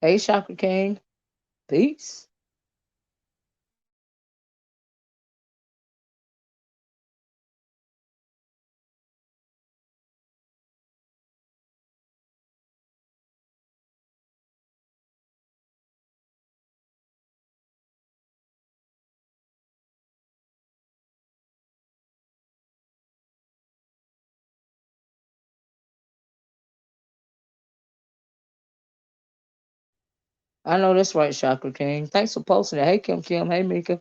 Hey, Chakra King. Peace. I know that's right, Chakra King. Thanks for posting it. Hey, Kim Kim. Hey, Mika.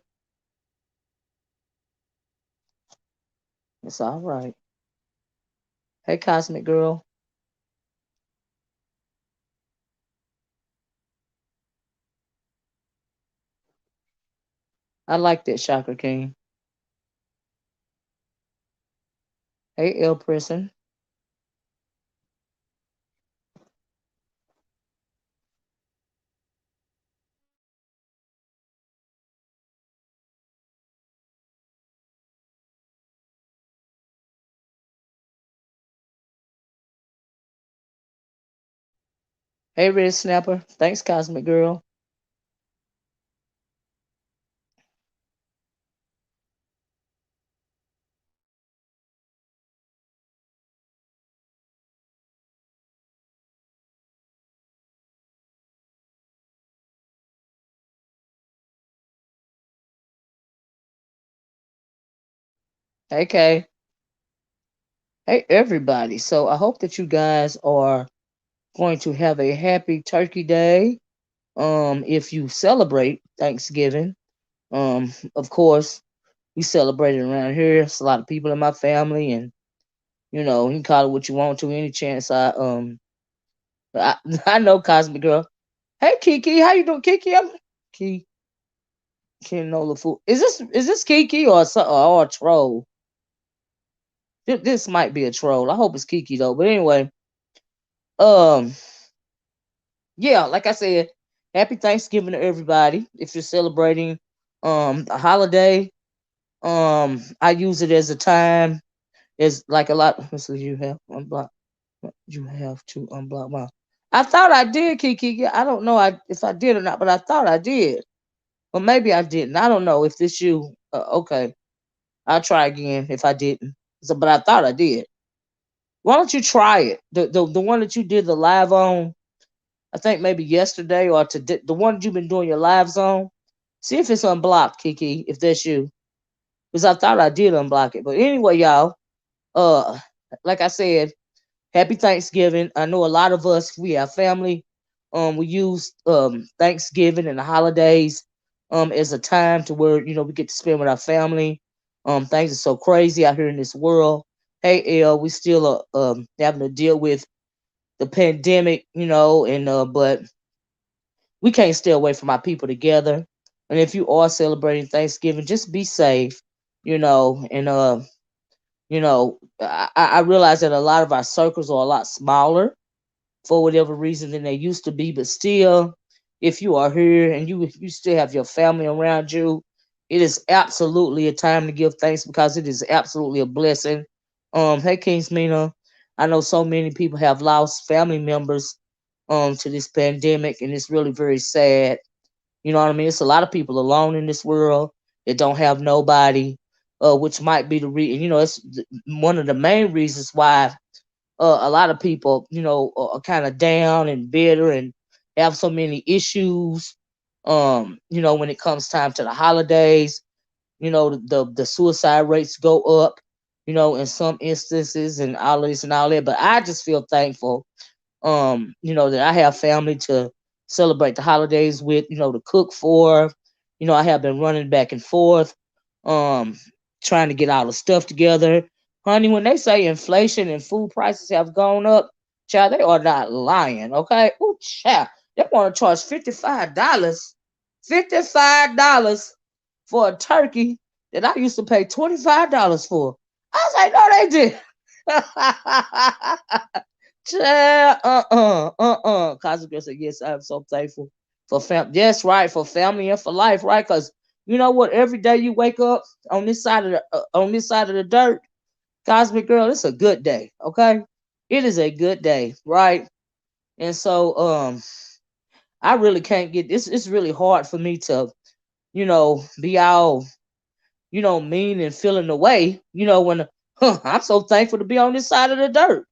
It's all right. Hey, Cosmic Girl. I like that, Chakra King. Hey, L Prison. Hey, Red Snapper. Thanks, Cosmic Girl. Hey, Kay. Hey, everybody. So I hope that you guys are going to have a happy Turkey Day. If you celebrate Thanksgiving, of course, we celebrate it around here. It's a lot of people in my family, and you can call it what you want to. Any chance I, I know Cosmic Girl. Hey, Kiki, how you doing, Kiki? I'm Kiki Canola Food. Is this Kiki or a troll? This might be a troll. I hope it's Kiki though. But anyway, um, yeah, like I said, happy Thanksgiving to everybody. If you're celebrating a holiday, I use it as a time. It's like a lot. Let's see, you have unblock. You have to unblock my. I thought I did, Kiki. Yeah, I don't know if I did or not, but I thought I did. Or maybe I didn't. I don't know if this you. Okay, I'll try again if I didn't. So, but I thought I did. Why don't you try it? The one that you did the live on. I think maybe yesterday or today. The one you've been doing your lives on. See if it's unblocked, Kiki. If that's you, because I thought I did unblock it. But anyway, y'all. Uh, like I said, happy Thanksgiving. I know a lot of us, we have family. We use Thanksgiving and the holidays as a time to where, we get to spend with our family. Things are so crazy out here in this world. Hey L, we still having to deal with the pandemic, and but we can't stay away from our people together. And if you are celebrating Thanksgiving, just be safe, and I realize that a lot of our circles are a lot smaller for whatever reason than they used to be. But still, if you are here and you still have your family around you, it is absolutely a time to give thanks because it is absolutely a blessing. Hey Kings Mina, I know so many people have lost family members to this pandemic, and it's really very sad. You know what I mean? It's a lot of people alone in this world that don't have nobody, which might be the reason. It's one of the main reasons why a lot of people, are kind of down and bitter and have so many issues. When it comes time to the holidays, the suicide rates go up, in some instances and all this and all that. But I just feel thankful, that I have family to celebrate the holidays with, to cook for. I have been running back and forth, um, trying to get all the stuff together. Honey, when they say inflation and food prices have gone up, child, they are not lying, okay? Ooh, child, they want to charge $55. $55 for a turkey that I used to pay $25 for. I was like, no, they did. Child, Cosmic Girl said, yes, I'm so thankful for family. Yes, right, for family and for life, right? Because you know what? Every day you wake up on this side of the dirt, Cosmic Girl, it's a good day. Okay, it is a good day, right? And so, I really can't get this. It's really hard for me to, be all, mean and feeling the way, when I'm so thankful to be on this side of the dirt.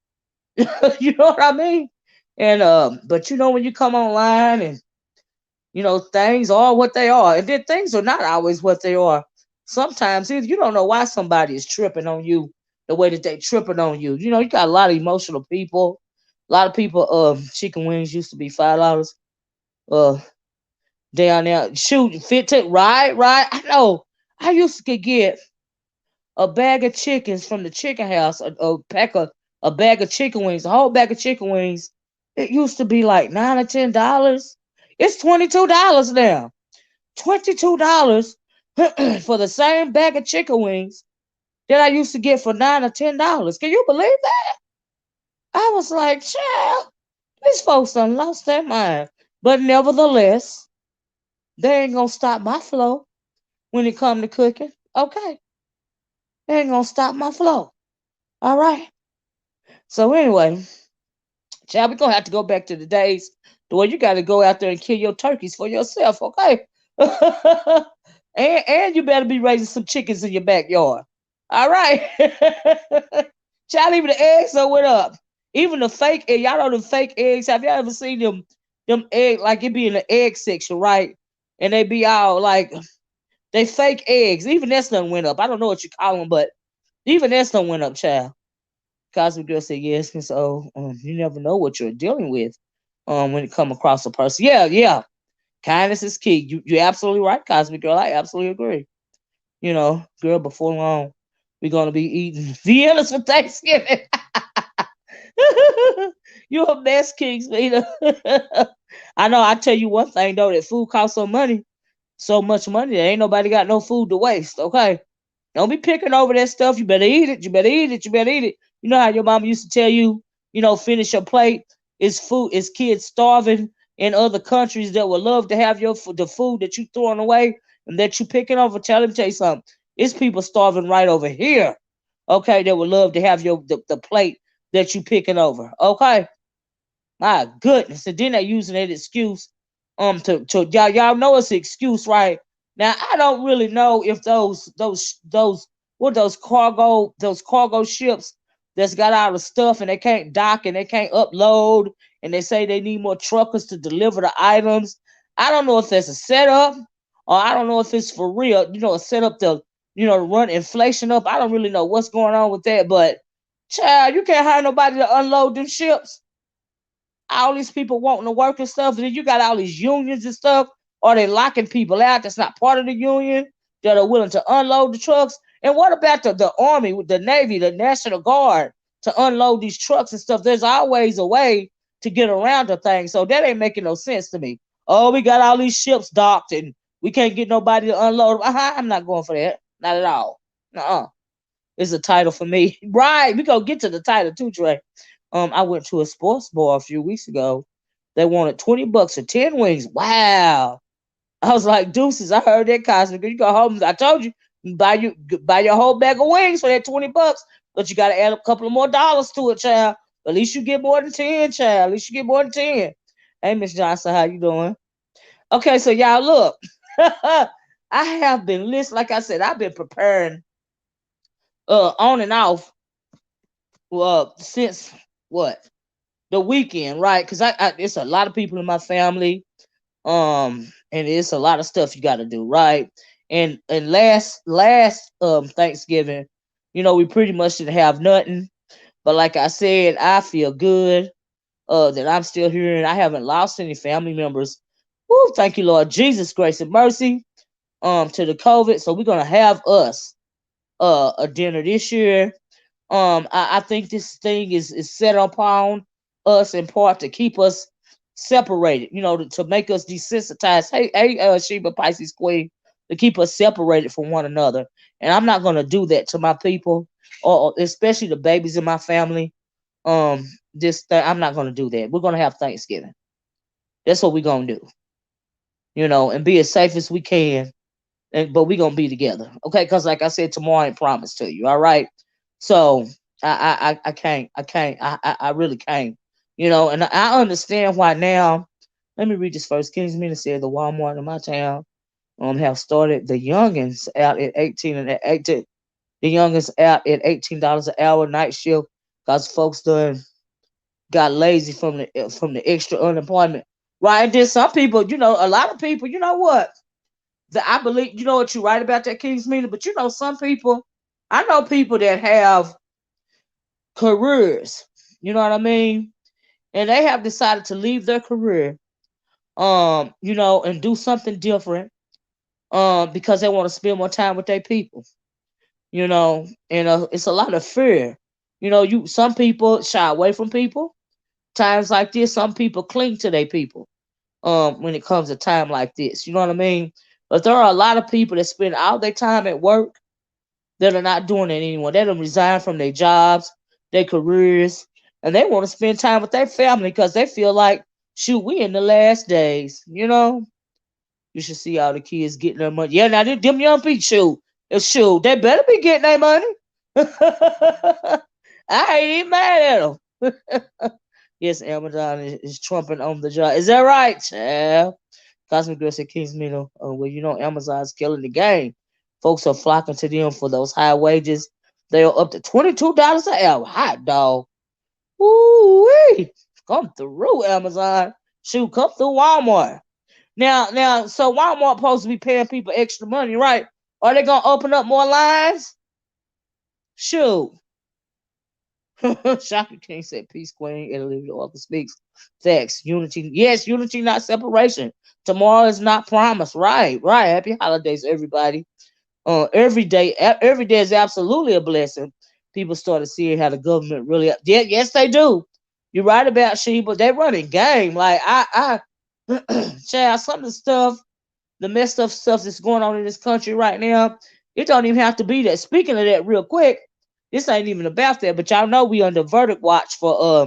You know what I mean? And but when you come online and things are what they are, and then things are not always what they are. Sometimes either you don't know why somebody is tripping on you the way that they tripping on you. You got a lot of emotional people. A lot of people. Chicken wings used to be $5. Uh, down there, shoot, 15. Right, right. I know. I used to get a bag of chickens from the chicken house, a bag of chicken wings, a whole bag of chicken wings. It used to be like $9 or $10. It's $22 now. $22 for the same bag of chicken wings that I used to get for $9 or $10. Can you believe that? I was like, child, these folks done lost their mind. But nevertheless, they ain't gonna stop my flow when it come to cooking. Okay, they ain't gonna stop my flow. All right. So anyway, child, we gonna have to go back to the days the way you got to go out there and kill your turkeys for yourself. Okay. and you better be raising some chickens in your backyard. All right. Child, even the eggs are went up. Even the fake egg, y'all know the fake eggs. Have y'all ever seen them egg like it be in the egg section, right? And they be all like they fake eggs. Even that's done went up. I don't know what you call them, but even that's done went up, child. Cosmic Girl said yes, and so you never know what you're dealing with when it come across a person. Yeah, yeah. Kindness is key. You're absolutely right, Cosmic Girl. I absolutely agree. Girl, before long, we're gonna be eating Vienna's for Thanksgiving. You a mess, King Speeder. I know. I tell you one thing though, that food costs so much money. There ain't nobody got no food to waste. Okay, don't be picking over that stuff. You better eat it. You better eat it. You better eat it. You know how your mama used to tell you, finish your plate. It's food. It's kids starving in other countries that would love to have the food that you throwing away and that you picking over. Tell you something. It's people starving right over here. Okay, that would love to have the plate that you picking over. Okay, my goodness. And then they using that excuse to y'all know it's an excuse, right? Now I don't really know if those cargo ships that's got all the stuff and they can't dock and they can't upload and they say they need more truckers to deliver the items. I don't know if that's a setup or I don't know if it's for real, a setup to run inflation up. I don't really know what's going on with that, but child, you can't hire nobody to unload them ships. All these people wanting to work and stuff, and then you got all these unions and stuff, or they locking people out that's not part of the union that are willing to unload the trucks. And what about the army, the navy, the national guard to unload these trucks and stuff? There's always a way to get around the thing, so that ain't making no sense to me. Oh, we got all these ships docked and we can't get nobody to unload them. I'm not going for that, not at all. Uh-uh. It's a title for me. Right, we gonna get to the title too, Trey. I went to a sports bar a few weeks ago. They wanted $20 for 10 wings. Wow. I was like, deuces, I heard that, Cosmic. You go home. I told you, buy your whole bag of wings for that $20, but you gotta add a couple of more dollars to it, child. At least you get more than 10, child. At least you get more than 10. Hey, Miss Johnson, how you doing? Okay, so y'all look. I have been listening, like I said, I've been preparing on and off since what? The weekend, right? Because it's a lot of people in my family, and it's a lot of stuff you got to do, right? And last Thanksgiving, we pretty much didn't have nothing. But like I said, I feel good that I'm still here and I haven't lost any family members. Woo, thank you, Lord Jesus, grace and mercy, to the COVID. So we're gonna have us a dinner this year. I think this thing is set upon us in part to keep us separated, to make us desensitized. Hey, Sheba Pisces Queen, to keep us separated from one another. And I'm not gonna do that to my people, or especially the babies in my family. I'm not gonna do that. We're gonna have Thanksgiving. That's what we're gonna do, and be as safe as we can. But we're gonna be together, okay? Because like I said, tomorrow ain't promised to you. All right. So I can't. I really can't. And I understand why now. Let me read this first. Kingsman said the Walmart in my town have started the youngins out at 18 and 18. The youngins out at $18 an hour night shift because folks done got lazy from the extra unemployment. Right? And then some people, a lot of people, you know what? I believe, you know what you're right about that, King's Meeting, but some people, I know people that have careers, you know what I mean? And they have decided to leave their career, and do something different, because they want to spend more time with their people, and it's a lot of fear. Some people shy away from people. Times like this, some people cling to their people, when it comes to time like this. You know what I mean? But there are a lot of people that spend all their time at work that are not doing it anymore. They don't resign from their jobs, their careers, and they want to spend time with their family because they feel like, shoot, we in the last days. You should see all the kids getting their money. Yeah, now them young people, shoot, they better be getting their money. I ain't even mad at them. Yes, Amazon is trumping on the job. Is that right, child? Cosmic Girl said King's Middle. Well, Amazon's killing the game. Folks are flocking to them for those high wages. They are up to $22 an hour. Hot dog. Woo-wee. Come through, Amazon. Shoot, come through Walmart. Now, so Walmart supposed to be paying people extra money, right? Are they gonna open up more lines? Shoot. Shaka King said, Peace, Queen, and Olivia OracleSpeaks. Facts. Unity. Yes, unity, not separation. Tomorrow is not promised. Right. Happy holidays, everybody. Every day is absolutely a blessing. People started seeing how the government really. Yeah, yes, they do. You're right about Sheba. They running game. Like child, some of the stuff, the messed up stuff that's going on in this country right now, it don't even have to be that. Speaking of that, real quick, this ain't even about that, but y'all know we under verdict watch for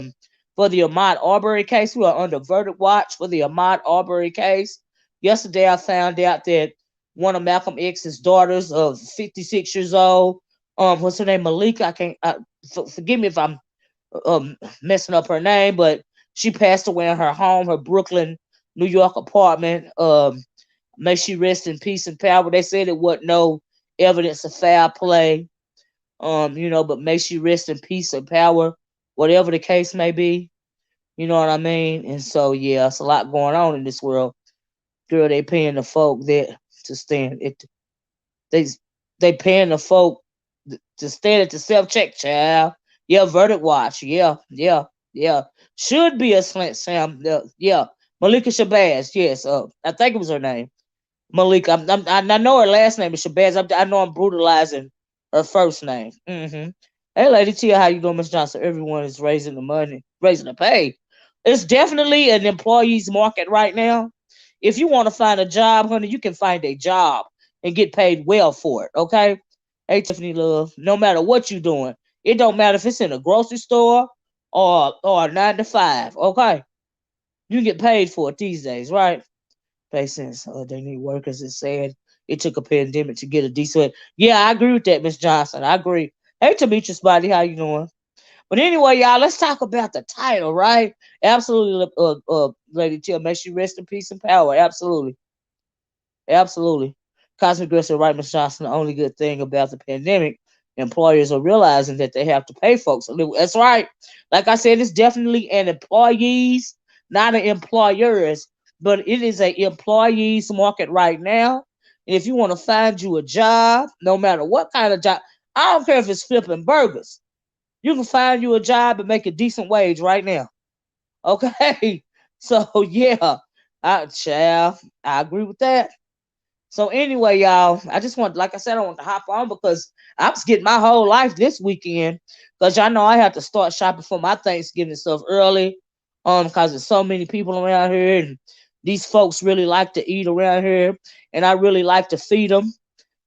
the Ahmaud Arbery case. We are under verdict watch for the Ahmaud Arbery case. Yesterday, I found out that one of Malcolm X's daughters, of 56 years old, what's her name, Malika? I can't. Forgive me if I'm messing up her name, but she passed away in her home, her Brooklyn, New York apartment. May she rest in peace and power. They said it wasn't no evidence of foul play. But may she rest in peace and power, whatever the case may be. You know what I mean? And so yeah, it's a lot going on in this world. Girl, they paying the folk that to stand it. They they paying the folk to stand at the self check, child. Yeah, verdict watch. Yeah. Should be a Slint Sam. Yeah, Malika Shabazz. Yes, I think it was her name. Malik. I know her last name is Shabazz. I know I'm brutalizing her first name. Hey, Lady Tia, how you doing, Miss Johnson? Everyone is raising the money, raising the pay. It's definitely an employee's market right now. If you want to find a job, honey, you can find a job and get paid well for it. Okay. Hey, Tiffany Love. No matter what you're doing, it don't matter if it's in a grocery store or a 9 to 5. Okay, you get paid for it these days, right? Since they need workers. It said it took a pandemic to get a decent. Yeah, I agree with that, Miss Johnson. I agree. Hey, Demetrius Body, how you doing? But anyway, y'all, let's talk about the title, right? Absolutely, Lady Till, may she rest in peace and power. Absolutely. Cosmic Girl said, right, Miss Johnson, the only good thing about the pandemic, employers are realizing that they have to pay folks. That's right. Like I said, it's definitely an employees, not an employers, but it is a employees market right now. And if you want to find you a job, no matter what kind of job, I don't care if it's flipping burgers, you can find you a job and make a decent wage right now. Okay. So yeah, I agree with that. So anyway, y'all, I just want, like I said, I want to hop on because I was getting my whole life this weekend because y'all know I have to start shopping for my Thanksgiving stuff early, because there's so many people around here and these folks really like to eat around here and I really like to feed them,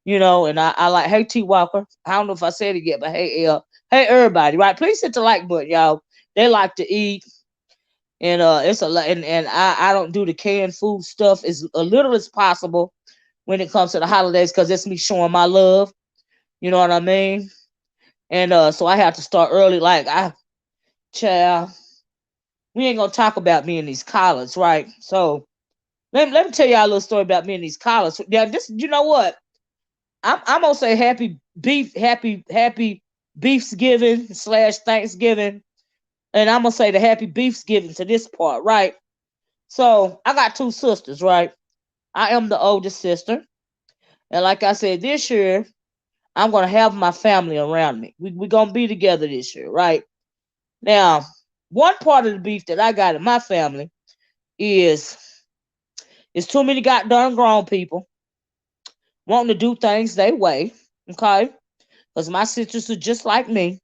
and I like, hey T Walker, I don't know if I said it yet, but hey hey everybody, right? Please hit the like button, y'all. They like to eat. And it's a lot, and I don't do the canned food stuff as a little as possible when it comes to the holidays because it's me showing my love. You know what I mean? And so I have to start early. Like child, we ain't gonna talk about me and these collars, right? So let me tell y'all a little story about me and these collars. Yeah, this, you know what? I'm gonna say happy BeefsGiving / Thanksgiving, and I'm gonna say the happy BeefsGiving to this part, right? So I got two sisters, right? I am the oldest sister, and like I said, this year I'm gonna have my family around me. We gonna be together this year, right? Now, one part of the beef that I got in my family is it's too many goddamn grown people wanting to do things their way, okay? Because my sisters are just like me,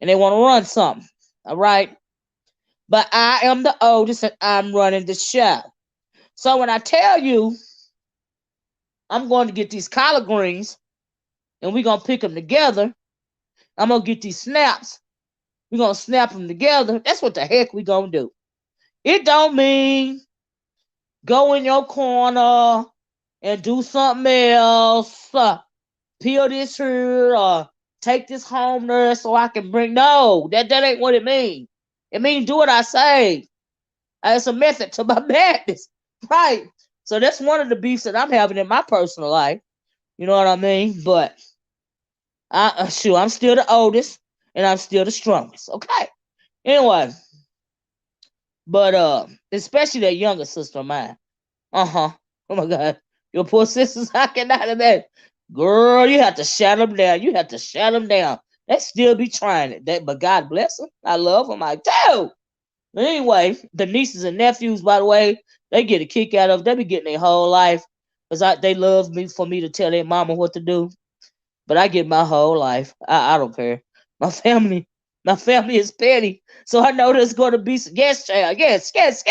and they want to run something, all right? But I am the oldest, and I'm running the show. So when I tell you I'm going to get these collard greens, and we're gonna pick them together, I'm gonna get these snaps. We're gonna snap them together. That's what the heck we gonna do. It don't mean go in your corner and do something else. Peel this here or take this home there so I can bring. No, that ain't what it means. It means do what I say. It's a method to my madness. Right. So that's one of the beefs that I'm having in my personal life. You know what I mean? But sure, I'm still the oldest and I'm still the strongest. Okay. Anyway, but especially that younger sister of mine. Uh-huh. Oh my God. Your poor sisters, I cannot imagine. Girl, you have to shut them down. You have to shut them down. They still be trying it. But God bless them. I love them. I do. But anyway, the nieces and nephews, by the way, they get a kick out of. They be getting their whole life because they love me for me to tell their mama what to do. But I get my whole life. I don't care. My family, my family is petty, so I know there's going to be yes, child, yes. Yes.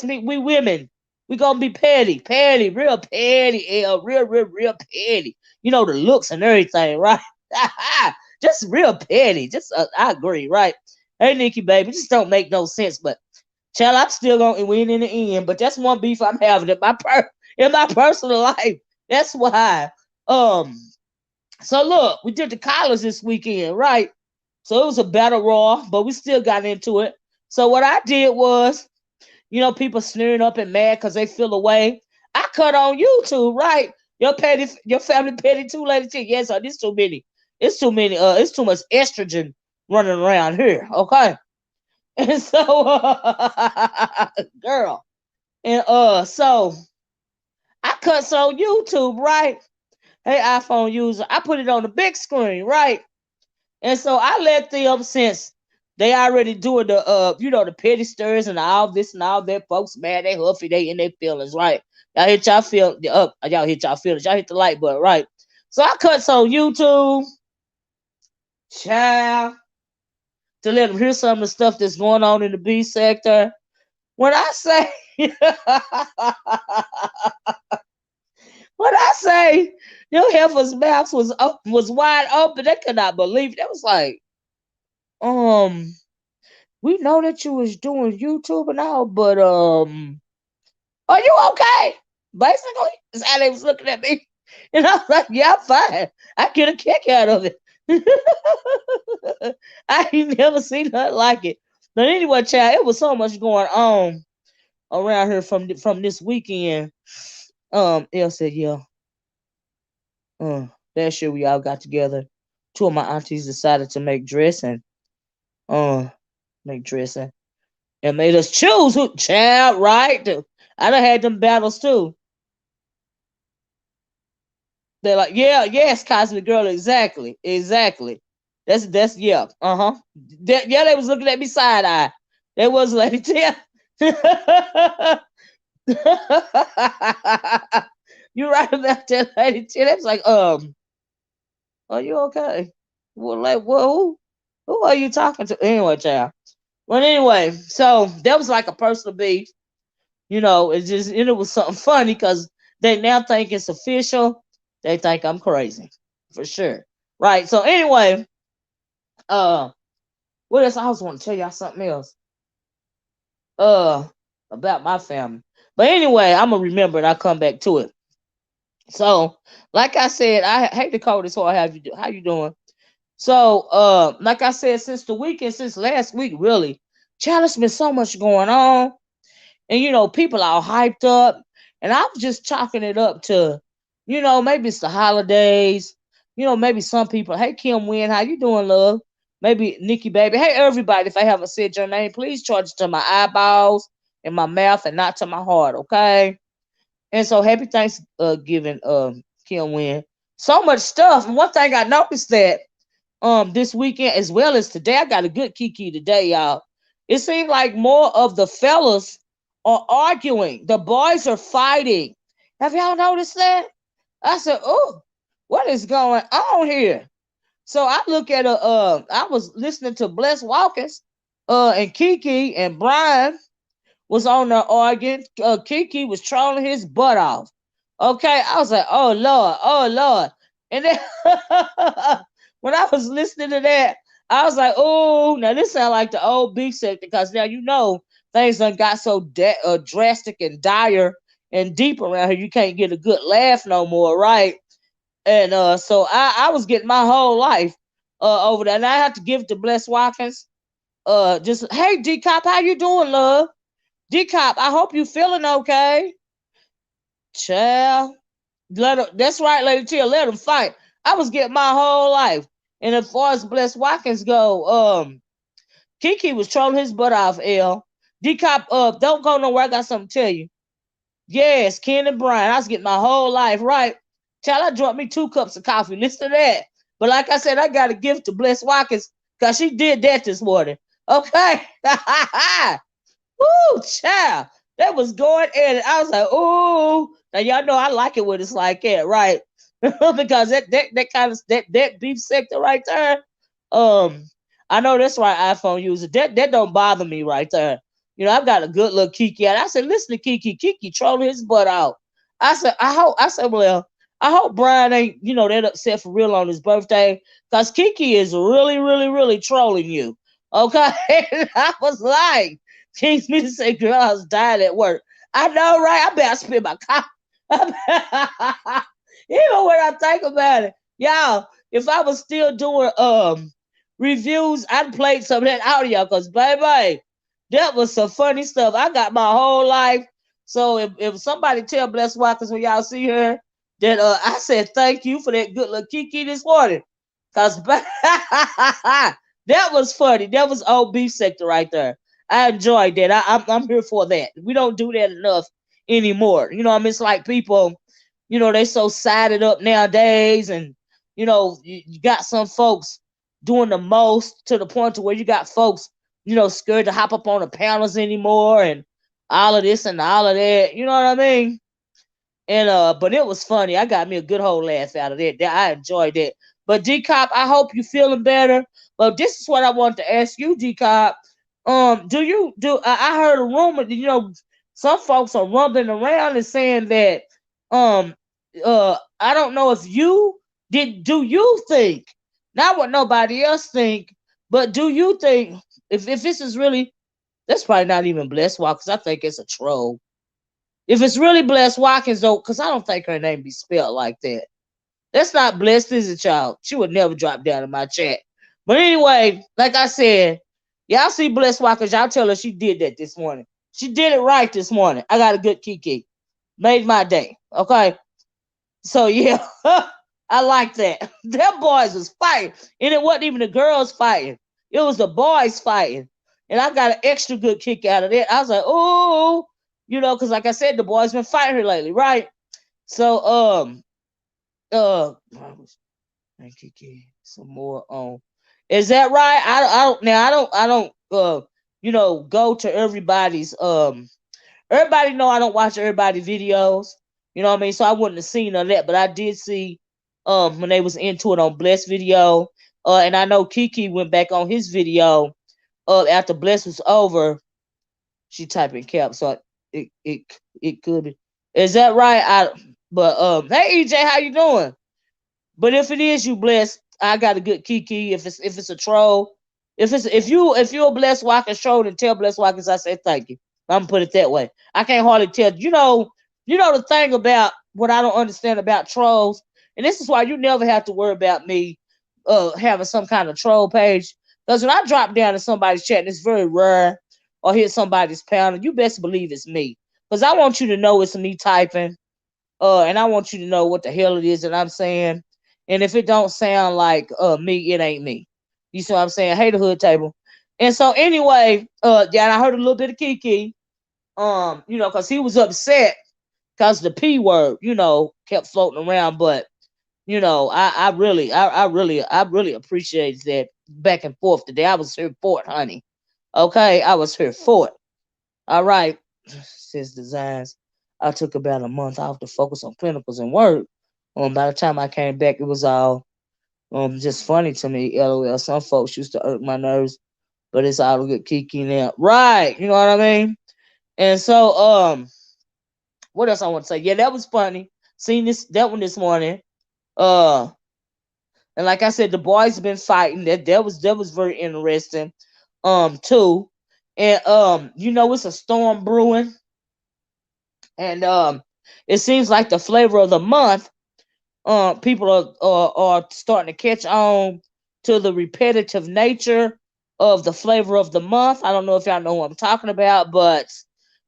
We women, we gonna be petty, real petty, real petty. You know the looks and everything, right? Just real petty. Just I agree, right? Hey, Nikki, baby, just don't make no sense. But child, I'm still gonna win in the end. But that's one beef I'm having in my personal life. That's why. Um. So look, we did the collars this weekend, right? So it was a battle royal, but we still got into it. So what I did was, people sneering up and mad because they feel away. I cut on YouTube, right? Your family petty too, lady chick. Yes, this too many. It's too many. It's too much estrogen running around here. Okay, and so, girl, and so I cut on YouTube, right? Hey, iPhone user, I put it on the big screen, right? And so I let them, since they already doing the petty stirs and all this and all that, folks mad, they huffy, they in their feelings, right? Y'all hit y'all feelings, y'all hit the like button, right? So I cut on YouTube, child, to let them hear some of the stuff that's going on in the B sector. When I say, when I say, your heifers' mouths was wide open, they could not believe it. They was like, um. we know that you was doing YouTube and all, but are you okay? Basically, is how they was looking at me. And I was like, yeah, I'm fine. I get a kick out of it. I ain't never seen nothing like it. But anyway, child, it was so much going on around here from this weekend. Elle said, yeah, that year we all got together. Two of my aunties decided to uh, make dressing. And made us choose who child, right? I done had them battles too. They're like, yeah, yes, Cosmic Girl, exactly. That's yeah, uh-huh. Yeah, they was looking at me side eye. They was like, yeah. You right about that, lady. They was like, are you okay? Well, like, whoa, who are you talking to? Anyway, child. Well, anyway, so that was like a personal beef. It was something funny because they now think it's official. They think I'm crazy, for sure. Right. So anyway, uh, what else? I was want to tell y'all something else. Uh, about my family. But anyway, I'm gonna remember and I'll come back to it. So, like I said, I hate to call this hard. How you doing? So, like I said, since last week, really, Child, there's been so much going on. And people all hyped up. And I was just chalking it up to, maybe it's the holidays. Maybe some people, hey Kim Wynn, how you doing, love? Maybe Nikki Baby. Hey everybody, if I haven't said your name, please charge it to my eyeballs and my mouth and not to my heart, okay? And so happy Thanksgiving, Kim Wynn. So much stuff. And one thing I noticed that this weekend as well as today, I got a good kiki today, y'all. It seems like more of the fellas are arguing. The boys are fighting. Have y'all noticed that? I said, oh, what is going on here? So I look at I was listening to Bless Watkins, and Kiki and Brian was on there arguing. Kiki was trolling his butt off. Okay, I was like, oh Lord, oh Lord. And then when I was listening to that, I was like, oh, now this sounds like the old beef sector because now things done got so drastic and dire and deep around here. You can't get a good laugh no more, right? And so I was getting my whole life over there, and I have to give it to Bless Watkins. Just hey D Cop, how you doing, love? D Cop, I hope you feeling okay. Child. That's right, Lady Tia. Let them fight. I was getting my whole life. And as far as Bless Watkins go, Kiki was trolling his butt off, L. D Cop, don't go nowhere. I got something to tell you. Yes, Ken and Brian. I was getting my whole life right. Child, I drank me 2 cups of coffee. Listen to that. But like I said, I got a gift to Bless Watkins because she did that this morning. Okay. Woo, child. That was going in. I was like, ooh. Now y'all know I like it when it's like that, right? Because that kind of that beef sector right there. Um, I know that's why iPhone user. That don't bother me right there. I've got a good little Kiki. And I said, listen to Kiki. Kiki trolling his butt out. I said, well, I hope Brian ain't, that upset for real on his birthday. Because Kiki is really, really, really trolling you. Okay. And I was like, teach me to say, girl, I was dying at work. I know, right? I better spend my car. Even when I think about it, y'all, if I was still doing reviews, I'd play some of that audio because baby, that was some funny stuff. I got my whole life. So if somebody tell Bless Watkins when y'all see her that I said thank you for that good little Kiki this morning. Cause that was funny. That was old beef sector right there. I enjoyed that. I'm here for that. We don't do that enough anymore. I mean, it's like people, they so sided up nowadays, and you got some folks doing the most to the point to where you got folks, scared to hop up on the panels anymore, and all of this and all of that. You know what I mean? And but it was funny. I got me a good whole laugh out of that. I enjoyed that. But D Cop, I hope you feeling better. But this is what I wanted to ask you, D Cop. Do you do? I heard a rumor that some folks are rumbling around and saying that um I don't know if you did. Do you think not what nobody else think, but do you think if this is really that's probably not even Bless Watkins. I think it's a troll. If it's really Bless Watkins though, because I don't think her name be spelled like that. That's not Blessed, is it, child? She would never drop down in my chat. But anyway, like I said, y'all see Bless Watkins. Y'all tell her she did that this morning. She did it right this morning. I got a good Kiki. Made my day. Okay. So yeah, I like that. Them boys was fighting. And it wasn't even the girls fighting. It was the boys fighting. And I got an extra good kick out of that. I was like, oh, because like I said, the boys been fighting her lately, right? So and Kiki some more on. Is that right? I don't go to everybody's everybody know I don't watch everybody's videos. You know what I mean? So I wouldn't have seen none of that, but I did see when they was into it on Bless video. And I know Kiki went back on his video after Bless was over. She typed in cap, so it could be. Is that right? But hey EJ, how you doing? But if it is you Bless, I got a good Kiki. If it's a troll, if you're a Bless Watkins troll, then tell Bless Watkins I say thank you. I'm gonna put it that way. I can't hardly tell. The thing about what I don't understand about trolls, and this is why you never have to worry about me having some kind of troll page. Because when I drop down to somebody's chat, and it's very rare, or hit somebody's panel, you best believe it's me. Because I want you to know it's me typing. And I want you to know what the hell it is that I'm saying. And if it don't sound like me, it ain't me. You see what I'm saying? Hey, the hood table. And so anyway, yeah, and I heard a little bit of Kiki. Because he was upset because the P word, kept floating around. But I really appreciate that back and forth today. I was here for it, honey. Okay, I was here for it. All right, says designs. I took about a month off to focus on clinicals and work. By the time I came back, it was all just funny to me. LOL. Some folks used to irk my nerves, but it's all good kiki now. Right, you know what I mean? And so what else I want to say? Yeah, that was funny. Seen that one this morning. Uh and like I said, the boys been fighting. That was very interesting. Too. And it's a storm brewing. And it seems like the flavor of the month, people are starting to catch on to the repetitive nature of the flavor of the month. I don't know if y'all know what I'm talking about, but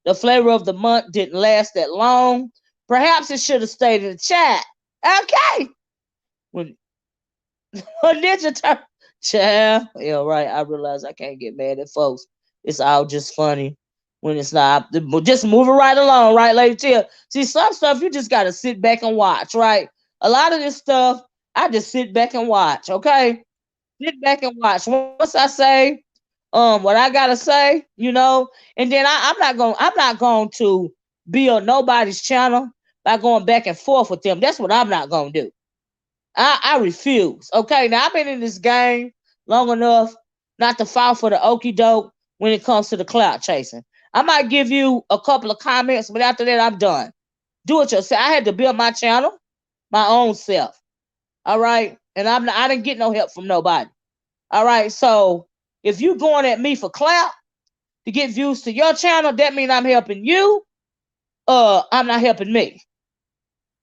the flavor of the month didn't last that long. Perhaps it should have stayed in the chat. Okay. When Ninja turn, child. Yeah, right. I realize I can't get mad at folks. It's all just funny when it's not. Just moving right along, right, Lady Tia? See, some stuff you just gotta sit back and watch, right? A lot of this stuff, I just sit back and watch. Okay, sit back and watch. Once I say, what I gotta say, and then I'm not going to be on nobody's channel by going back and forth with them. That's what I'm not gonna do. I refuse. Okay, now I've been in this game long enough not to fall for the okie doke when it comes to the clout chasing. I might give you a couple of comments, but after that, I'm done. Do it yourself. I had to build my channel, my own self. All right, and I didn't get no help from nobody. All right, so if you going at me for clout to get views to your channel, that means I'm helping you. I'm not helping me.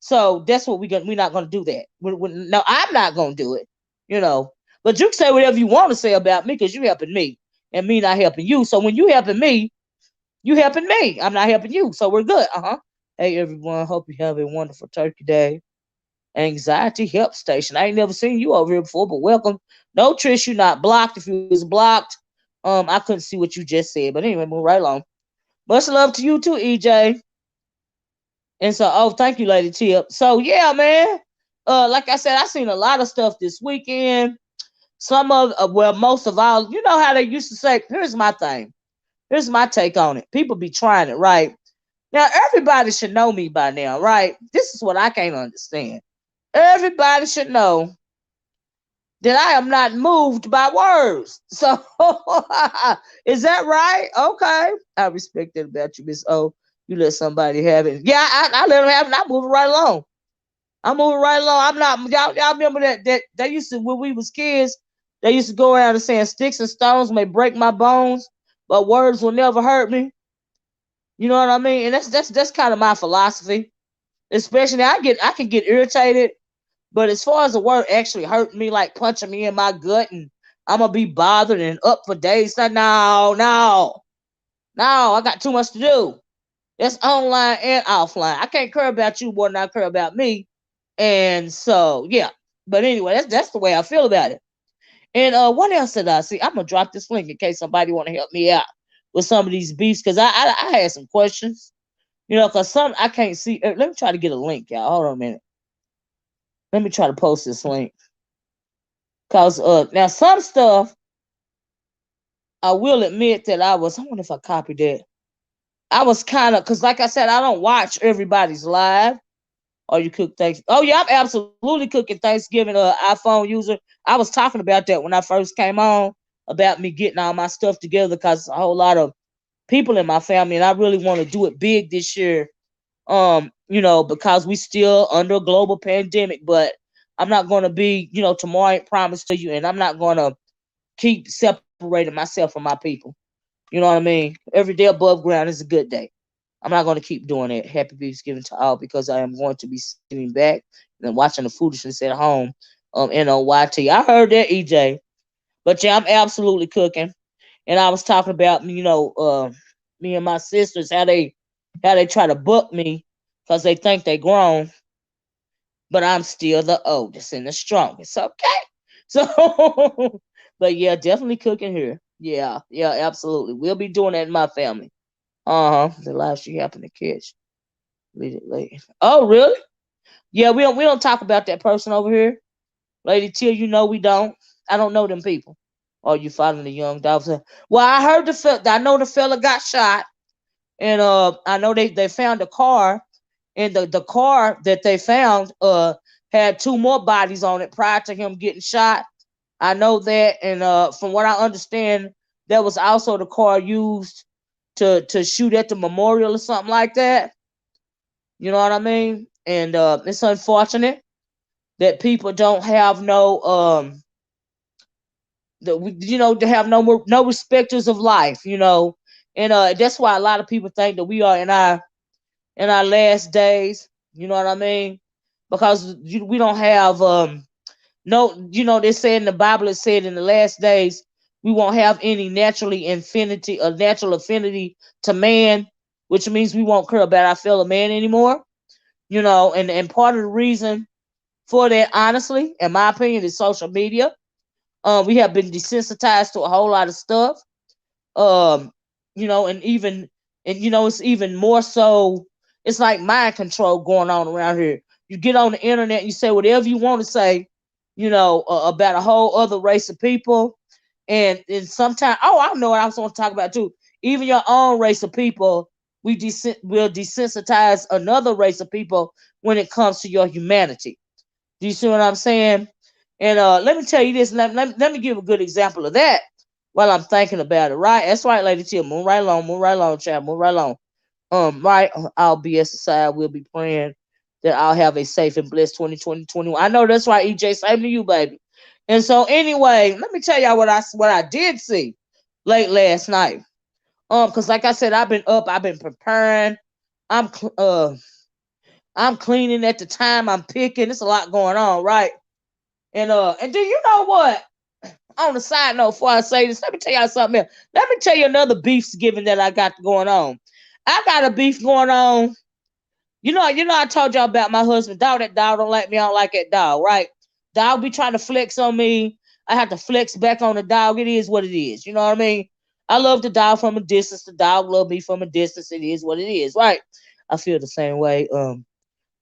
So that's what we're not gonna do that. No, I'm not gonna do it. You know, but you can say whatever you want to say about me because you're helping me and me not helping you. So when you helping me, you helping me. I'm not helping you. So we're good. Hey everyone, hope you have a wonderful Turkey Day. Anxiety Help Station. I ain't never seen you over here before, but welcome. No, Trish, you're not blocked. If you was blocked, I couldn't see what you just said. But anyway, move right along. Much love to you too, EJ. And so, thank you, Lady Tip. So yeah, man. Like I said, I seen a lot of stuff this weekend. Some of, well, most of all, you know how they used to say, here's my thing. Here's my take on it. People be trying it, right? Now, everybody should know me by now, right? This is what I can't understand. Everybody should know that I am not moved by words. So, is that right? Okay. I respect that about you, Miss O. You let somebody have it. Yeah, I let them have it. I'm moving right along. I'm moving right along. I'm not. Y'all remember that they used to, when we was kids, they used to go around and saying sticks and stones may break my bones, but words will never hurt me. You know what I mean? And that's kind of my philosophy. Especially I can get irritated, but as far as the word actually hurting me, like punching me in my gut, and I'm gonna be bothered and up for days. Like, no, no, no, I got too much to do. That's online and offline. I can't care about you more than I care about me. And so, yeah. But anyway, that's the way I feel about it. And what else did I see? I'm gonna drop this link in case somebody want to help me out with some of these beefs because I had some questions. Because some I can't see. Let me try to get a link, y'all. Hold on a minute. Let me try to post this link. Cause now some stuff I will admit that I wonder if I copied that. I was kind of, cause like I said, I don't watch everybody's live. Or you cook things. Oh yeah, I'm absolutely cooking Thanksgiving. iPhone user. I was talking about that when I first came on about me getting all my stuff together because a whole lot of people in my family, and I really want to do it big this year. Because we still under a global pandemic, but I'm not going to be, tomorrow ain't promised to you, and I'm not going to keep separating myself from my people. You know what I mean? Every day above ground is a good day. I'm not going to keep doing it. Happy BeefsGiving to all because I am going to be sitting back and watching the foolishness at home. NOYT. I heard that, EJ. But yeah, I'm absolutely cooking. And I was talking about, me and my sisters, how they try to book me because they think they grown, but I'm still the oldest and the strongest. Okay. So, but yeah, definitely cooking here. Yeah, yeah, absolutely. We'll be doing that in my family. The live she happened to catch. Lead it late. Oh, really? Yeah, we don't talk about that person over here. Lady Till, we don't. I don't know them people. Oh, you following the young dogs? Well, I heard I know the fella got shot, and I know they found a car, and the car that they found had two more bodies on it prior to him getting shot. I know that, and from what I understand, that was also the car used to shoot at the memorial or something like that. You know what I mean? And it's unfortunate that people don't have no to have no respecters of life, and that's why a lot of people think that we are in our last days. You know what I mean? Because we don't have no, they say in the Bible, it said in the last days we won't have any natural affinity to man, which means we won't care about our fellow man anymore. And part of the reason for that, honestly, in my opinion, is social media. We have been desensitized to a whole lot of stuff. Um, and it's even more so. It's like mind control going on around here. You get on the internet and you say whatever you want to say, about a whole other race of people, and sometimes, oh, I know what I was going to talk about too. Even your own race of people, will desensitize another race of people when it comes to your humanity. Do you see what I'm saying? And let me tell you this. Let me give a good example of that while I'm thinking about it. Right? That's right, Lady T. Move right along, child. Move right along. Right. I'll be aside. We'll be praying that I'll have a safe and blessed 2020-2021. I know that's right, EJ. Same to you, baby. And so, anyway, let me tell y'all what I did see late last night. Because like I said, I've been up. I've been preparing. I'm I'm cleaning at the time. I'm picking. There's a lot going on, right? And then you know what? On the side note, before I say this, let me tell y'all something else. Let me tell you another beef's giving that I got going on. I got a beef going on. I told y'all about my husband. That dog don't like me. I don't like that dog, right? Dog be trying to flex on me. I have to flex back on the dog. It is what it is. You know what I mean? I love the dog from a distance. The dog love me from a distance. It is what it is, right? I feel the same way.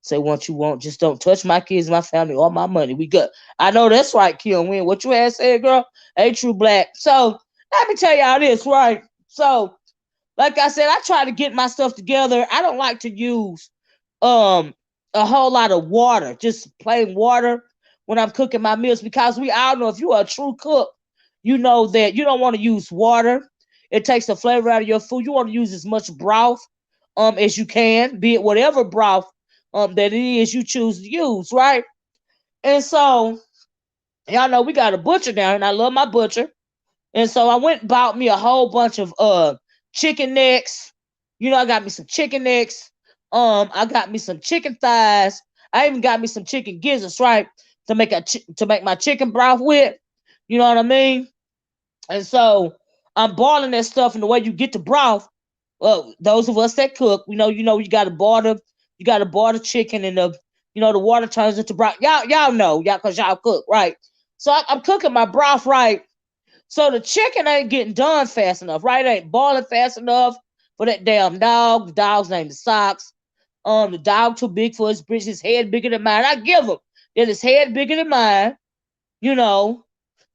Say what you want, just don't touch my kids, my family, or my money. We good. I know that's right, Kim Win. What you had said, girl, ain't true black. So let me tell y'all this, right? So, like I said, I try to get my stuff together. I don't like to use um a whole lot of water, just plain water when I'm cooking my meals, because we all know if you are a true cook, you know that you don't want to use water. It takes the flavor out of your food. You want to use as much broth as you can, be it whatever broth that it is you choose to use, right? And so y'all know we got a butcher down, and I love my butcher. And so I went and bought me a whole bunch of chicken necks. I got me some chicken necks. I got me some chicken thighs. I even got me some chicken gizzards, right? To make my chicken broth with. You know what I mean? And so I'm boiling that stuff, and the way you get the broth, well, those of us that cook, you got to boil the chicken, and the water turns into broth. Y'all know, because y'all cook, right? So I'm cooking my broth, right? So the chicken ain't getting done fast enough, right? It ain't boiling fast enough for that damn dog. The dog's name is Socks. The dog too big for his britches, his head bigger than mine. I give him that his head bigger than mine, you know,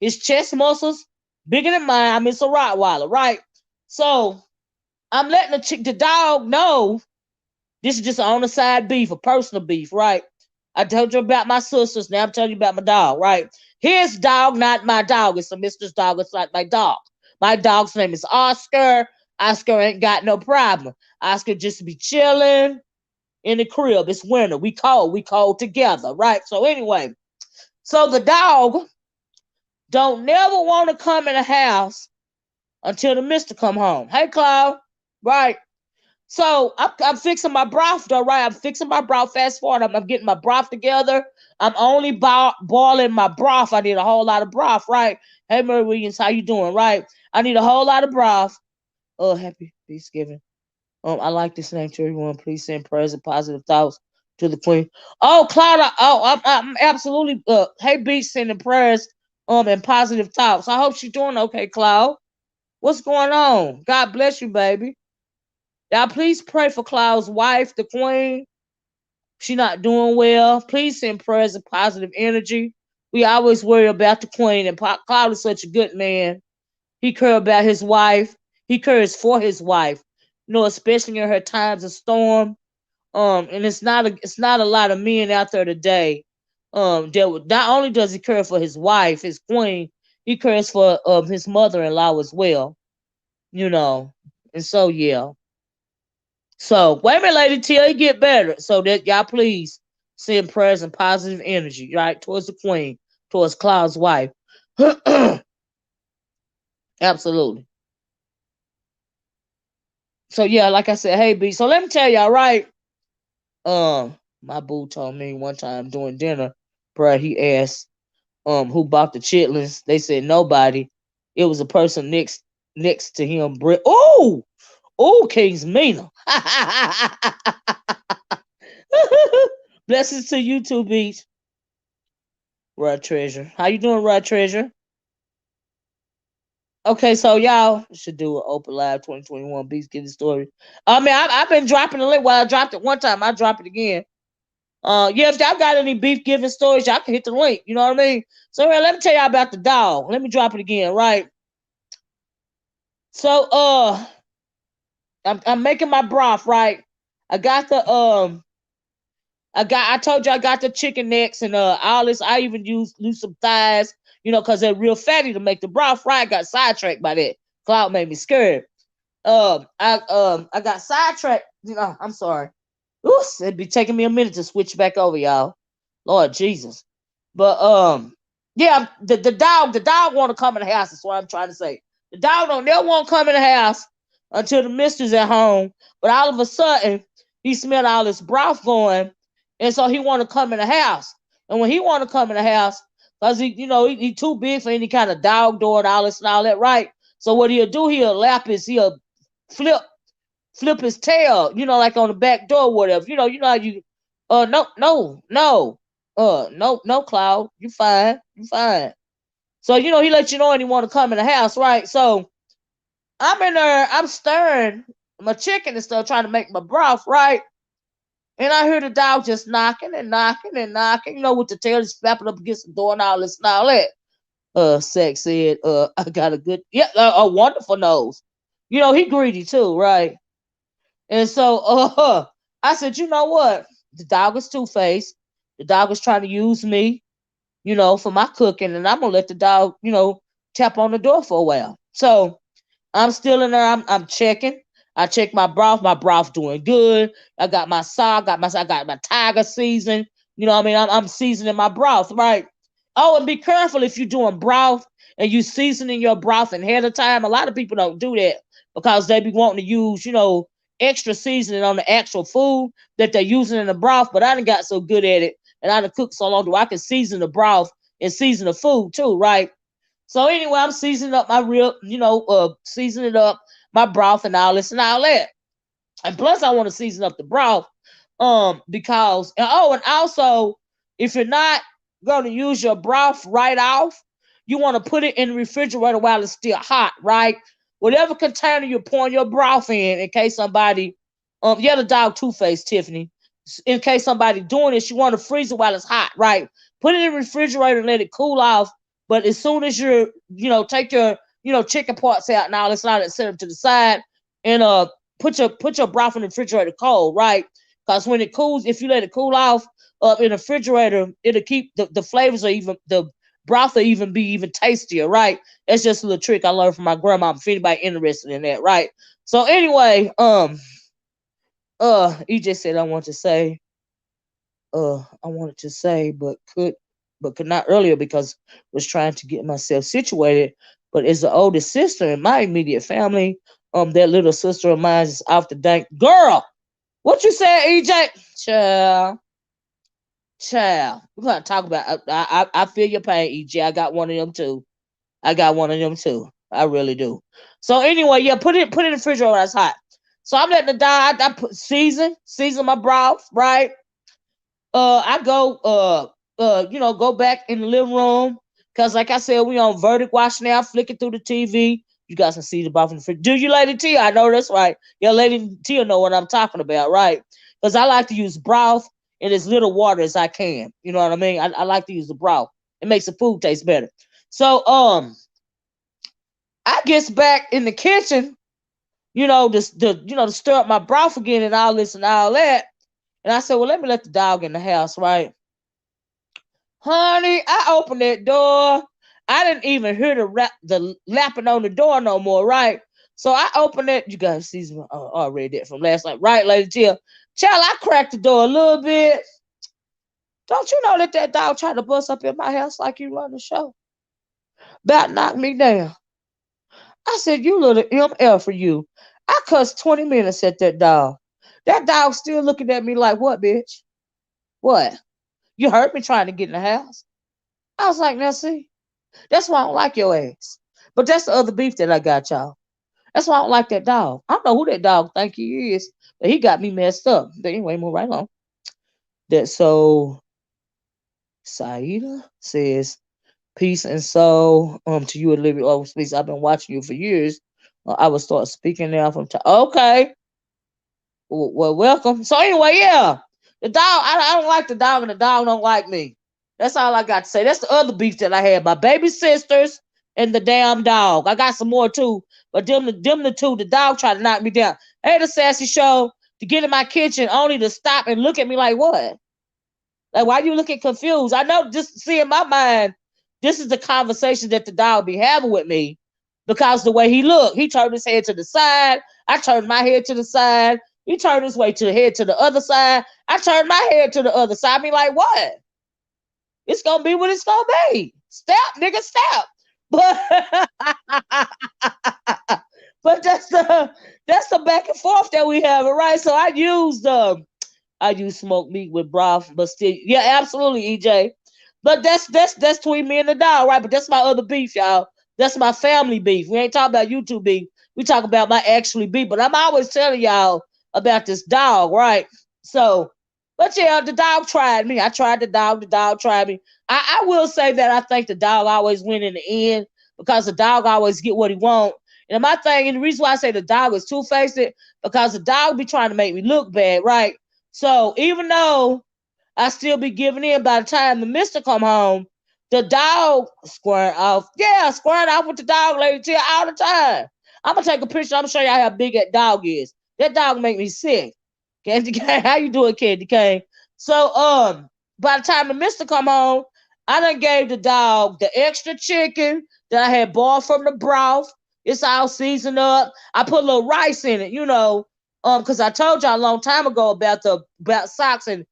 his chest muscles bigger than mine. I mean, it's a Rottweiler, right? So I'm letting the dog know this is just an on the side beef, a personal beef, right? I told you about my sisters. Now I'm telling you about my dog, right? His dog, not my dog. It's a mister's dog. It's not my dog. My dog's name is Oscar. Oscar ain't got no problem. Oscar just be chilling in the crib. It's winter. We cold. We cold together, right? So anyway, so the dog don't never want to come in the house until the mister come home. Hey, Cloud, right? So I'm fixing my broth, though, right? I'm fixing my broth. Fast forward, I'm getting my broth together. I'm only boiling my broth. I need a whole lot of broth, right? Hey, Mary Williams, how you doing, right? I need a whole lot of broth. Oh, happy Thanksgiving. I like this name to everyone. Please send prayers and positive thoughts to the Queen. Oh, Cloud. Oh, I'm absolutely. Hey, Beach, sending prayers. And positive thoughts. I hope she's doing okay, Cloud. What's going on? God bless you, baby. Y'all, please pray for Cloud's wife, the Queen. She not doing well. Please send prayers and positive energy. We always worry about the Queen, and Cloud is such a good man. He cares about his wife. He cares for his wife. Especially in her times of storm. And it's not a lot of men out there today. That not only does he care for his wife, his queen, he cares for his mother-in-law as well. You know, and so yeah. So wait a minute, Lady till he get better. So that y'all please send prayers and positive energy, right, towards the queen, towards Cloud's wife. Absolutely. So yeah, like I said, hey B. So let me tell y'all, right? My boo told me one time during dinner, bruh, he asked who bought the chitlins. They said nobody. It was a person next to him. Oh, King's Mina. Blessings to you too, Beach. Rod Treasure. How you doing, Rod Treasure? Okay, so y'all should do an open live 2021 Beats Getting Story. I mean, I've been dropping the link. Well, I dropped it one time. I drop it again. Yeah, if y'all got any beef giving stories, y'all can hit the link. You know what I mean? So let me tell y'all about the dog. Let me drop it again, right? So I'm making my broth, right? I got the I told you I got the chicken necks and all this. I even use some thighs, because they're real fatty to make the broth, right? I got sidetracked by that. Cloud made me scared. I got sidetracked. I'm sorry. Ooh, it'd be taking me a minute to switch back over, y'all. Lord Jesus. But yeah, the dog want to come in the house. That's what I'm trying to say. The dog don't never want to come in the house until the mister's at home. But all of a sudden, he smelled all this broth going, and so he want to come in the house. And when he want to come in the house, cause he too big for any kind of dog door and all this and all that, right? So what he'll do, he'll flip flip his tail, like on the back door, or whatever. How you no, no, no. No, no, Cloud. You fine. You fine. So, he let you know and he want to come in the house, right? So I'm in there, I'm stirring my chicken and stuff, trying to make my broth, right? And I hear the dog just knocking and knocking and knocking, with the tail just flapping up against the door and all this and all that. Sex said, I got a wonderful nose. He greedy too, right? And so I said, you know what? The dog is two-faced. The dog is trying to use me, for my cooking, and I'm gonna let the dog, tap on the door for a while. So I'm still in there. I'm checking. I check my broth. My broth doing good. I got my salt. I got my tiger season. You know what I mean? I'm seasoning my broth, right? Oh, and be careful if you're doing broth and you seasoning your broth ahead of time. A lot of people don't do that because they be wanting to use, extra seasoning on the actual food that they're using in the broth. But I done got so good at it, and I done cooked so long, I can season the broth and season the food too, right? So anyway, I'm seasoning up my real, seasoning up my broth and all this and all that. And plus, I want to season up the broth, because and also, if you're not going to use your broth right off, you want to put it in the refrigerator while it's still hot, right? Whatever container you're pouring your broth in case somebody, yeah, the dog Two-Face, Tiffany. In case somebody doing this, you want to freeze it while it's hot, right? Put it in the refrigerator and let it cool off. But as soon as you're, take your, chicken parts out and all this, and set them to the side, and put your broth in the refrigerator cold, right? Because when it cools, if you let it cool off in the refrigerator, it'll keep the flavors, or even the broth will even be even tastier, right? That's just a little trick I learned from my grandma. If anybody interested in that, right? So anyway, he just said I wanted to say, but could not earlier because was trying to get myself situated. But as the oldest sister in my immediate family, That little sister of mine is off the dank. Girl, what you said, EJ? Child, child. We gotta talk about. I feel your pain, EJ. I got one of them too. I got one of them too. I really do. So anyway, yeah, put it in the refrigerator when it's hot. So I'm letting it die. I put season my broth, right? I go go back in the living room. Cause like I said, we on verdict watch now, flicking through the TV. You got some season broth in the fridge. Do you, Lady Tia? I know that's right. Yeah, Lady Tia know what I'm talking about, right? Because I like to use broth in as little water as I can. You know what I mean? I like to use the broth. It makes the food taste better. So I gets back in the kitchen, to stir up my broth again and all this and all that. And I said, well, let me let the dog in the house, right? Honey, I opened that door. I didn't even hear the lapping on the door no more, right? So I opened it. You guys see already that from last night, right, Lady Jill? Child, I cracked the door a little bit. Don't you know that dog tried to bust up in my house like you run the show? About knocked me down. I said, you little ML for you. I cussed 20 minutes at that dog. That dog still looking at me like, what, bitch? What? You heard me trying to get in the house? I was like, now see, that's why I don't like your ass. But that's the other beef that I got, y'all. That's why I don't like that dog. I don't know who that dog think he is, but he got me messed up. But anyway, move right on. That so Saida says, peace and soul to you, Olivia OracleSpeaks. I've been watching you for years. I will start speaking now from time. Okay. Well, welcome. So anyway, yeah. The dog, I don't like the dog and the dog don't like me. That's all I got to say. That's the other beef that I had. My baby sisters and the damn dog. I got some more too. But them the two, the dog tried to knock me down. I had a sassy show to get in my kitchen only to stop and look at me like, what? Like, why you looking confused? I know, just see in my mind, this is the conversation that the dog be having with me because the way he looked, he turned his head to the side. I turned my head to the side. He turned his way to the head to the other side. I turned my head to the other side. I mean, like, what? It's gonna be what it's gonna be. Step, nigga, step. But but that's the back and forth that we have, right? So I use smoked meat with broth, but still, yeah, absolutely, EJ. But that's between me and the dog, right? But that's my other beef, y'all. That's my family beef. We ain't talking about YouTube beef. We talk about my actually beef. But I'm always telling y'all about this dog, right? So, but yeah, the dog tried me. I tried the dog. The dog tried me. I will say that I think the dog always win in the end because the dog always get what he want. And my thing, and the reason why I say the dog is two-faced, because the dog be trying to make me look bad, right? So even though I still be giving in by the time the mister come home, the dog squaring off. Yeah, squaring off with the dog lady till all the time. I'm gonna take a picture. I'm gonna show y'all how big that dog is. That dog make me sick. Candy Cane, how you doing, Candy Cane? So by the time the mister come home, I done gave the dog the extra chicken that I had bought from the broth. It's all seasoned up. I put a little rice in it, because I told y'all a long time ago about socks, and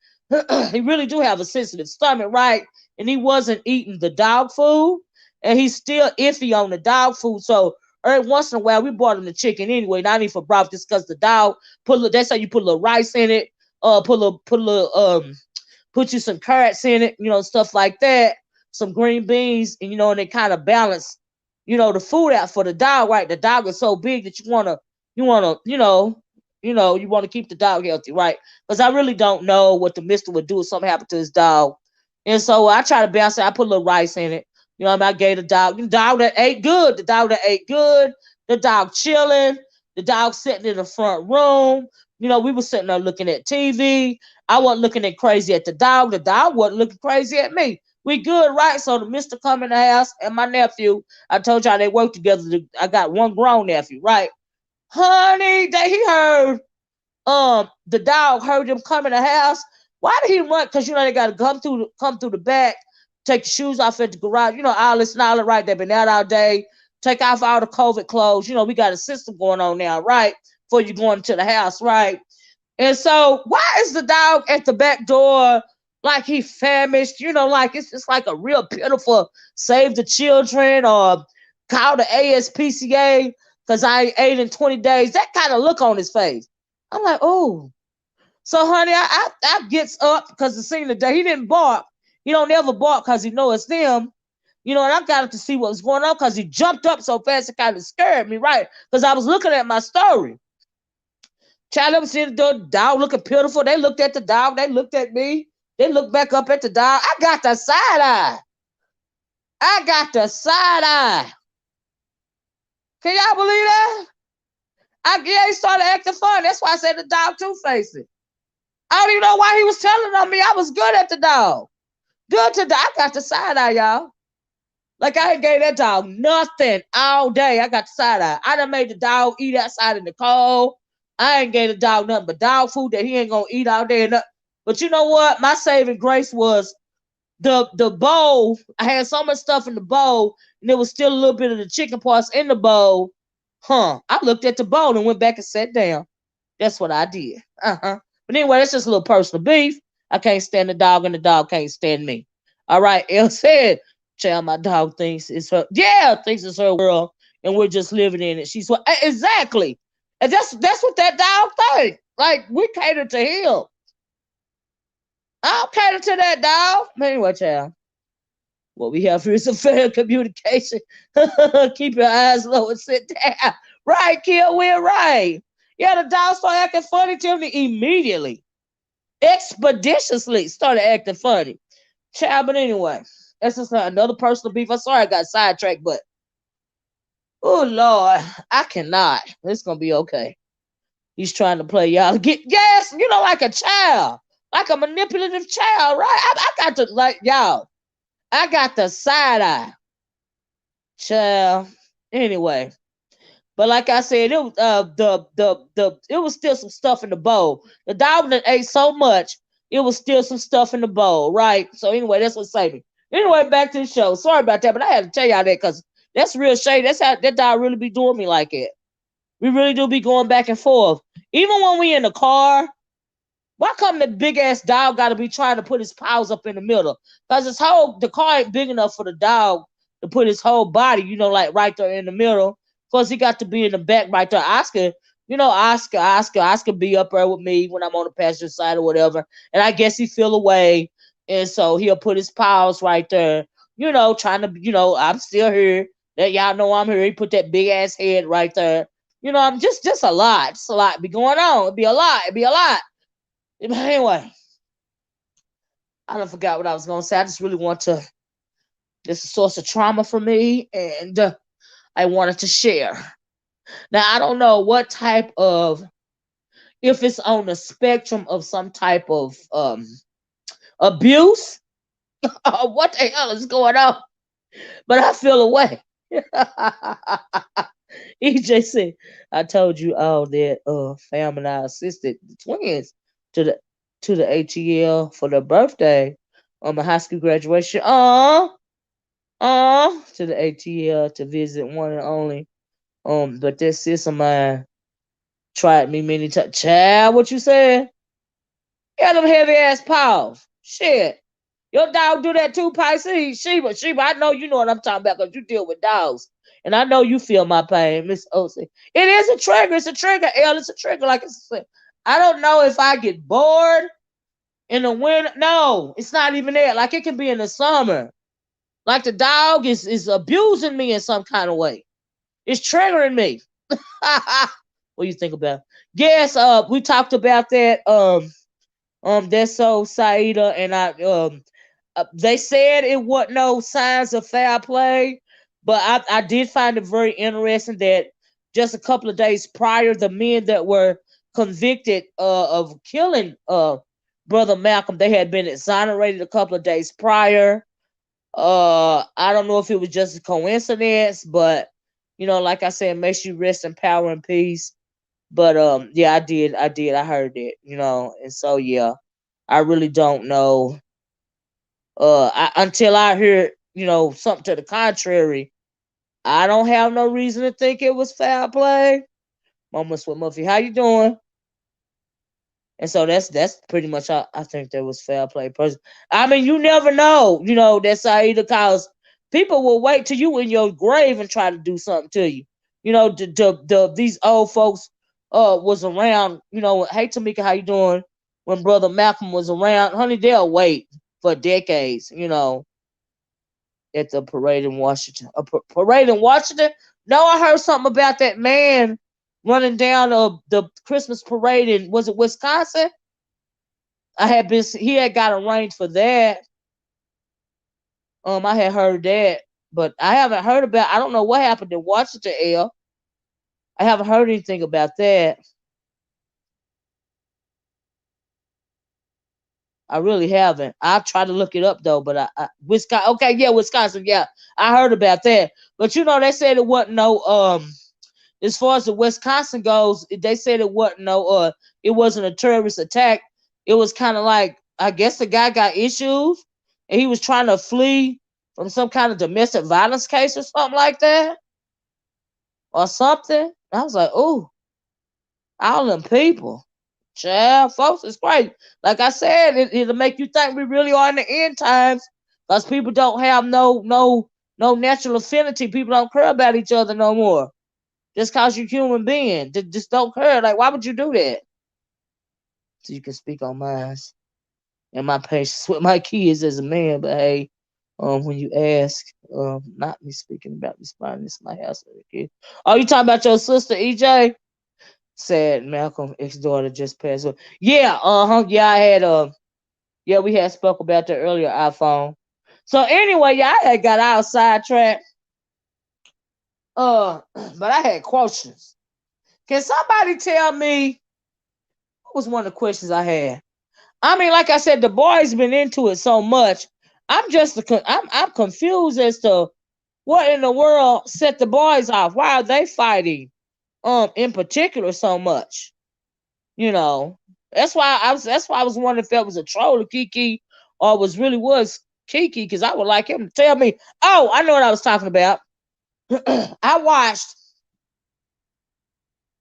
he really do have a sensitive stomach, right? And he wasn't eating the dog food, and he's still iffy on the dog food. So every once in a while, we bought him the chicken anyway, not even for broth, just because the dog that's how you put a little rice in it, put you some carrots in it, stuff like that, some green beans, and they kind of balance, the food out for the dog, right? The dog is so big that you want to keep the dog healthy, right? Because I really don't know what the mister would do if something happened to his dog. And so I try to balance it. I put a little rice in it. I gave the dog that ate good. The dog that ate good. The dog chilling. The dog sitting in the front room. We were sitting there looking at TV. I wasn't looking at crazy at the dog. The dog wasn't looking crazy at me. We good, right? So the mister come in the house and my nephew, I told y'all they work together. I got one grown nephew, right? Honey, he heard the dog heard him come in the house. Why did he run? Because they gotta come through the back, take the shoes off at the garage, all this and all that, right? They've been out all day, take off all the COVID clothes. We got a system going on now, right? Before you go into the house, right? And so why is the dog at the back door like he famished? Like it's just like a real pitiful save the children or call the ASPCA. because I ain't ate in 20 days. That kind of look on his face. I'm like, oh. So, honey, I gets up because the scene today, he didn't bark. He don't ever bark because he know it's them. And I got up to see what was going on because he jumped up so fast it kind of scared me, right? Because I was looking at my story. Child, ever seen the dog looking pitiful? They looked at the dog. They looked at me. They looked back up at the dog. I got the side eye. I got the side eye. Can y'all believe that? He started acting funny. That's why I said the dog two-faced. I don't even know why he was telling on me. I was good at the dog. Good to the I got the side eye, y'all. Like I ain't gave that dog nothing all day. I got the side eye. I done made the dog eat outside in the cold. I ain't gave the dog nothing but dog food that he ain't gonna eat all day. But you know what? My saving grace was the bowl. I had so much stuff in the bowl, and there was still a little bit of the chicken parts in the bowl. I looked at the bowl and went back and sat down. That's what I did. But anyway, that's just a little personal beef. I can't stand the dog, and the dog can't stand me. All right, Elle said, child, my dog thinks it's her. Yeah, thinks it's her world, and we're just living in it. She's what exactly. And that's what that dog thinks. Like, we cater to him. I don't cater to that dog. But anyway, child, what we have here is a fair communication. Keep your eyes low and sit down. Right, Kill, we're right. Yeah, the dog started acting funny to me immediately. Expeditiously started acting funny. Child, but anyway, that's just another personal beef. I'm sorry I got sidetracked, but oh Lord, I cannot. It's gonna be okay. He's trying to play y'all. Yes, like a child, like a manipulative child, right? I got to like y'all. I got the side eye, child. Anyway, but like I said, it was it was still some stuff in the bowl. The dog that ate so much, it was still some stuff in the bowl, right? So anyway, that's what saved me. Anyway, back to the show. Sorry about that, but I had to tell y'all that because that's real shade. That's how that dog really be doing me like it. We really do be going back and forth. Even when we in the car, why come the big ass dog got to be trying to put his paws up in the middle? Because the car ain't big enough for the dog to put his whole body, like right there in the middle. Because he got to be in the back right there. Oscar be up there with me when I'm on the passenger side or whatever. And I guess he feel away. And so he'll put his paws right there, trying to, I'm still here. That y'all know I'm here. He put that big ass head right there. I'm just a lot. Just a lot be going on. It'd be a lot. But anyway, I don't forgot what I was gonna say. I just really want to. This is a source of trauma for me, and I wanted to share. Now I don't know what type of, if it's on the spectrum of some type of abuse, or what the hell is going on, but I feel away. EJ said, I told you all that Fam and I assisted the twins to the ATL for their birthday on my high school graduation. To the ATL to visit one and only. But that sis of mine tried me many times. Child, what you said? Yeah, them heavy ass paws. Shit. Your dog do that too, Pisces. Sheba, I know you know what I'm talking about because you deal with dogs. And I know you feel my pain, Miss Osi. It is a trigger. It's a trigger, L. It's a trigger. Like I said, I don't know if I get bored in the winter. No, it's not even that. Like it can be in the summer. Like the dog is abusing me in some kind of way. It's triggering me. What do you think about? Yes, we talked about that. That's so Saida and I. They said it wasn't no signs of foul play, but I did find it very interesting that just a couple of days prior, the men that were convicted of killing Brother Malcolm, they had been exonerated a couple of days prior. I don't know if it was just a coincidence, but like I said, makes you rest in power and peace. But yeah, I did. I heard it, and so yeah, I really don't know. Until I hear, something to the contrary, I don't have no reason to think it was foul play. Mama Sweet Muffy, how you doing? And so that's pretty much how I think there was foul play. I mean, you never know, that's either cause people will wait till you in your grave and try to do something to you. You know, these old folks was around. You know, hey Tamika, how you doing? When Brother Malcolm was around, honey, they'll wait for decades. You know, at the parade in Washington. A parade in Washington? No, I heard something about that man running down the Christmas parade in, was it Wisconsin? He had got arranged for that. I had heard that, but I haven't heard about. I don't know what happened in Washington. I haven't heard anything about that. I really haven't. I'll try to look it up though, but Wisconsin. Okay, yeah, Wisconsin. Yeah, I heard about that. But you know, they said it wasn't no as far as the Wisconsin goes, they said it wasn't no it wasn't a terrorist attack. It was kind of like, I guess the guy got issues and he was trying to flee from some kind of domestic violence case or something like that. Or something. I was like, oh, all them people. Child, folks, it's great. Like I said, it'll make you think we really are in the end times. Because people don't have no natural affinity. People don't care about each other no more. Just cause you're human being. Just don't care. Like, why would you do that? So you can speak on mine and my patience with my kids as a man. But hey, when you ask, not me speaking about responding, it's my house as a kid. Oh, you talking about your sister, EJ? Said Malcolm ex-daughter just passed away. Yeah, yeah, I had yeah, we had spoke about that earlier, iPhone. So anyway, yeah, I had got out sidetracked. But I had questions. Can somebody tell me what was one of the questions I had? I mean, like I said, the boys been into it so much. I'm confused as to what in the world set the boys off. Why are they fighting in particular so much? You know. That's why I was wondering if that was a troll of Kiki or was Kiki, because I would like him to tell me. Oh, I know what I was talking about. I watched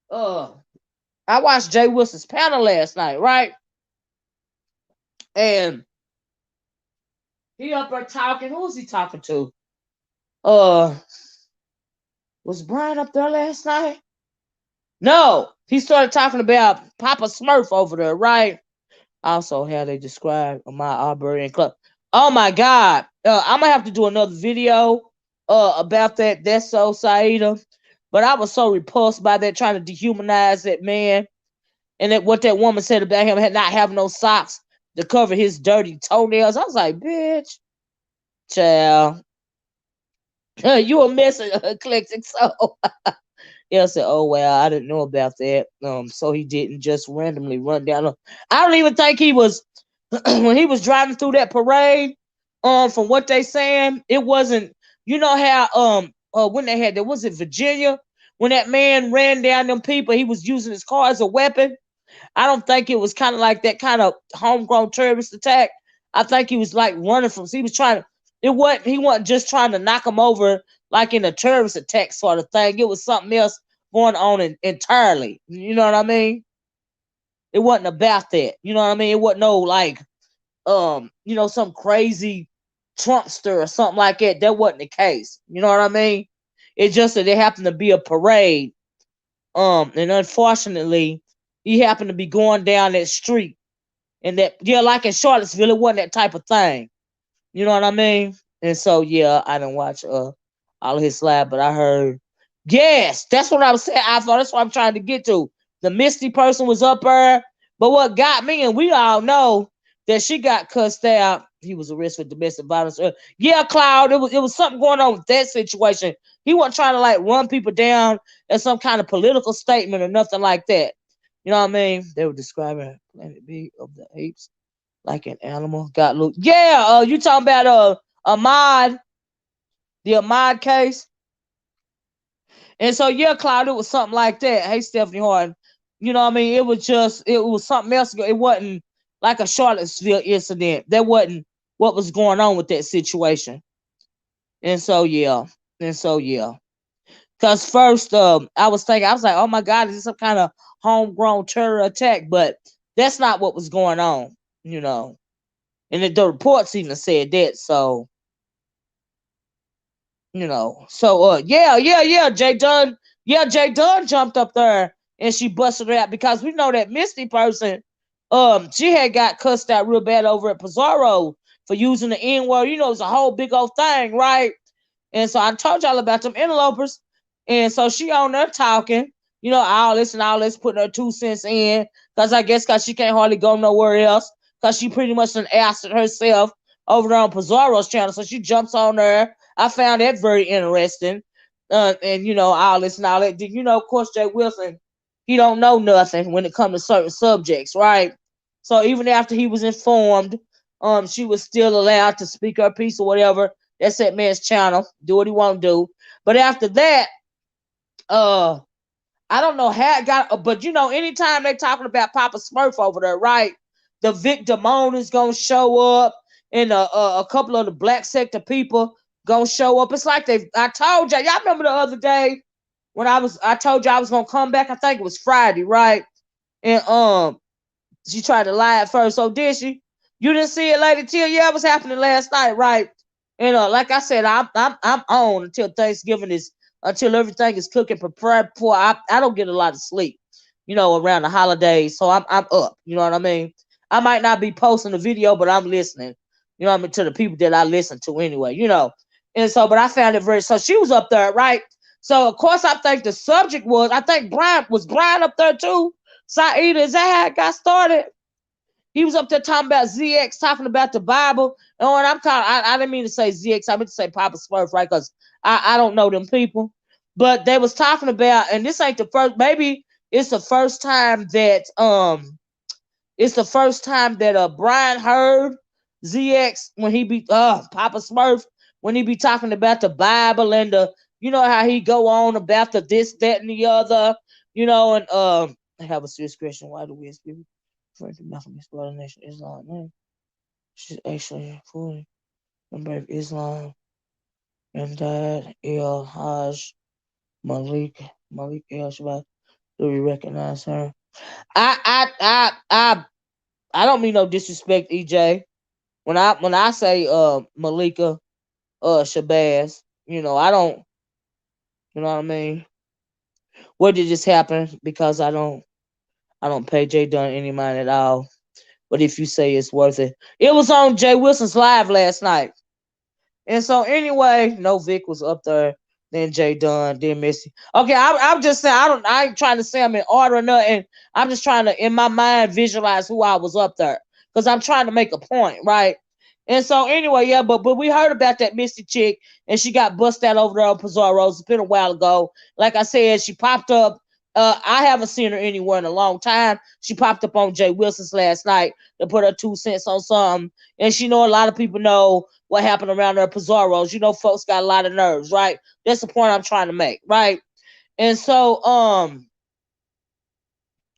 uh I watched Jay Wilson's panel last night, right? And he up there talking. Who was he talking to? Uh, was Brian up there last night? No, he started talking about Papa Smurf over there, right? Also, how they describe my Arbery and Club. Oh my God, I'm gonna have to do another video about that. That's so Saida. But I was so repulsed by that, trying to dehumanize that man, and that what that woman said about him had not having no socks to cover his dirty toenails. I was like, bitch, child, you a mess of eclectic soul. Yeah, I said, "Oh well, I didn't know about that." So he didn't just randomly run down. I don't even think he was when he was driving through that parade. From what they saying, it wasn't. You know how when they had that, was it Virginia, when that man ran down them people, he was using his car as a weapon. I don't think it was kind of like that kind of homegrown terrorist attack. I think he was like running from. He was trying to. It wasn't. He wasn't just trying to knock him over like in a terrorist attack sort of thing. It was something else going on entirely. You know what I mean? It wasn't about that. You know what I mean? It wasn't no like some crazy Trumpster or something like that. That wasn't the case. You know what I mean? It's just that there happened to be a parade. And unfortunately, he happened to be going down that street. And that, yeah, like in Charlottesville, it wasn't that type of thing. You know what I mean? And so, yeah, I didn't watch all of his live, but I heard, yes, that's what I was saying. I thought that's what I'm trying to get to. The Misty person was up there, but what got me, and we all know that she got cussed out. He was arrested for domestic violence. Yeah, Cloud, it was something going on with that situation. He wasn't trying to like run people down as some kind of political statement or nothing like that. You know what I mean? They were describing Planet B of the apes like an animal got loose. Yeah, you talking about Ahmad, the Ahmad case. And so yeah, Cloud, it was something like that. Hey, Stephanie Horton. You know what I mean? It was something else. It wasn't like a Charlottesville incident. That wasn't what was going on with that situation. And so yeah. And so yeah. Cause first I was like, oh my God, is this some kind of homegrown terror attack? But that's not what was going on, you know. And the reports even said that. So, you know. So yeah. Jay Dunn Yeah, Jay Dunn jumped up there and she busted it out because we know that Misty person, she had got cussed out real bad over at Pizarro for using the N word. You know, it's a whole big old thing, right? And so I told y'all about them interlopers. And so she on there talking, all this, putting her 2 cents in. Because she can't hardly go nowhere else. Because she pretty much done asked it herself over there on Pizarro's channel. So she jumps on there. I found that very interesting. And, all this and all that. Of course, Jay Wilson, he don't know nothing when it comes to certain subjects, right? So even after he was informed, she was still allowed to speak her piece or whatever. That's that man's channel. Do what he want to do. But after that, uh, I don't know how it got, but anytime they talking about Papa Smurf over there, right? The Vic Damone is gonna show up, and a couple of the black sector people gonna show up. It's like I told y'all. Y'all remember the other day when I told y'all I was gonna come back. I think it was Friday, right? And she tried to lie at first. So did she? You didn't see it, Lady Till? Yeah, it was happening last night, right? And like I said, I'm on until Thanksgiving is until everything is cooking prepared for. I don't get a lot of sleep, around the holidays. So I'm up. You know what I mean? I might not be posting the video, but I'm listening. You know what I mean, to the people that I listen to anyway. And so, but I found it very. So she was up there, right? So of course I think the subject was. I think Brian up there too. Saida, is that how it got started? He was up there talking about ZX, talking about the Bible. Oh, and I didn't mean to say ZX. I meant to say Papa Smurf, right? Because I don't know them people. But they was talking about, and this ain't the first. Maybe it's the first time that Brian heard ZX when he be Papa Smurf when he be talking about the Bible and the how he go on about the this, that, and the other. And I have a serious question. Why do we speak? For the Malcolm explanation Islam name. She's actually fully member of Islam and that El Hajj Malik El Shabbat. Do we recognize her? I I I I I don't mean no disrespect, EJ. When I say Malika Shabazz, I don't what I mean? What did this happen? Because I don't pay Jay Dunn any mind at all. But if you say it's worth it. It was on Jay Wilson's live last night. And so anyway, no Vic was up there. Then Jay Dunn, then Missy. Okay, I'm just saying I ain't trying to say I'm in order or nothing. I'm just trying to in my mind visualize who I was up there. Because I'm trying to make a point, right? And so anyway, yeah, but we heard about that Misty chick and she got busted out over there on Pizarro's. It's been a while ago. Like I said, she popped up. I haven't seen her anywhere in a long time. She popped up on Jay Wilson's last night to put her 2 cents on something. And she know a lot of people know what happened around there at Pizarro's. Folks got a lot of nerves, right? That's the point I'm trying to make, right? And so,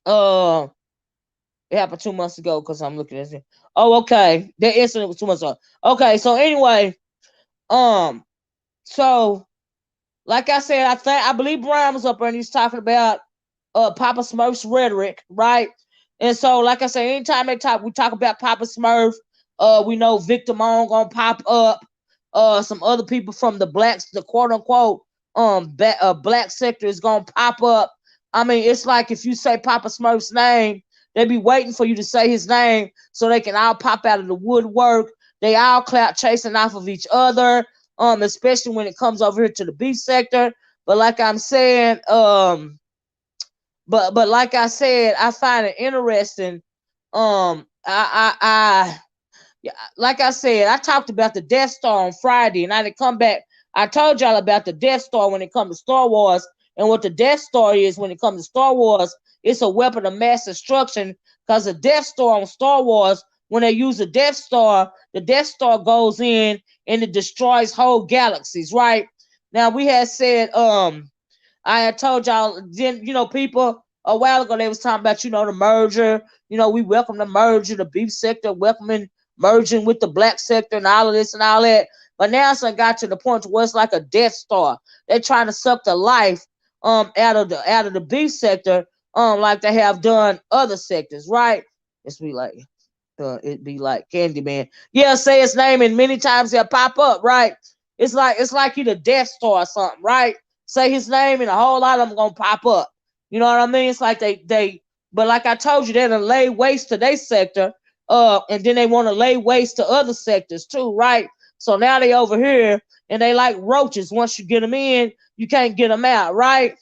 uh, it happened 2 months ago because I'm looking at it. Oh, okay. That incident was 2 months ago. Okay, so anyway, um, so like I said, I believe Brian was up there and he's talking about Papa Smurf's rhetoric, right? And so, like I said, anytime we talk about Papa Smurf, we know Victor Mon gonna pop up. Some other people from the quote unquote black sector is gonna pop up. I mean, it's like if you say Papa Smurf's name, they be waiting for you to say his name so they can all pop out of the woodwork. They all clout chasing off of each other, especially when it comes over here to the beef sector. But like I'm saying, but like I said, I find it interesting. Yeah, like I said, I talked about the Death Star on Friday, and I didn't come back. I told y'all about the Death Star when it comes to Star Wars, and what the Death Star is when it comes to Star Wars. It's a weapon of mass destruction because the Death Star on Star Wars, when they use the Death Star goes in and it destroys whole galaxies. Right now, we had said I had told y'all then, people a while ago they was talking about, the merger. We welcome the merger, the beef sector welcoming merging with the black sector and all of this and all that. But now it's got to the point where it's like a Death Star. They're trying to suck the life out of the beef sector, like they have done other sectors, right? It'd be like Candyman. Yeah, say his name and many times he'll pop up, right? It's like he the Death Star or something, right? say his name, and a whole lot of them gonna pop up. You know what I mean? It's like but like I told you, they're gonna lay waste to their sector, and then they want to lay waste to other sectors too, right? So now they over here, and they like roaches. Once you get them in, you can't get them out, right?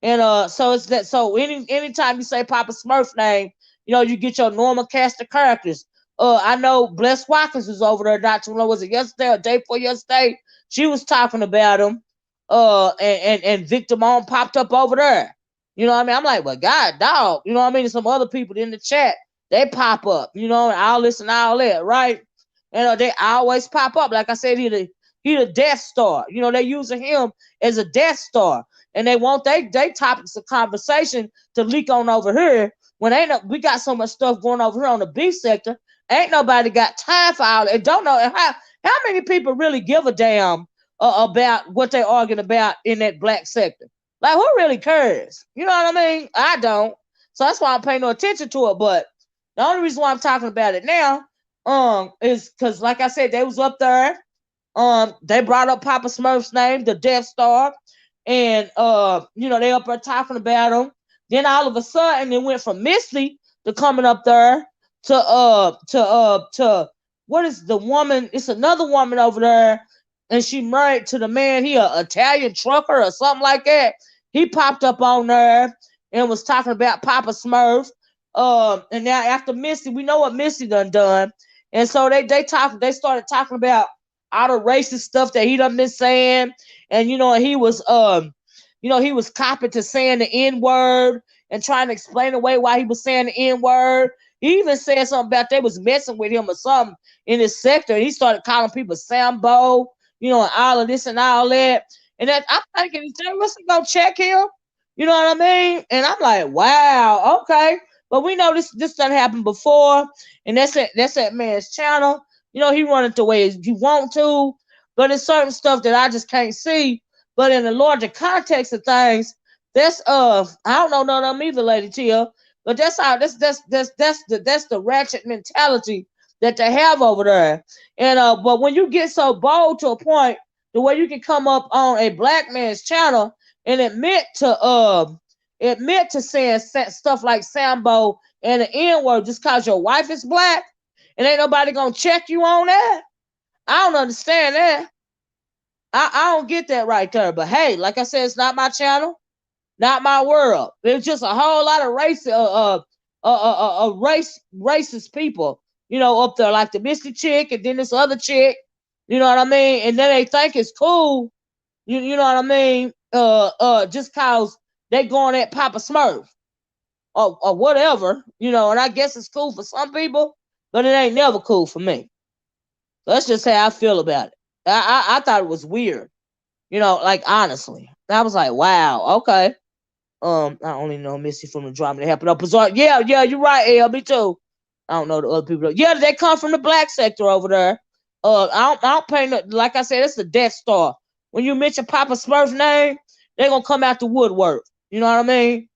And so it's that. So anytime you say Papa Smurf name, you get your normal cast of characters. I know Bless Watkins was over there not too long. Was it yesterday or day before yesterday? She was talking about him. And Victor Mon popped up over there. You know what I mean? I'm like, well, God, dog. You know what I mean? And some other people in the chat, they pop up. And all this and all that, right? And they always pop up. Like I said, he the Death Star. They using him as a Death Star, and they want they topics of conversation to leak on over here. When we got so much stuff going over here on the beef sector, ain't nobody got time for all it. Don't know how many people really give a damn about what they're arguing about in that black sector. Like, who really cares? You know what I mean? I don't. So that's why I'm paying no attention to it. But the only reason why I'm talking about it now, is because, like I said, they was up there. They brought up Papa Smurf's name, the Death Star, and they up there talking about him. Then all of a sudden, it went from Misty to coming up there to what is the woman? It's another woman over there, and she married to the man. He a Italian trucker or something like that. He popped up on there and was talking about Papa Smurf. And now after Misty, we know what Misty done. And so they started talking about all the racist stuff that he done been saying. And he was he was copping to saying the N-word and trying to explain away why he was saying the N-word. He even said something about they was messing with him or something in his sector. He started calling people Sambo, and all of this and all that. And that I'm thinking, is Jay Wilson gonna check him? You know what I mean? And I'm like, wow, okay. But we know this done happened before, and that's that man's channel. He run it the way he want to, but it's certain stuff that I just can't see. But in the larger context of things, that's I don't know none of them either, Lady Tia. But that's how that's the ratchet mentality that they have over there. And but when you get so bold to a point the way you can come up on a black man's channel and admit to saying stuff like Sambo and the N-word just cause your wife is black, and ain't nobody gonna check you on that. I don't understand that. I don't get that right there. But hey, like I said, it's not my channel, not my world. There's just a whole lot of racist people, up there, like the Misty chick and then this other chick. You know what I mean? And then they think it's cool. You know what I mean? Just cause they going at Papa Smurf or whatever, and I guess it's cool for some people, but it ain't never cool for me. That's just how I feel about it. I thought it was weird, like honestly. I was like, wow, okay. I only know Missy from the drama that happened up Bizarre. Yeah, you're right, L. Me too. I don't know the other people. Yeah, they come from the black sector over there. I don't pay no, like I said, it's the Death Star. When you mention Papa Smurf's name, they're gonna come out the woodwork. You know what I mean?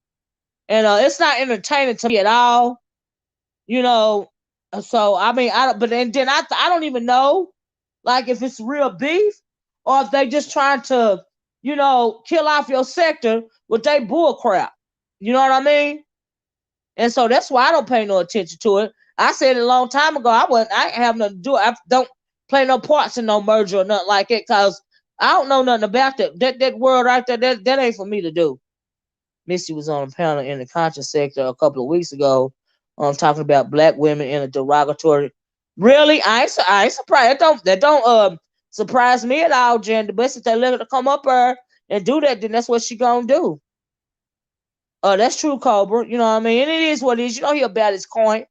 And it's not entertaining to me at all. So I mean, I don't. But then I don't even know, like, if it's real beef or if they just trying to, kill off your sector with their bull crap. You know what I mean? And so that's why I don't pay no attention to it. I said it a long time ago. I ain't have nothing to do. I don't play no parts in no merger or nothing like it, because I don't know nothing about that. That world right there, that ain't for me to do. Missy was on a panel in the conscious sector a couple of weeks ago, talking about black women in a derogatory. Really, I ain't surprised. That don't surprise me at all, Jen. The best if they let her come up there and do that, then that's what she gonna do. That's true, Cobra. You know what I mean? And it is what it is. He about his coin.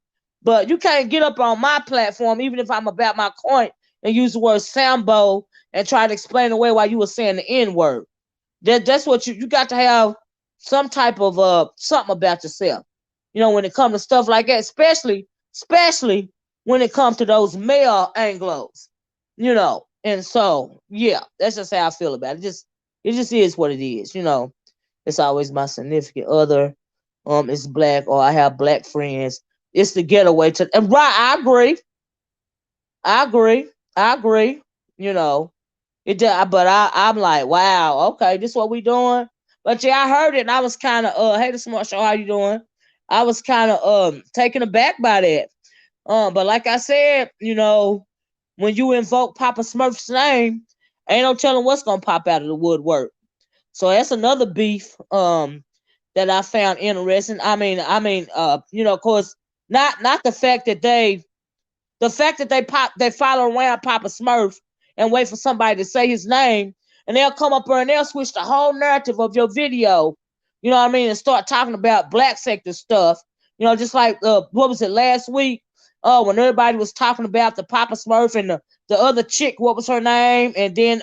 But you can't get up on my platform, even if I'm about my coin, and use the word Sambo and try to explain away why you were saying the N-word. That's what you got to have some type of something about yourself. When it comes to stuff like that, especially when it comes to those male Anglos. And so yeah, that's just how I feel about it. It just is what it is. It's always my significant other is black, or I have black friends. It's the getaway to, and right, I agree. It did, but I'm like, wow, okay, this what we doing. But yeah, I heard it and I was kind of hey, the Smart Show, how you doing? I was kind of taken aback by that. But like I said, when you invoke Papa Smurf's name, ain't no telling what's gonna pop out of the woodwork. So that's another beef that I found interesting. Of course, not the fact that they follow around Papa Smurf and wait for somebody to say his name, and they'll come up there and they'll switch the whole narrative of your video. You know what I mean? And start talking about black sector stuff. Just like what was it last week? When everybody was talking about the Papa Smurf and the other chick, what was her name? And then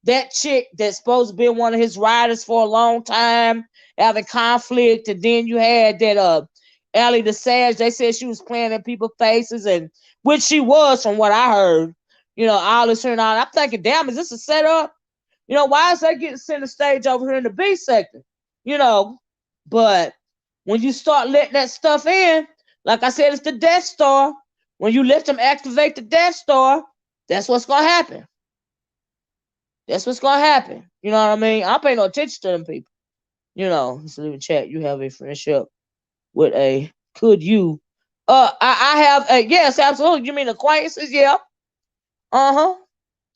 that chick that's supposed to be one of his riders for a long time having conflict, and then you had that Ellie the Sage. They said she was playing in people's faces, and which she was from what I heard. All this and all. I'm thinking, damn, is this a setup? Why is they getting center stage over here in the B sector? You know, but when you start letting that stuff in, like I said, it's the Death Star. When you let them activate the Death Star, that's what's gonna happen. That's what's gonna happen. You know what I mean? I don't pay no attention to them people. Just leave a chat. You have a friendship with a could you? I have a yes, absolutely. You mean acquaintances? Yeah. Uh-huh.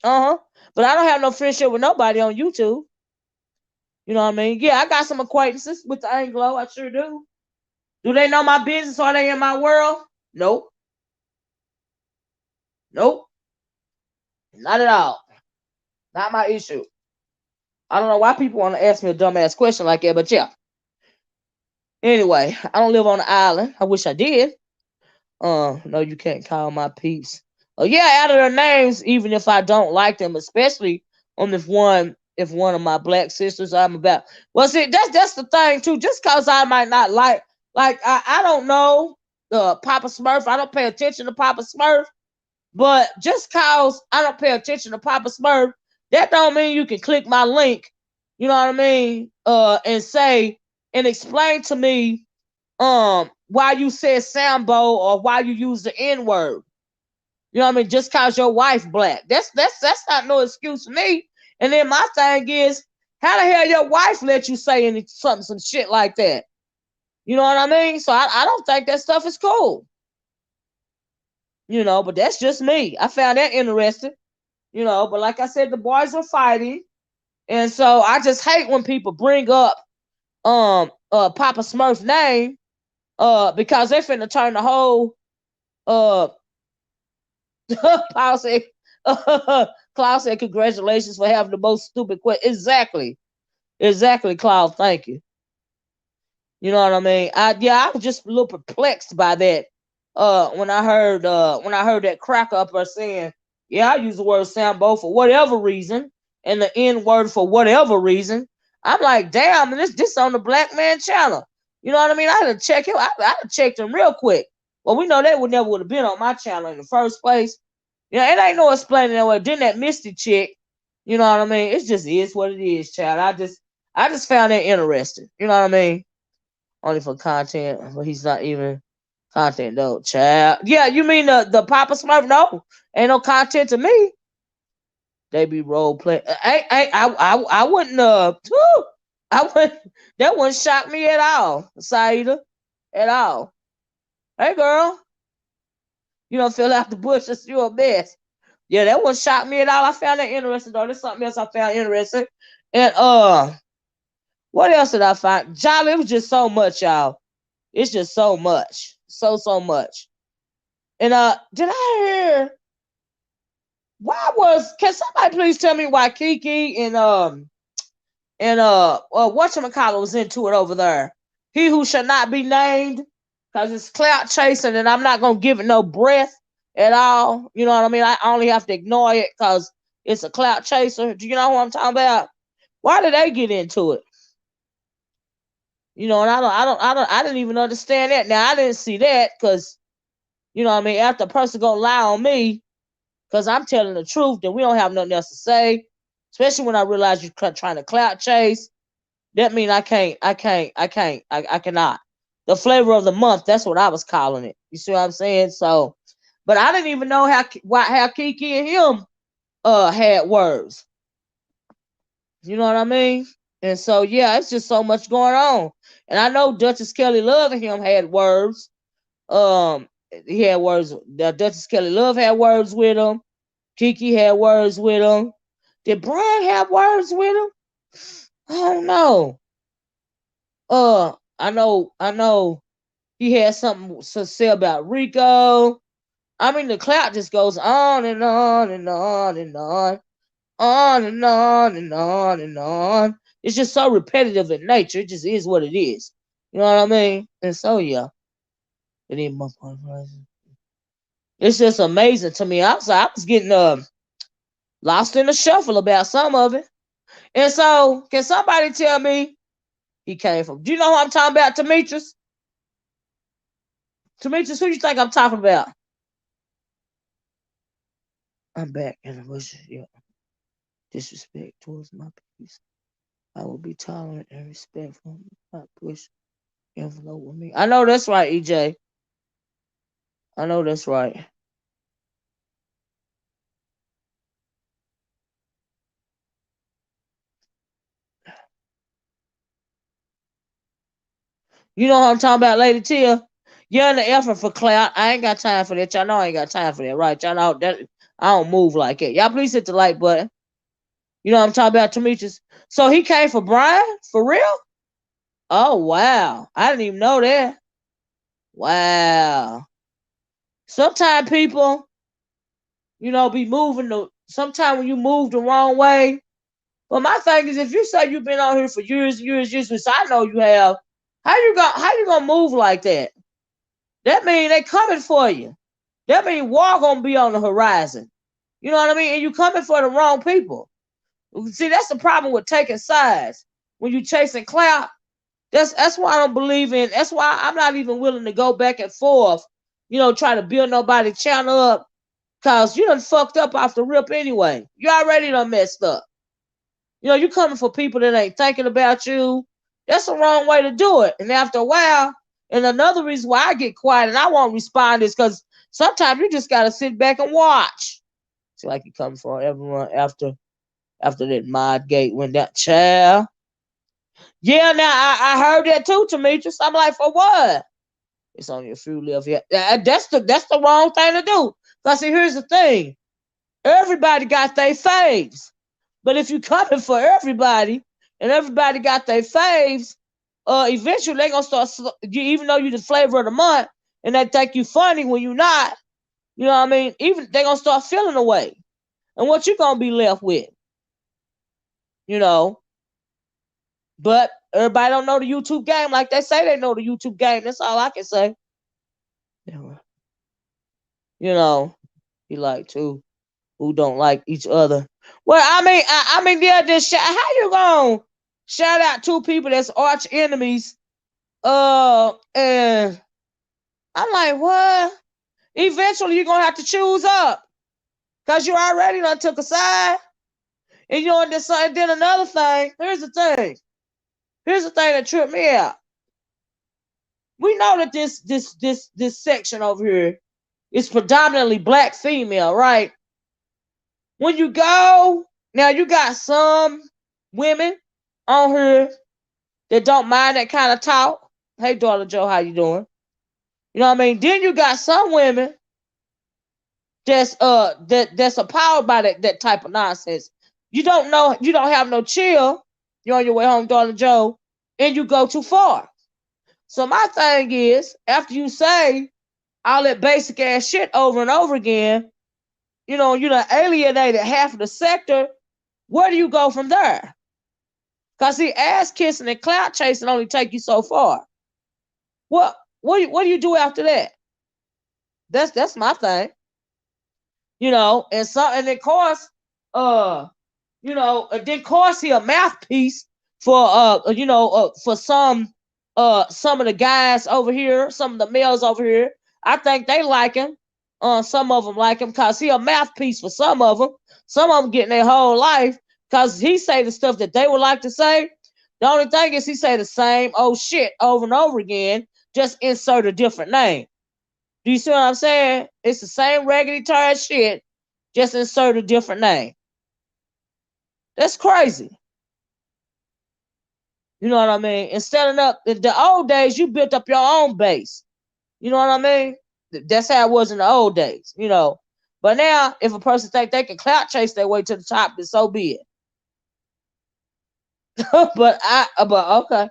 Uh-huh. But I don't have no friendship with nobody on YouTube. You know what I mean? Yeah, I got some acquaintances with the Anglo. I sure do. Do they know my business? Are they in my world? Nope. Nope. Not at all. Not my issue. I don't know why people want to ask me a dumbass question like that, but yeah. Anyway, I don't live on the island. I wish I did. No, you can't call my peeps. Oh yeah, out of their names, even if I don't like them, especially if one of my black sisters I'm about. Well, see, that's the thing too. Just cause I might not like I don't know Papa Smurf. I don't pay attention to Papa Smurf. But just cause I don't pay attention to Papa Smurf, that don't mean you can click my link. You know what I mean? And say and explain to me why you said Sambo or why you use the N word. You know what I mean? Just cause your wife black. That's not no excuse for me. And then my thing is, how the hell your wife let you say some shit like that? You know what I mean? So I don't think that stuff is cool. But that's just me. I found that interesting. But like I said, the boys were fighting. And so I just hate when people bring up Papa Smurf's name because they finna turn the whole Paul said, Klaus said, congratulations for having the most stupid question. Exactly, Klaus. Thank you. You know what I mean? I was just a little perplexed by that. When I heard that cracker up there saying, yeah, I use the word Sambo for whatever reason, and the N word for whatever reason. I'm like, damn, and this on the Black Man channel. You know what I mean? I had to check him. I had to check him real quick. Well, we know that never would have been on my channel in the first place. It ain't no explaining that way. Then that Misty chick, you know what I mean? It just is what it is, child. I just found that interesting. You know what I mean? Only for content, but he's not even content though, child. Yeah, you mean the Papa Smurf? No, ain't no content to me. They be role play. I wouldn't I wouldn't that wouldn't shock me at all, Saida. At all. Hey girl, you don't fill out the bushes, you a mess. Yeah, that wouldn't shock me at all. I found that interesting though. There's something else I found interesting. And what else did I find? Jolly, it was just so much, y'all. It's just so much. So much. And did I hear can somebody please tell me why Kiki and whatchamacallit was into it over there? He who shall not be named, because it's clout chasing and I'm not gonna give it no breath at all. You know what I mean? I only have to ignore it because it's a clout chaser. Do you know what I'm talking about? Why did they get into it? And I didn't even understand that. Now I didn't see that because, you know what I mean, after a person gonna lie on me because I'm telling the truth, then we don't have nothing else to say. Especially when I realize you're trying to clout chase. That means I cannot. The flavor of the month, that's what I was calling it. You see what I'm saying? So, but I didn't even know how Kiki and him had words. You know what I mean? And so yeah, it's just so much going on. And I know Duchess Kelly Love and him had words. He had words. Duchess Kelly Love had words with him. Kiki had words with him. Did Brian have words with him? I don't know. I know he had something to say about Rico. I mean, the clout just goes on and on and on and on, on and on and on and on. It's just so repetitive in nature. It just is what it is. You know what I mean? And so yeah, it ain't my point. It's just amazing to me. I was getting lost in the shuffle about some of it. And so, can somebody tell me he came from? Do you know who I'm talking about, Demetrius? Demetrius, who you think I'm talking about? I'm back in the bush. Yeah. Disrespect towards my peace. I will be tolerant and respectful. Not push envelope with me. I know that's right, EJ. I know that's right. You know what I'm talking about, Lady Tia? You're in the effort for clout. I ain't got time for that. Y'all know I ain't got time for that, right? Y'all know that I don't move like that. Y'all please hit the like button. You know what I'm talking about, Demetrius? So he came for Brian? For real? Oh, wow. I didn't even know that. Wow. Sometimes people, be moving sometimes when you move the wrong way. But my thing is, if you say you've been on here for years, which I know you have, how you gonna move like that? That means they coming for you. That means war gonna be on the horizon. You know what I mean? And you coming for the wrong people. See, that's the problem with taking sides. When you chasing clout, that's why I don't believe in. That's why I'm not even willing to go back and forth. Try to build nobody's channel up, cause you done fucked up off the rip anyway. You already done messed up. You coming for people that ain't thinking about you. That's the wrong way to do it. And after a while, and another reason why I get quiet and I won't respond is because sometimes you just gotta sit back and watch. See, like you coming for everyone after that mod gate went down. Child. Yeah, now I heard that too, Demetrius. I'm like, for what? It's only a few left here. That's the wrong thing to do. Cause see, here's the thing. Everybody got their faves. But if you coming for everybody and everybody got their faves, eventually they gonna start. Even though you the flavor of the month and they think you funny when you not, you know what I mean. Even they gonna start feeling away, and what you gonna be left with, you know. But everybody don't know the YouTube game like they say they know the YouTube game. That's all I can say. You know, he like two who don't like each other. Well, I mean, yeah, this how you gonna shout out two people that's arch enemies? And I'm like, what? Eventually, you're gonna have to choose up, cause you already done took a side, and you on this. And then another thing. Here's the thing. Here's the thing that tripped me out. We know that this section over here is predominantly black female, right? When you go now, you got some women on here that don't mind that kind of talk. Hey, daughter Joe, how you doing? You know what I mean? Then you got some women that's appalled by that type of nonsense. You don't have no chill. You're on your way home, daughter Joe, and you go too far. So my thing is, after you say all that basic ass shit over and over again, you done alienated half of the sector. Where do you go from there? Cause see, ass kissing and clout chasing only take you so far. What do you do after that? That's my thing. And then of course, then of course he a mouthpiece for for some of the guys over here, some of the males over here. I think they like him. Some of them like him because he a mouthpiece for some of them. Some of them getting their whole life because he say the stuff that they would like to say. The only thing is he say the same old shit over and over again, just insert a different name. Do you see what I'm saying? It's the same raggedy tired shit, just insert a different name. That's crazy. You know what I mean? Instead of in the old days, you built up your own base. You know what I mean? That's how it was in the old days, you know. But now, if a person think they can clout chase their way to the top, then so be it. but okay.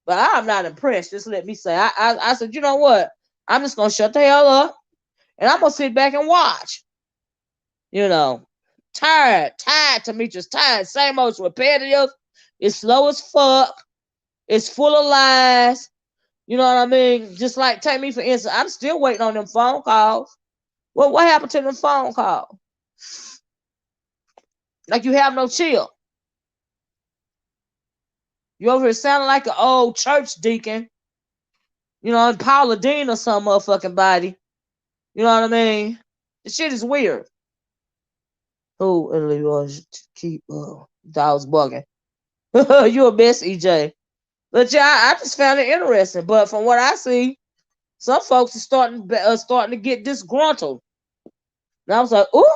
But I'm not impressed. Just let me say, I said, you know what? I'm just gonna shut the hell up, and I'm gonna sit back and watch. You know, tired, Demetrius, tired. Same old, repetitive. It's slow as fuck. It's full of lies. You know what I mean? Just like, take me for instance, I'm still waiting on them phone calls. Well, what happened to them phone calls? Like, you have no chill. You over here sounding like an old church deacon. You know, and Paula Dean or some motherfucking body. You know what I mean? The shit is weird. Who Olivia keep dogs bugging? You a mess, EJ. But yeah, I just found it interesting. But from what I see, some folks are starting to get disgruntled. And I was like, ooh,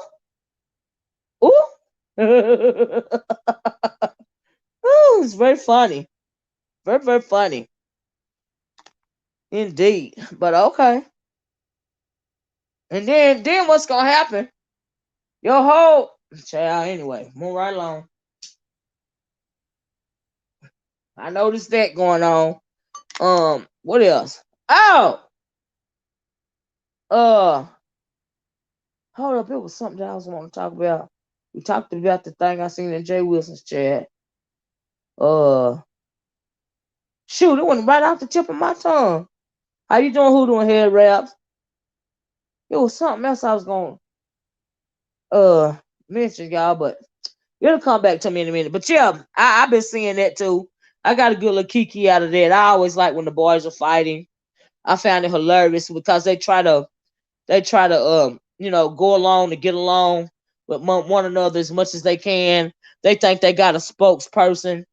ooh. Ooh, it's very funny. Very, very funny. Indeed. But okay. And then what's gonna happen? Your whole child, anyway, move right along. I noticed that going on. What else? Oh, hold up, it was something that I was wanting to talk about. We talked about the thing I seen in Jay Wilson's chat. Shoot, it went right off the tip of my tongue. How you doing? Who doing head wraps? It was something else I was going mention, y'all, but it'll come back to me in a minute. But yeah, I've been seeing that too. I got a good little kiki out of that. I always like when the boys are fighting. I found it hilarious because they try to go along to get along with one another as much as they can. They think they got a spokesperson,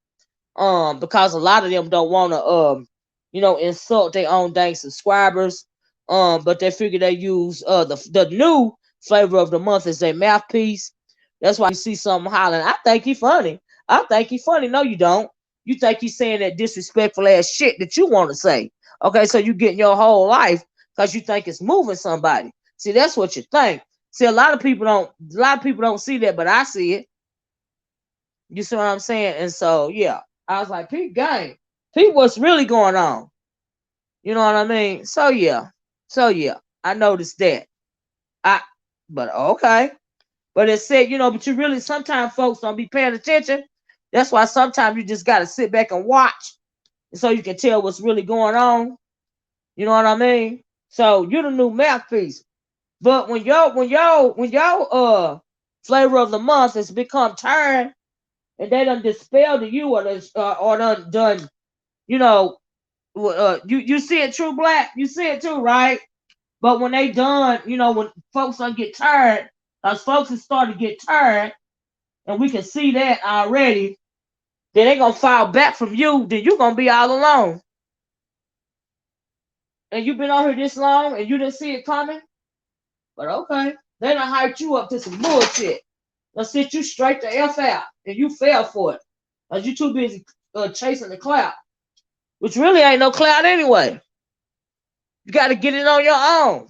because a lot of them don't want to insult their own dang subscribers, but they figure they use the new flavor of the month as their mouthpiece. That's why you see something hollering, I think he funny. I think he funny. No, you don't. You think he's saying that disrespectful ass shit that you want to say. Okay, so you getting your whole life because you think it's moving somebody. See, that's what you think. See, a lot of people don't see that, but I see it. You see what I'm saying? And so, yeah, I was like, Pete gang, Pete, what's really going on? You know what I mean? So yeah, I noticed that. But okay. But it said, but you really, sometimes folks don't be paying attention. That's why sometimes you just got to sit back and watch so you can tell what's really going on. You know what I mean? So you're the new mouthpiece. But when your flavor of the month has become turned and they done dispelled to you or done, you see it, True Black, you see it too, right? But when they done, when folks don't get tired, as folks have started to get tired, and we can see that already, then they gonna fall back from you, then you gonna be all alone. And you've been on here this long and you didn't see it coming? But okay. They done hyped you up to some bullshit. They'll sit you straight the F out and you fell for it. Cause you too busy chasing the clout. Which really ain't no clout anyway. You gotta get it on your own.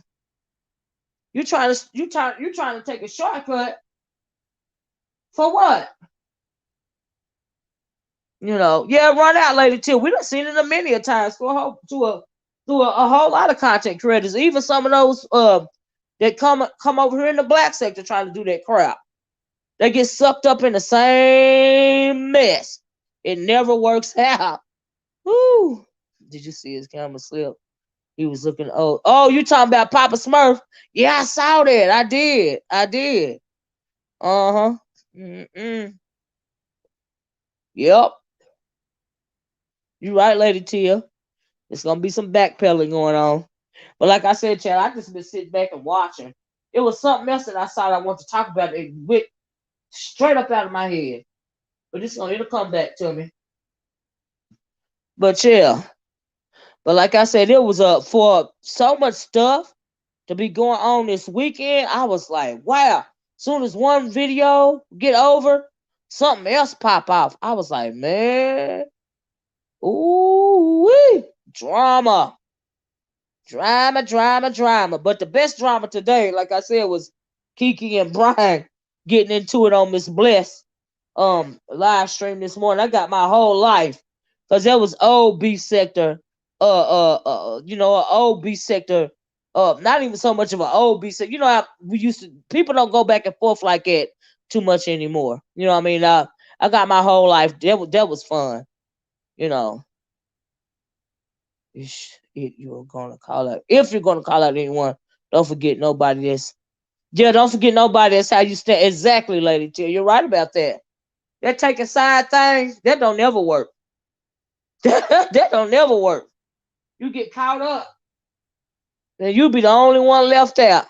You trying to take a shortcut for what? Run out later too. We done seen it a many a times through a whole lot of content creators. Even some of those that come over here in the black sector trying to do that crap. They get sucked up in the same mess. It never works out. Woo. Did you see his camera slip? He was looking old. Oh, you talking about Papa Smurf? Yeah, I saw that. I did. Uh-huh. Yep. You right, Lady Tia. It's gonna be some backpedaling going on. But like I said, Chad, I just been sitting back and watching. It was something else that I saw I want to talk about. It went straight up out of my head. But it'll come back to me. But yeah. But like I said, it was for so much stuff to be going on this weekend. I was like, wow. Soon as one video get over, something else pop off. I was like, man, ooh wee, drama, drama, drama, drama. But the best drama today, like I said, was Kiki and Brian getting into it on Miss Bless live stream this morning. I got my whole life because that was old B sector, an old B sector, not even so much of an old B sector. You know how we used to, people don't go back and forth like that too much anymore. You know what I mean? I got my whole life. That was fun. You know, you're gonna call out, if you're gonna call out anyone, don't forget nobody that's, yeah, don't forget nobody that's how you stand. Exactly, Lady T. You're right about that. That taking side things, that don't never work. That don't never work. You get caught up, and you be the only one left out.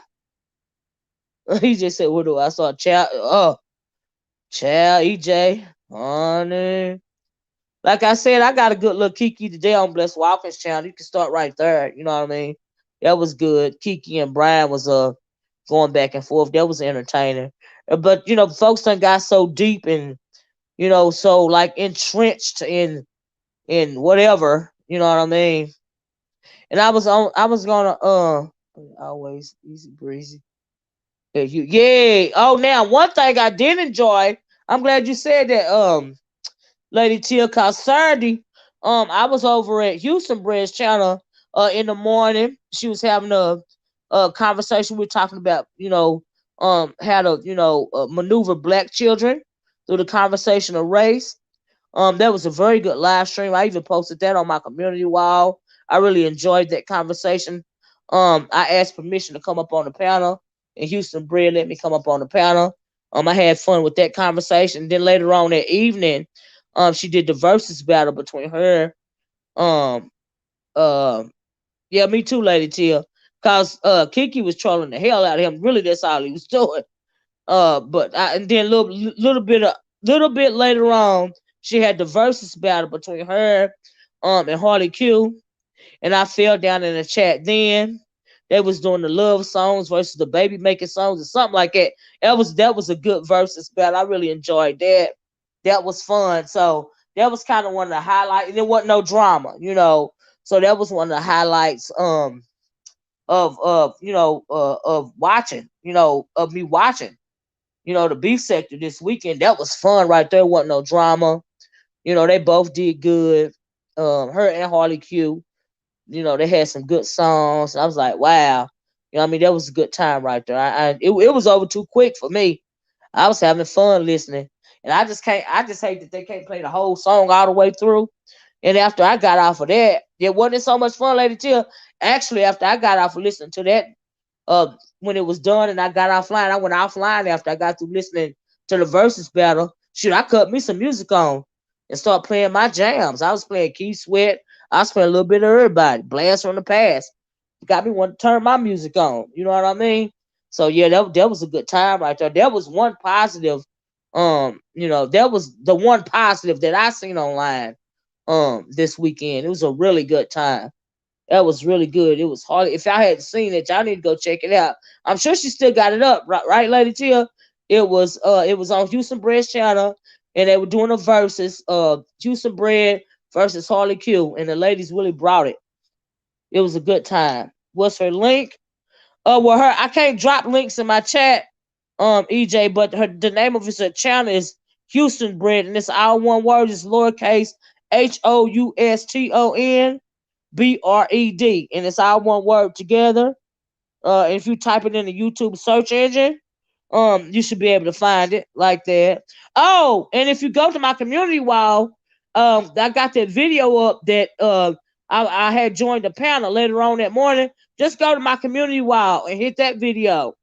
He just said, "What do I saw?" Child, child, EJ, honey. Like I said, I got a good little Kiki today on Bless Walker's channel. You can start right there. You know what I mean? That was good. Kiki and Brian was going back and forth. That was entertaining. But folks done got so deep and so like entrenched in whatever. You know what I mean? And I was gonna always easy breezy. Yeah. Oh, now one thing I did enjoy. I'm glad you said that, Lady Tia, cause Saturday, I was over at Houston Bridge channel in the morning. She was having a conversation. We are talking about, how to, maneuver black children through the conversation of race. That was a very good live stream. I even posted that on my community wall. I really enjoyed that conversation. I asked permission to come up on the panel, and Houston Bridge let me come up on the panel. I had fun with that conversation. Then later on that evening, she did the versus battle between her, um, uh, yeah, me too, Lady Tia, cause Kiki was trolling the hell out of him. Really, that's all he was doing. And then little bit later on, she had the versus battle between her, and Harley Q, and I fell down in the chat. Then they was doing the love songs versus the baby making songs or something like that. That was a good versus battle. I really enjoyed that. That was fun. So that was kind of one of the highlights. There wasn't no drama. So that was one of the highlights of watching, of me watching, the beef sector this weekend. That was fun right there. Wasn't no drama. They both did good. Her and Harley Q, they had some good songs. I was like, wow. I mean, that was a good time right there. It was over too quick for me. I was having fun listening. And I just hate that they can't play the whole song all the way through. And after I got off of that, it wasn't so much fun, Lady Till. Actually, after I got off of listening to that, when it was done and I got offline, I went offline after I got through listening to the versus battle. Shoot, I cut me some music on and start playing my jams. I was playing Keith Sweat. I was playing a little bit of everybody. Blast from the past. Got me wanting to turn my music on. You know what I mean? So yeah, that was a good time right there. That was one positive. That was the one positive that I seen online this weekend. It was a really good time. That was really good. It was hard. If I hadn't seen it, y'all need to go check it out. I'm sure she still got it up, right, Lady Tia? It was on Houston Bread's channel, and they were doing a versus Houston Bread versus Harley Q, and the ladies really brought it. It was a good time. What's her link? Well, I can't drop links in my chat, EJ, but the name of her channel is Houston Bread, and it's all one word. It's lowercase HOUSTON BRED, and it's all one word together. If you type it in the YouTube search engine, you should be able to find it like that. Oh, and if you go to my community wall, I got that video up that I had joined the panel later on that morning. Just go to my community wall and hit that video.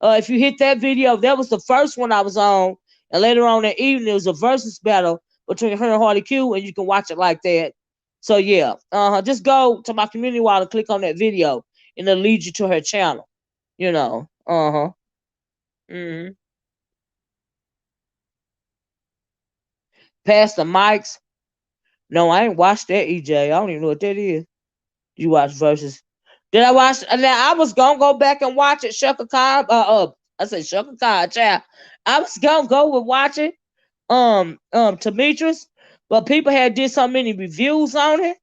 If you hit that video, that was the first one I was on, and later on that evening it was a versus battle between her and Harley Q, and you can watch it like that. So yeah, just go to my community wall and click on that video, and it'll lead you to her channel. Mm-hmm. Past the mics. No, I ain't watched that, EJ. I don't even know what that is. You watch versus. Did I watch? Now I was gonna go back and watch it. Shaka Khan. I said Shaka Khan. Child. I was gonna go and watch it. Demetrius, but people had did so many reviews on it,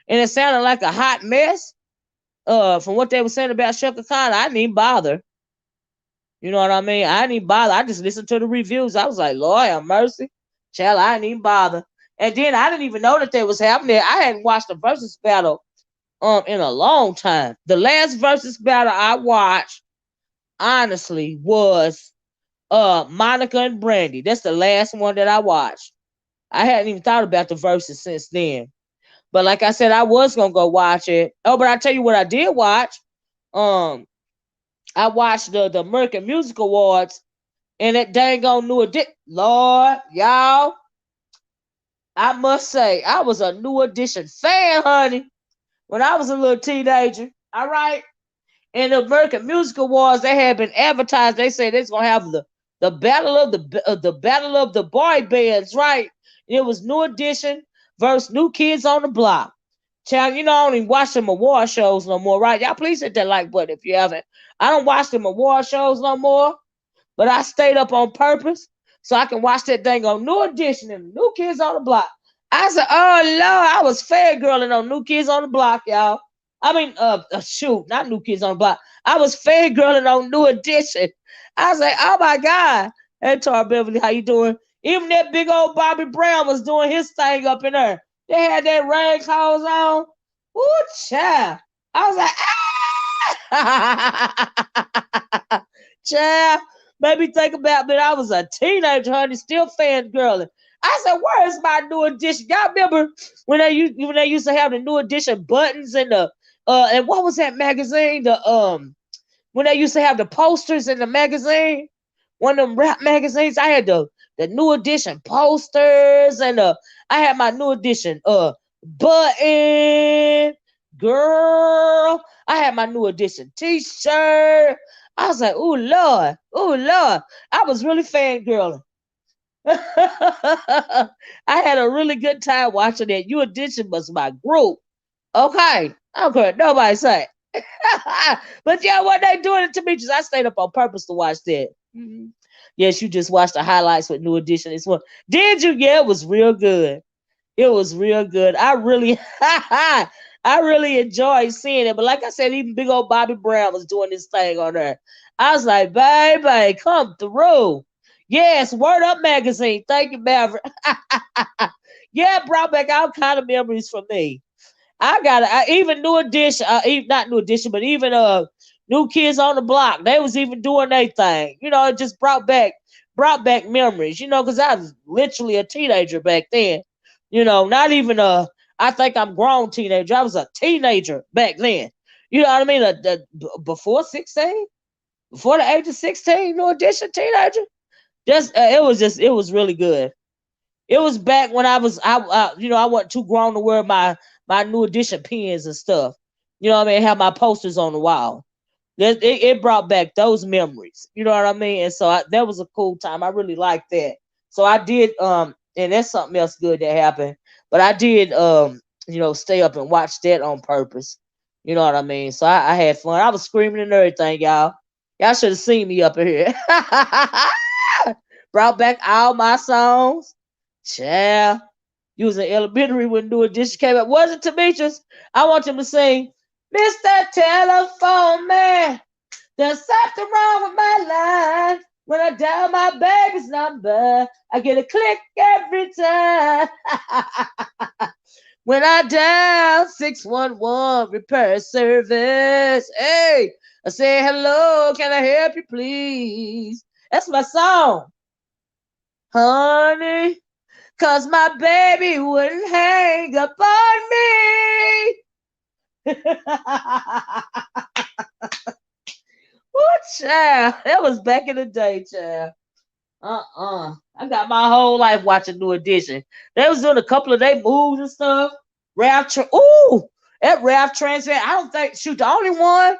and it sounded like a hot mess. From what they were saying about Shaka Khan, I didn't even bother. You know what I mean? I didn't even bother. I just listened to the reviews. I was like, Lord have mercy. Child, I didn't even bother. And then I didn't even know that they was happening. I hadn't watched the versus battle in a long time. The last versus battle I watched, honestly, was Monica and Brandy. That's the last one that I watched. I hadn't even thought about the verses since then. But like I said, I was gonna go watch it. Oh, but I tell you what I did watch. Um, I watched the American Music Awards, and that dang on New Edition. Lord, y'all, I must say, I was a New Edition fan, honey, when I was a little teenager. All right. In the American Music Awards, they had been advertised. They said they're gonna have the battle of the battle of the boy bands, right? And it was New Edition versus New Kids on the Block. Child, you know I don't even watch them award shows no more, right? Y'all please hit that like button if you haven't. I don't watch them award shows no more, but I stayed up on purpose so I can watch that thing on New Edition and New Kids on the Block. I said, oh Lord, I was fangirling on New Kids on the Block, y'all. I mean, shoot, not New Kids on the Block. I was fangirling on New Edition. I was like, oh my God. Hey, Tar Beverly, how you doing? Even that big old Bobby Brown was doing his thing up in there. They had that rag clothes on. Ooh, child. I was like, ah! Child, made me think about it. I was a teenager, honey, still fangirling. I said, where is my New Edition? Y'all remember when they used to have the New Edition buttons and the and what was that magazine? The when they used to have the posters in the magazine, one of them rap magazines. I had the New Edition posters and I had my New Edition button, girl. I had my New Edition T-shirt. I was like, oh Lord, oh Lord. I was really fangirling. I had a really good time watching that. New Edition was my group. Okay. I don't care what nobody say. But yeah, what they doing it to me, just I stayed up on purpose to watch that. Mhm. Yes, you just watched the highlights with New Edition. It's one. Did you? Yeah, it was real good. It was real good. I really, I really enjoyed seeing it. But like I said, even big old Bobby Brown was doing this thing on there. I was like, baby, come through. Yes, Word Up Magazine. Thank you, Maverick. Yeah, brought back all kind of memories for me. I got it. Even New Edition, not New Edition, but even New Kids on the Block. They was even doing their thing. You know, it just brought back memories. You know, because I was literally a teenager back then. You know, not even I think I'm grown teenager. I was a teenager back then. You know what I mean? Before 16, before the age of 16, New Edition teenager. It was really good. It was back when I wasn't too grown to wear my New Edition pins and stuff. You know what I mean? Have my posters on the wall. It brought back those memories. You know what I mean? And so that was a cool time. I really liked that. So I did and that's something else good that happened. But I did stay up and watch that on purpose. You know what I mean? So I had fun. I was screaming and everything, y'all. Y'all should have seen me up in here. Brought back all my songs. Child. You was in elementary when New Edition came out. Was it Demetrius? I want him to sing, Mr. Telephone Man, there's something wrong with my line. When I dial my baby's number, I get a click every time. When I dial 611 repair service, hey, I say, hello, can I help you, please? That's my song. Honey, 'cause my baby wouldn't hang up on me. What, child? That was back in the day, child. I got my whole life watching New Edition. They was doing a couple of their moves and stuff. That Ralph Transfer. I don't think, shoot, the only one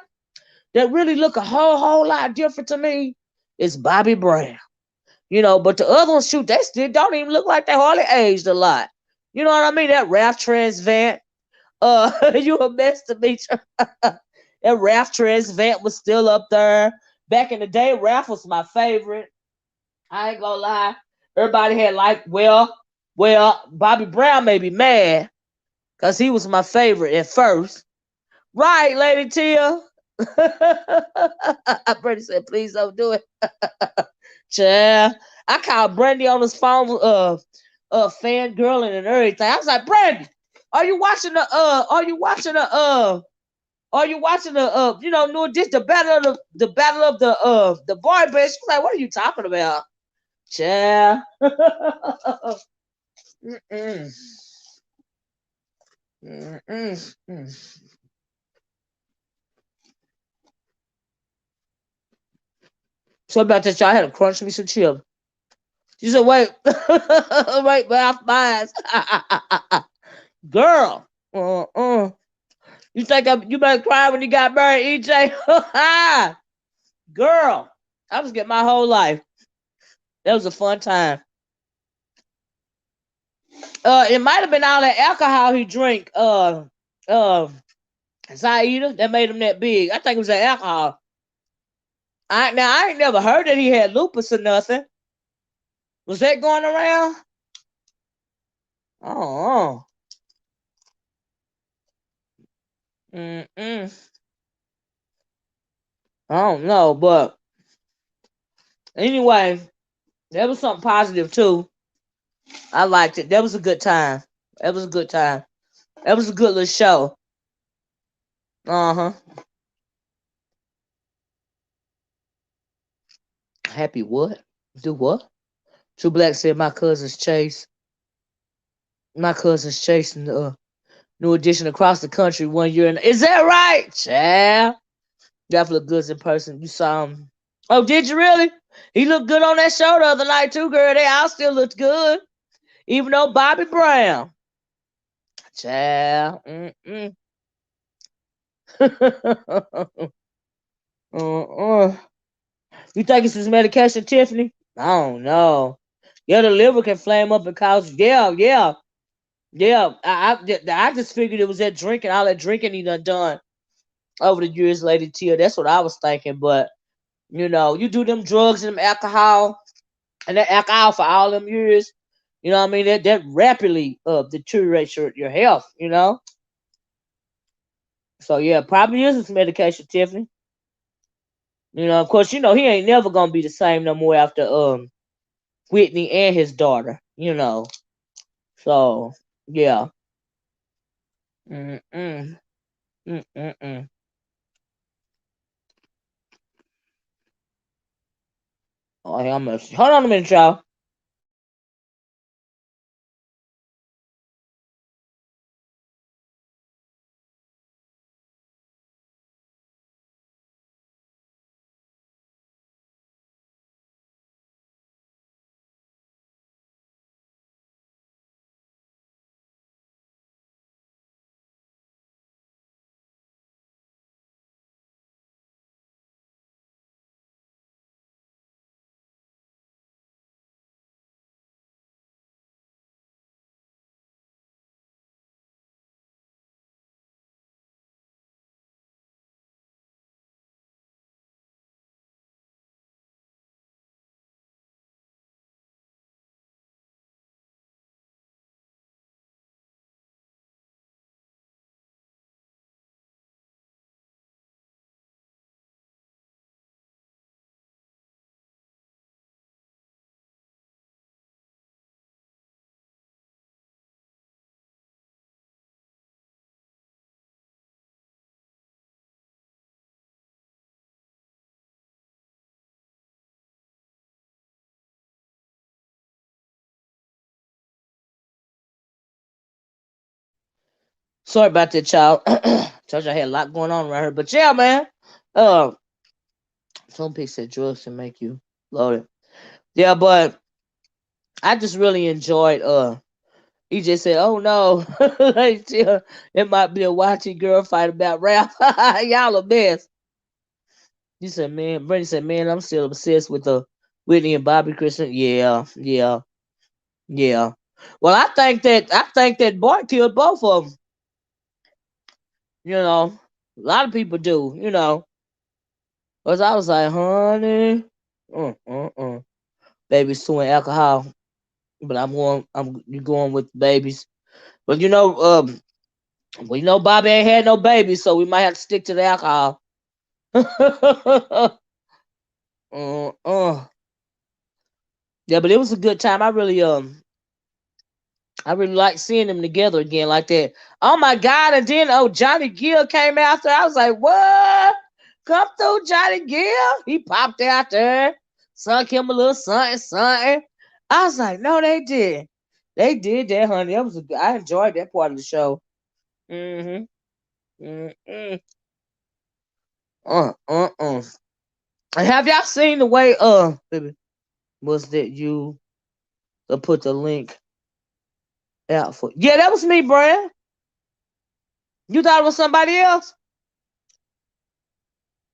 that really look a whole lot different to me is Bobby Brown. You know, but the other ones, shoot, they still don't even look like they hardly aged a lot. You know what I mean? That Ralph Transvant, you a mess to me. That Ralph Transvant was still up there. Back in the day, Ralph was my favorite. I ain't gonna lie. Everybody had like, well, Bobby Brown made me mad because he was my favorite at first. Right, Lady Tia? Brandy said, please don't do it. Child. I called Brandy on his phone, fangirling and everything. I was like, Brandy, are you watching no, this the battle of the boy band. She's like, what are you talking about? Child. Mm-mm. Mm-mm. So about that, y'all had to crunch me some chips. She said, wait, wait, my eyes. Girl. You think you better cry when you got married, EJ? Girl. I was getting my whole life. That was a fun time. It might have been all that alcohol he drank. Zaida, that made him that big. I think it was that alcohol. I ain't never heard that he had lupus or nothing. Was that going around? Oh. Mm-mm. I don't know, but anyway, that was something positive too. I liked it. That was a good time. That was a good time. That was a good little show. Uh-huh. Happy what? Do what? True Black said my cousin's chasing the new edition across the country 1 year. Is that right? Child. Definitely look good in person. You saw him. Oh, did you really? He looked good on that show the other night too, girl. They all still looked good. Even though Bobby Brown. Child. Mm-mm. uh-uh. You think it's his medication, Tiffany? I don't know. Yeah, the liver can flame up and cause. Yeah. I just figured it was that drinking, all that drinking he done over the years, Lady Tia. That's what I was thinking. But you do them drugs and them alcohol and that alcohol for all them years. You know what I mean? That rapidly deteriorates your health. So yeah, probably is his medication, Tiffany. Of course, he ain't never gonna be the same no more after Whitney and his daughter. So yeah. Mm-mm. Mm-mm-mm. Oh, how much? Hold on a minute, y'all. Sorry about that, child. Told you I had a lot going on around here, but yeah, man. Uh, some people said drugs can make you loaded. Yeah, but I just really enjoyed. He just said, "Oh no, it might be a watching girl fight about rap. Y'all a mess." He said, "Man," Brady said, "Man, I'm still obsessed with the Whitney and Bobby Christian." Yeah, yeah, yeah. Well, I think that boy killed both of them. A lot of people do. Cause I was like, honey, baby, suing alcohol. but you going with babies. But we know Bobby ain't had no babies, so we might have to stick to the alcohol. uh. Yeah, but it was a good time. I really like seeing them together again like that. Oh my God! And then Johnny Gill came after. I was like, what? Come through, Johnny Gill. He popped out there, sunk him a little something, something. I was like, no, they did. They did that, honey. I enjoyed that part of the show. Mm-hmm. Mm-hmm. Uh. And have y'all seen the way baby, was that you put the link out for? Yeah, that was me, Brad. You thought it was somebody else?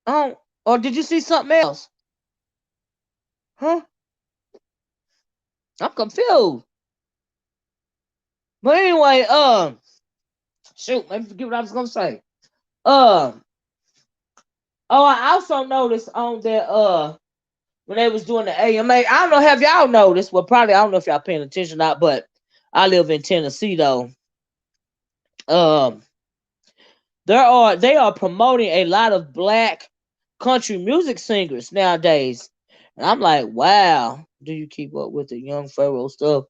Oh, or did you see something else? Huh? I'm confused. But anyway, shoot, let me forget what I was gonna say. Um, oh, I also noticed on that when they was doing the AMA, I don't know, have y'all noticed? Well, probably I don't know if y'all paying attention or not, but I live in Tennessee though. Um, they are promoting a lot of black country music singers nowadays, and I'm like, wow. Do you keep up with the Young Pharaoh stuff?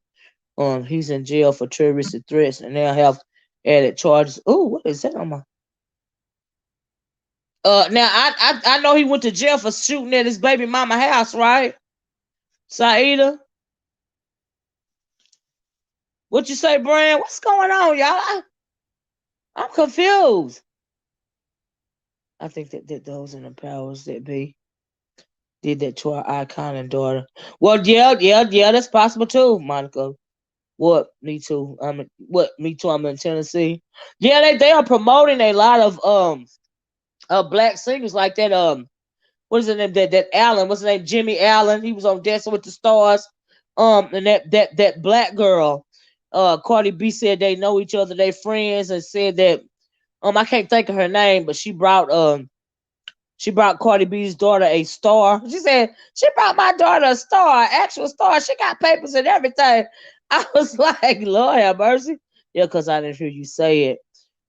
He's in jail for terroristic threats and now have added charges. Oh, what is that on my? Now I know he went to jail for shooting at his baby mama house, right? Saida, what you say, Brian? What's going on, y'all? I'm confused. I think that those in the powers that be did that to our icon and daughter. Well, yeah, that's possible too, Monica. What? Me too. What? Me too. I'm in Tennessee. Yeah, they are promoting a lot of black singers like that. What is his name? That Allen. What's his name? Jimmy Allen. He was on Dancing with the Stars. And that black girl. Cardi B said they know each other. They friends, and said that I can't think of her name, but she brought Cardi B's daughter a star. She said she brought my daughter a star, actual star. She got papers and everything. I was like, Lord have mercy. Yeah, because I didn't hear you say it.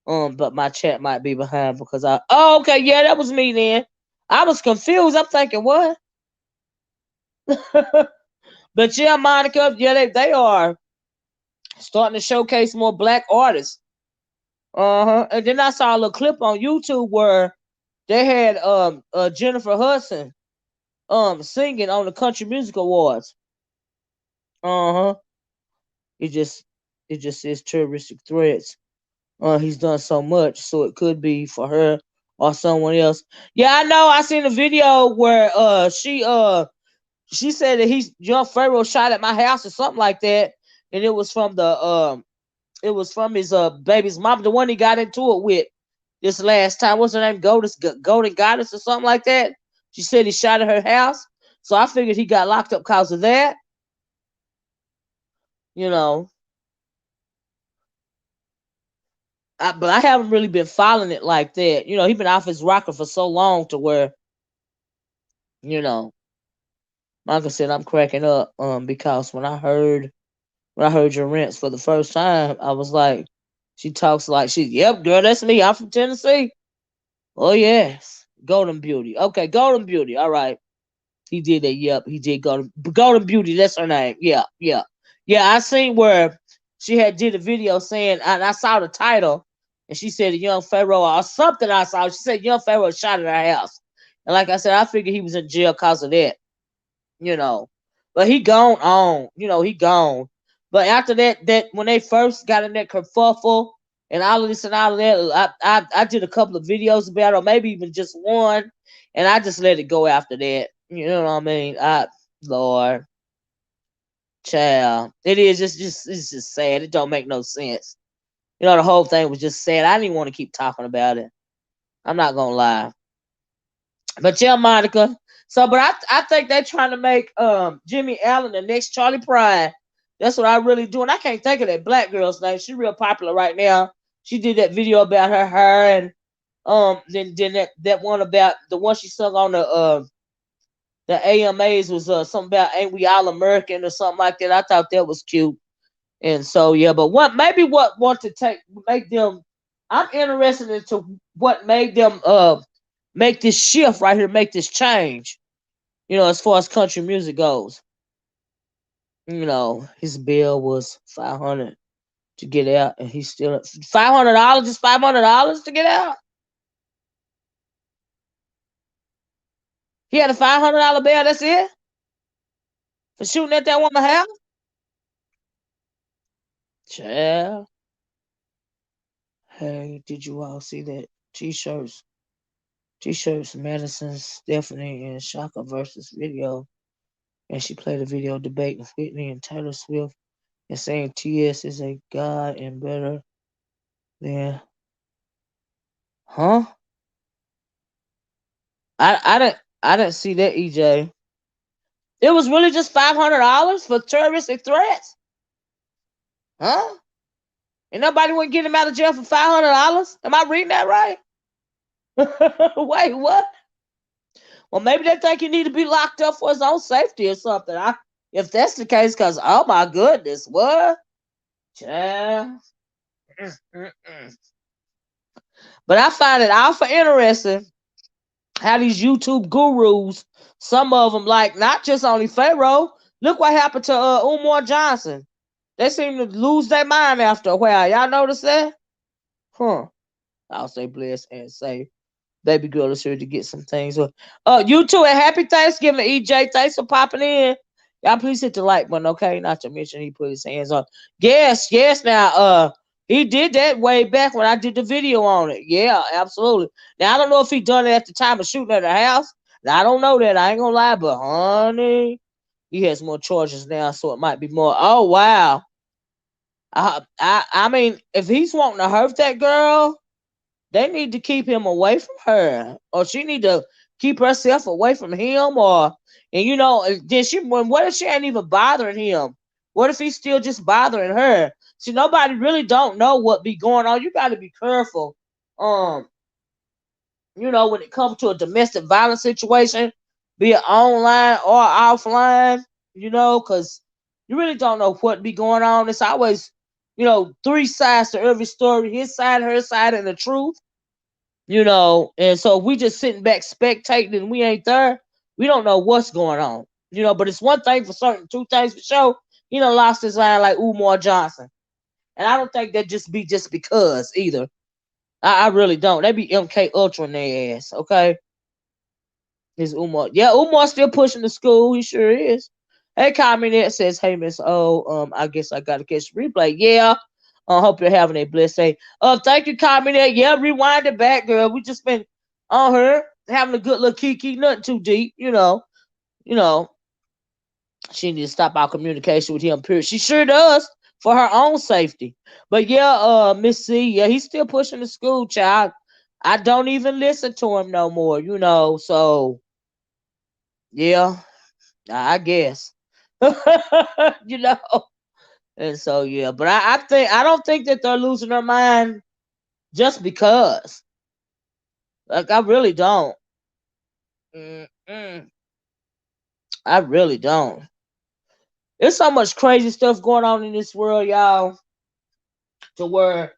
But my chat might be behind because oh, okay, yeah, that was me then. I was confused. I'm thinking, what? But yeah, Monica, yeah, they are starting to showcase more black artists. Uh-huh. And then I saw a little clip on YouTube where they had Jennifer Hudson singing on the Country Music Awards. Uh-huh. It just says terroristic threats. He's done so much, so it could be for her or someone else. Yeah, I know. I seen a video where she said that Young Pharaoh shot at my house or something like that, and it was from his baby's mom, the one he got into it with this last time. What's her name? Golden Goddess or something like that. She said he shot at her house, so I figured he got locked up because of that. You know, but I haven't really been following it like that. You know, he's been off his rocker for so long to where, you know, like I said, I'm cracking up because when I heard your rents for the first time, I was like, she talks like yep, girl, that's me. I'm from Tennessee. Oh yes, Golden Beauty. Okay, Golden Beauty. All right, he did that. Yep, he did Golden Beauty. That's her name. Yeah, yeah, yeah. I seen where she had did a video saying, and I saw the title, and she said a Young Pharaoh or something. I saw. She said Young Pharaoh shot at her house, and like I said, I figured he was in jail because of that. You know, but he gone on. You know, he gone. But after that when they first got in that kerfuffle and all of this and all of that, I did a couple of videos about it, or maybe even just one, and I just let it go after that. You know what I mean? Lord, child, it is just it's just sad. It don't make no sense. You know, the whole thing was just sad. I didn't even want to keep talking about it. I'm not gonna lie. But yeah, Monica. So, but I think they're trying to make Jimmy Allen the next Charlie Pride. That's what I really do, and I can't think of that black girl's name. She's real popular right now. She did that video about her hair, and then that one about the one she sung on the the AMAs was something about ain't we all American or something like that. I thought that was cute. And so yeah, but what want to make them, I'm interested into what made them make this shift right here, make this change, as far as country music goes. His bill was 500 to get out, and he's still at $500, just $500 to get out. He had a $500 bill, that's it? For shooting at that woman's house? Child. Hey, did you all see that? T-shirts. T-shirts, Madison, Stephanie, and Shaka versus video. And she played a video debating Whitney and Taylor Swift and saying TS is a god and better than. Huh? I didn't see that, EJ. It was really just $500 for terroristic threats? Huh? And nobody wouldn't get him out of jail for $500? Am I reading that right? Wait, what? Well, maybe they think he need to be locked up for his own safety or something. If that's the case, because, oh my goodness, what? Child. But I find it awful interesting how these YouTube gurus, some of them, like, not just only Pharaoh, look what happened to Umar Johnson. They seem to lose their mind after a while. Y'all notice that? Huh. I'll say bless and say baby girl is here to get some things. You too, and happy Thanksgiving, EJ. Thanks for popping in. Y'all please hit the like button, okay? Not to mention he put his hands on. Yes. Now, he did that way back when I did the video on it. Yeah, absolutely. Now I don't know if he done it at the time of shooting at the house. Now I don't know that. I ain't gonna lie, but honey, he has more charges now, so it might be more. Oh wow. I mean, if he's wanting to hurt that girl, they need to keep him away from her, or she need to keep herself away from him, and then what if she ain't even bothering him? What if he's still just bothering her? See, nobody really don't know what be going on. You got to be careful. When it comes to a domestic violence situation, be it online or offline, because you really don't know what be going on. It's always, three sides to every story: his side, her side, and the truth. And so if we just sitting back spectating and we ain't there, we don't know what's going on. But it's one thing for certain, two things for sure. He done lost his line like Umar Johnson. And I don't think that just because either. I really don't. They be MK Ultra in their ass, okay? Is Umar. Yeah, Umar's still pushing the school. He sure is. Hey, comment says, hey, Miss O, I guess I got to catch the replay. Yeah. I hope you're having a blessed day. Thank you, comment. Yeah, rewind it back, girl. We just been on her having a good little kiki, nothing too deep, You know, she needs to stop our communication with him, period. She sure does for her own safety. But yeah, Miss C, yeah, he's still pushing the school, child. I don't even listen to him no more, so yeah, I guess. you know. And so yeah, but I don't think that they're losing their mind just because. Like I really don't. Mm-mm. I really don't. There's so much crazy stuff going on in this world, y'all. To where,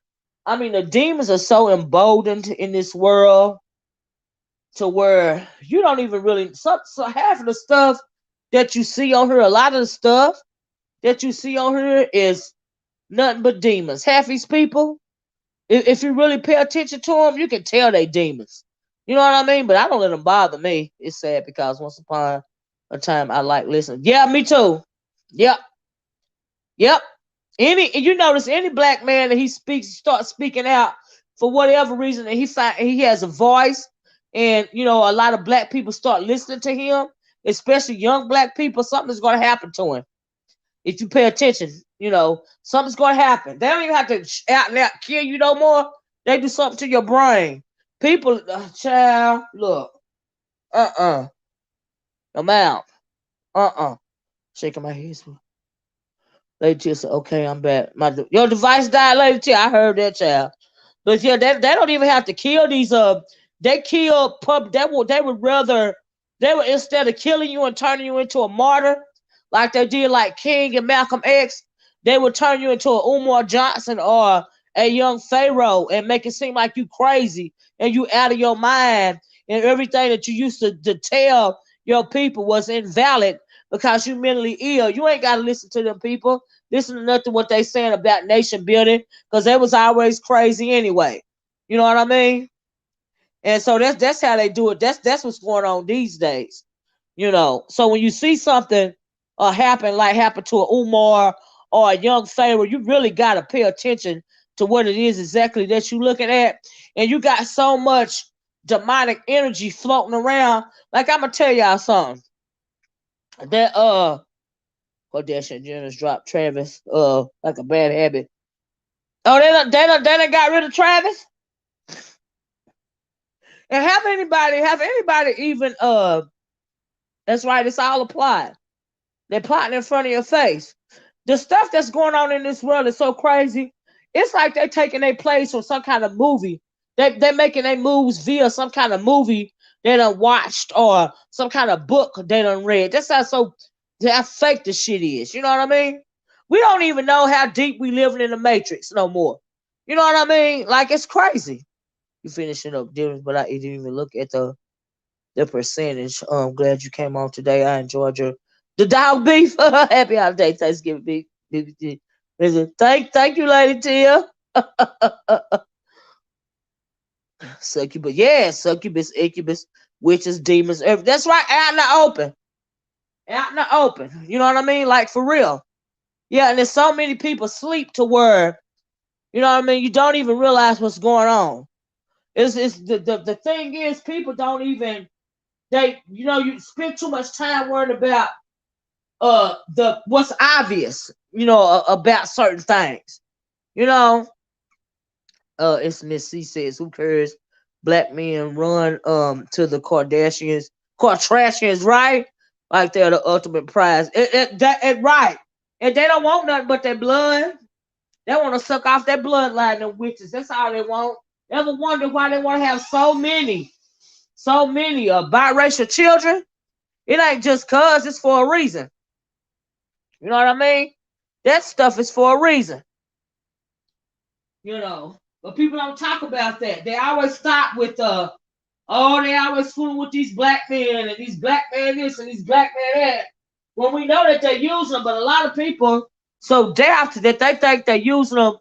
I mean, the demons are so emboldened in this world to where you don't even really. So half of the stuff that you see on here, a lot of the stuff that you see on here is nothing but demons. Half these people, if you really pay attention to them, you can tell they demons. You know what I mean? But I don't let them bother me. It's sad because once upon a time I like listening. Yeah, me too. Yep. Yep. You notice any black man that he starts speaking out for whatever reason, and he has a voice, and a lot of black people start listening to him, especially young black people. Something's going to happen to him if you pay attention. Something's going to happen. They don't even have to out and out kill you no more. They do something to your brain. People, child, look, I'm out, shaking my head. Lady Tia said, okay, I'm back. Your device died, Lady Tia. I heard that, child. But yeah, they don't even have to kill these. They kill they would rather They were, instead of killing you and turning you into a martyr, like they did like King and Malcolm X, they would turn you into a Umar Johnson or a young Pharaoh and make it seem like you crazy and you out of your mind, and everything that you used to tell your people was invalid because you mentally ill. You ain't got to listen to them people. Listen to nothing what they saying about nation building, because they was always crazy anyway. You know what I mean? And so that's how they do it. That's what's going on these days. So when you see something happen, like happen to a Umar or a young Pharaoh, you really got to pay attention to what it is exactly that you're looking at. And you got so much demonic energy floating around. Like, I'm gonna tell y'all something. That Kardashian Jenner's dropped Travis like a bad habit. Oh, they done got rid of Travis? And have anybody even that's right, it's all applied. They're plotting in front of your face. The stuff that's going on in this world is so crazy. It's like they're taking their place from some kind of movie. They're making their moves via some kind of movie they done watched or some kind of book they done read. That's how fake the shit is. You know what I mean? We don't even know how deep we living in the Matrix no more. You know what I mean? Like, it's crazy. You finishing up dinners, but I didn't even look at the percentage. Glad you came on today. I enjoyed the dog beef. Happy holiday, Thanksgiving beef. Thank you, Lady Tia. Succubus, yeah, succubus, incubus, witches, demons. That's right, out in the open. Out in the open. You know what I mean? Like, for real. Yeah, and there's so many people sleep to where, you know what I mean, you don't even realize what's going on. It's the thing is, people don't even, you spend too much time worrying about the what's obvious, about certain things. You know, it's Miss C says, who cares? Black men run to the Kardashians, right? Like they're the ultimate prize. Right. And they don't want nothing but their blood. They want to suck off their bloodline, them witches. That's all they want. Ever wonder why they want to have so many biracial children? It ain't just cause, it's for a reason. You know what I mean? That stuff is for a reason. But people don't talk about that. They always stop with they always fooling with these black men and these black men this and these black men that. When we know that they're using them, but a lot of people so daft that they think they're using them,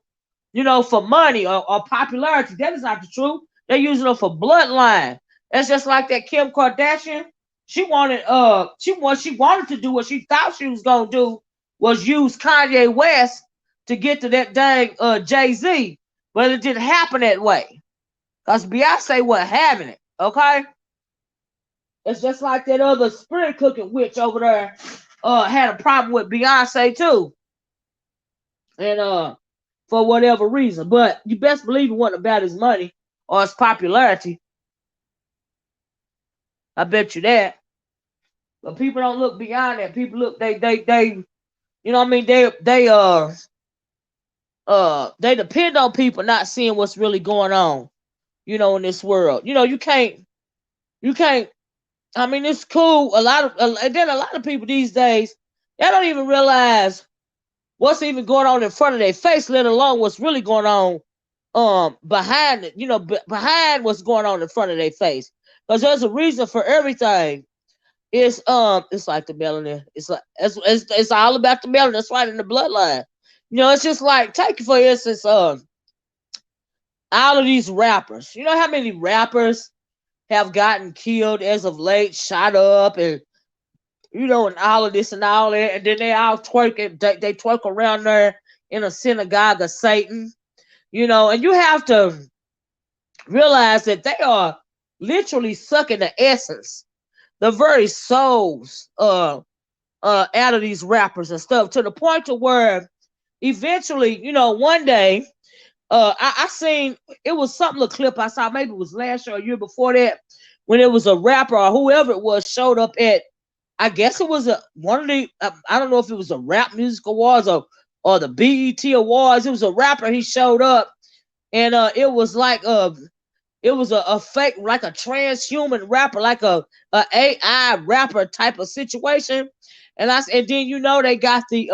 for money or popularity. That is not the truth. They're using them for bloodline. That's just like that Kim Kardashian. She wanted to do what she thought she was gonna do, was use Kanye West to get to that dang Jay-Z. But it didn't happen that way. Because Beyonce wasn't having it. Okay? It's just like that other spirit cooking witch over there had a problem with Beyonce too. And for whatever reason. But you best believe it wasn't about his money or his popularity. I bet you that. But people don't look beyond that. People look, they you know what I mean? They depend on people not seeing what's really going on, in this world. You can't, I mean, it's cool. And then a lot of people these days, they don't even realize what's even going on in front of their face, let alone what's really going on behind it, behind what's going on in front of their face. Because there's a reason for everything. It's like the melanin. It's all about the melanin. That's right in the bloodline. It's just like, take for instance, all of these rappers. You know how many rappers have gotten killed as of late, shot up, and and all of this and all that, and then they all twerk it. They twerk around there in a synagogue of Satan. And you have to realize that they are literally sucking the essence, the very souls out of these rappers and stuff, to the point to where eventually, one day, I seen, it was something, a clip I saw, maybe it was last year or a year before that, when it was a rapper or whoever it was showed up at, I guess it was one of the, I don't know if it was a rap music awards or the BET awards. It was a rapper. He showed up, and it was like It was a fake, like a transhuman rapper, like a AI rapper type of situation. And then they got these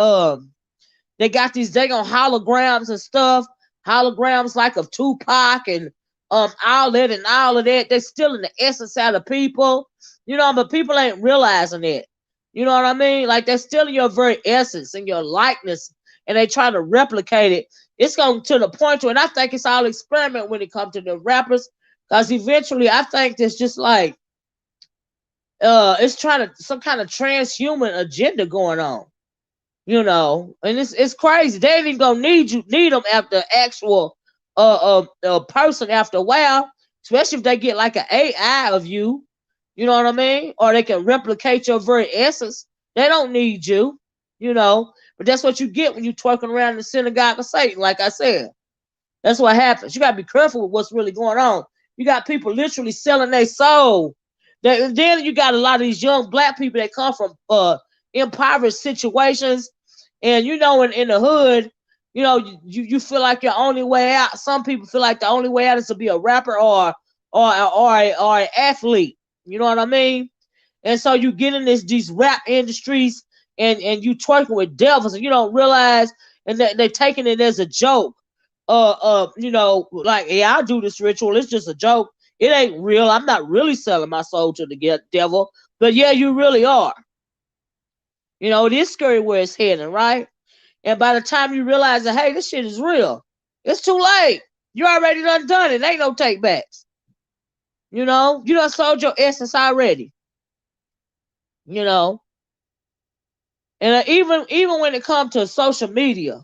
daggone holograms and stuff, holograms like of Tupac and all that and all of that. They're still in the essence out of people, but people ain't realizing it. You know what I mean? Like they're still in your very essence and your likeness, and they try to replicate it. It's going to the point to, and I think it's all experiment when it comes to the rappers, because eventually I think it's just like it's trying to some kind of transhuman agenda going on. And it's crazy. They ain't even gonna need them after actual person after a while, especially if they get like an AI of you. You know what I mean? Or they can replicate your very essence. They don't need you, But that's what you get when you twerking around in the synagogue of Satan. Like I said, that's what happens. You gotta be careful with what's really going on. You got people literally selling their soul. Then you got a lot of these young black people that come from impoverished situations, and in the hood, you feel like your only way out. Some people feel like the only way out is to be a rapper or an athlete. You know what I mean? And so you get in these rap industries, and you twerking with devils, and you don't realize, and they're taking it as a joke. Like, yeah, I'll do this ritual. It's just a joke. It ain't real. I'm not really selling my soul to the devil. But yeah, you really are. It is scary where it's heading, right? And by the time you realize that, hey, this shit is real, it's too late. You already done it. Ain't no take backs. You done sold your essence already. And even when it comes to social media,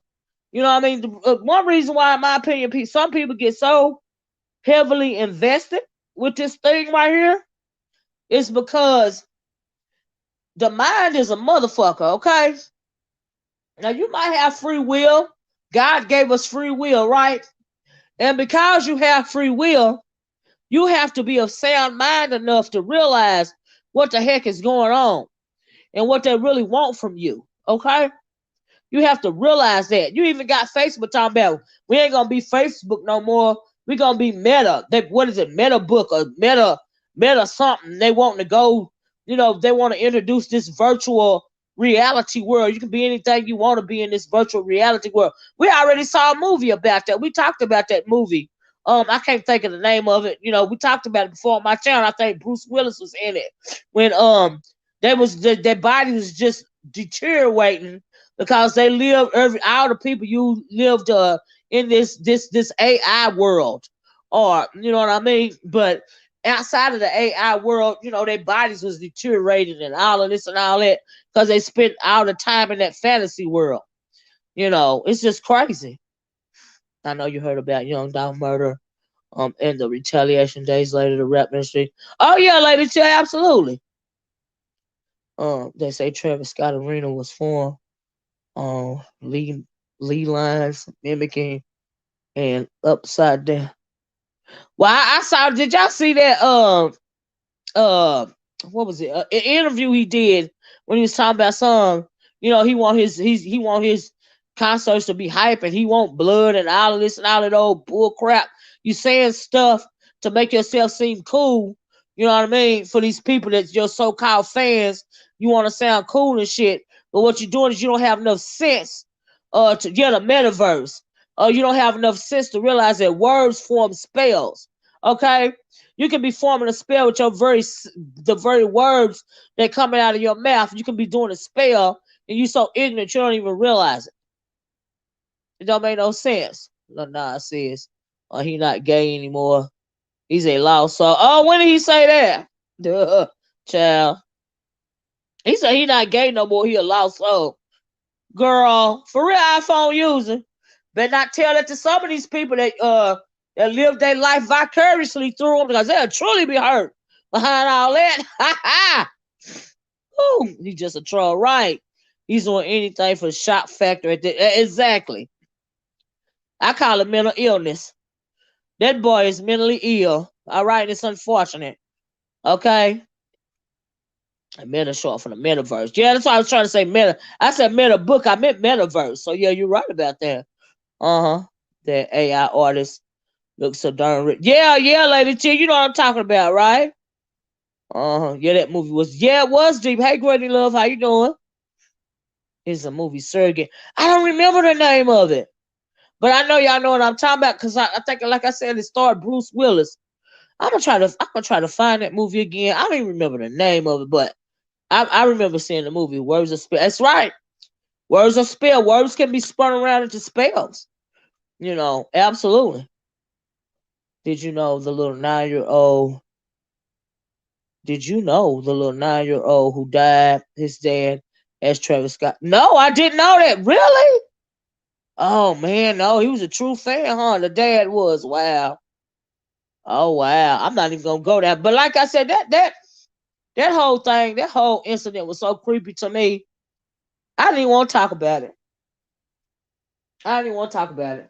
I mean, one reason why, in my opinion, some people get so heavily invested with this thing right here is because the mind is a motherfucker, okay? Now, you might have free will. God gave us free will, right? And because you have free will, you have to be of sound mind enough to realize what the heck is going on and what they really want from you, okay? You have to realize that. You even got Facebook talking about, we ain't going to be Facebook no more. We're going to be Meta. What is it? Meta book or Meta something. They want to go, they want to introduce this virtual reality world. You can be anything you want to be in this virtual reality world. We already saw a movie about that. We talked about that movie. I can't think of the name of it. We talked about it before on my channel. I think Bruce Willis was in it when their body was just deteriorating because they live all the people you lived in this AI world, or you know what I mean. But outside of the AI world, their bodies was deteriorating and all of this and all that because they spent all the time in that fantasy world. It's just crazy. I know you heard about Young Dog murder, and the retaliation days later, the rap ministry. Oh yeah, Lady J, absolutely. They say Travis Scott Arena was formed. Lee lines mimicking and upside down. Well, I saw. Did y'all see that? What was it? An interview he did when he was talking about some. He want his concerts to be hype, and he want blood and all of this and all of that old bull crap. You saying stuff to make yourself seem cool. You know what I mean? For these people that's your so-called fans, you want to sound cool and shit. But what you're doing is you don't have enough sense to get a metaverse. You don't have enough sense to realize that words form spells. Okay? You can be forming a spell with the very words that coming out of your mouth. You can be doing a spell, and you so ignorant you don't even realize it. It don't make no sense. Nah, says, he not gay anymore. He's a lost soul. Oh, when did he say that? Duh, child. He said he not gay no more. He a lost soul. Girl, for real iPhone user. Better not tell that to some of these people that live their life vicariously through them, because they'll truly be hurt behind all that. Ha ha! Ooh, he's just a troll, right? He's doing anything for the shock factor. Exactly. I call it mental illness. That boy is mentally ill. All right, it's unfortunate. Okay. Meta short for the metaverse. Yeah, that's why I was trying to say meta. I said meta book. I meant metaverse. So yeah, you're right about that. That AI artist Looks so darn rich. Yeah, yeah, Lady T, you know what I'm talking about, right? Yeah, that movie was, yeah, it was deep. Hey, Granny Love, how you doing? It's a movie surrogate. I don't remember the name of it, but I know y'all know what I'm talking about because I think, like I said, it starred Bruce Willis. I'm gonna try to find that movie again. I don't even remember the name of it, but I remember seeing the movie. Words of spell. That's right. Words of spell. Words can be spun around into spells. Absolutely. Did you know the little 9-year-old? Did you know the little 9-year-old who died? His dad as Travis Scott. No, I didn't know that. Really? Oh man, no, he was a true fan, huh? The dad was. Wow. Oh wow. I'm not even gonna go there. But like I said, that whole thing, that whole incident was so creepy to me. I didn't even want to talk about it. I didn't even want to talk about it.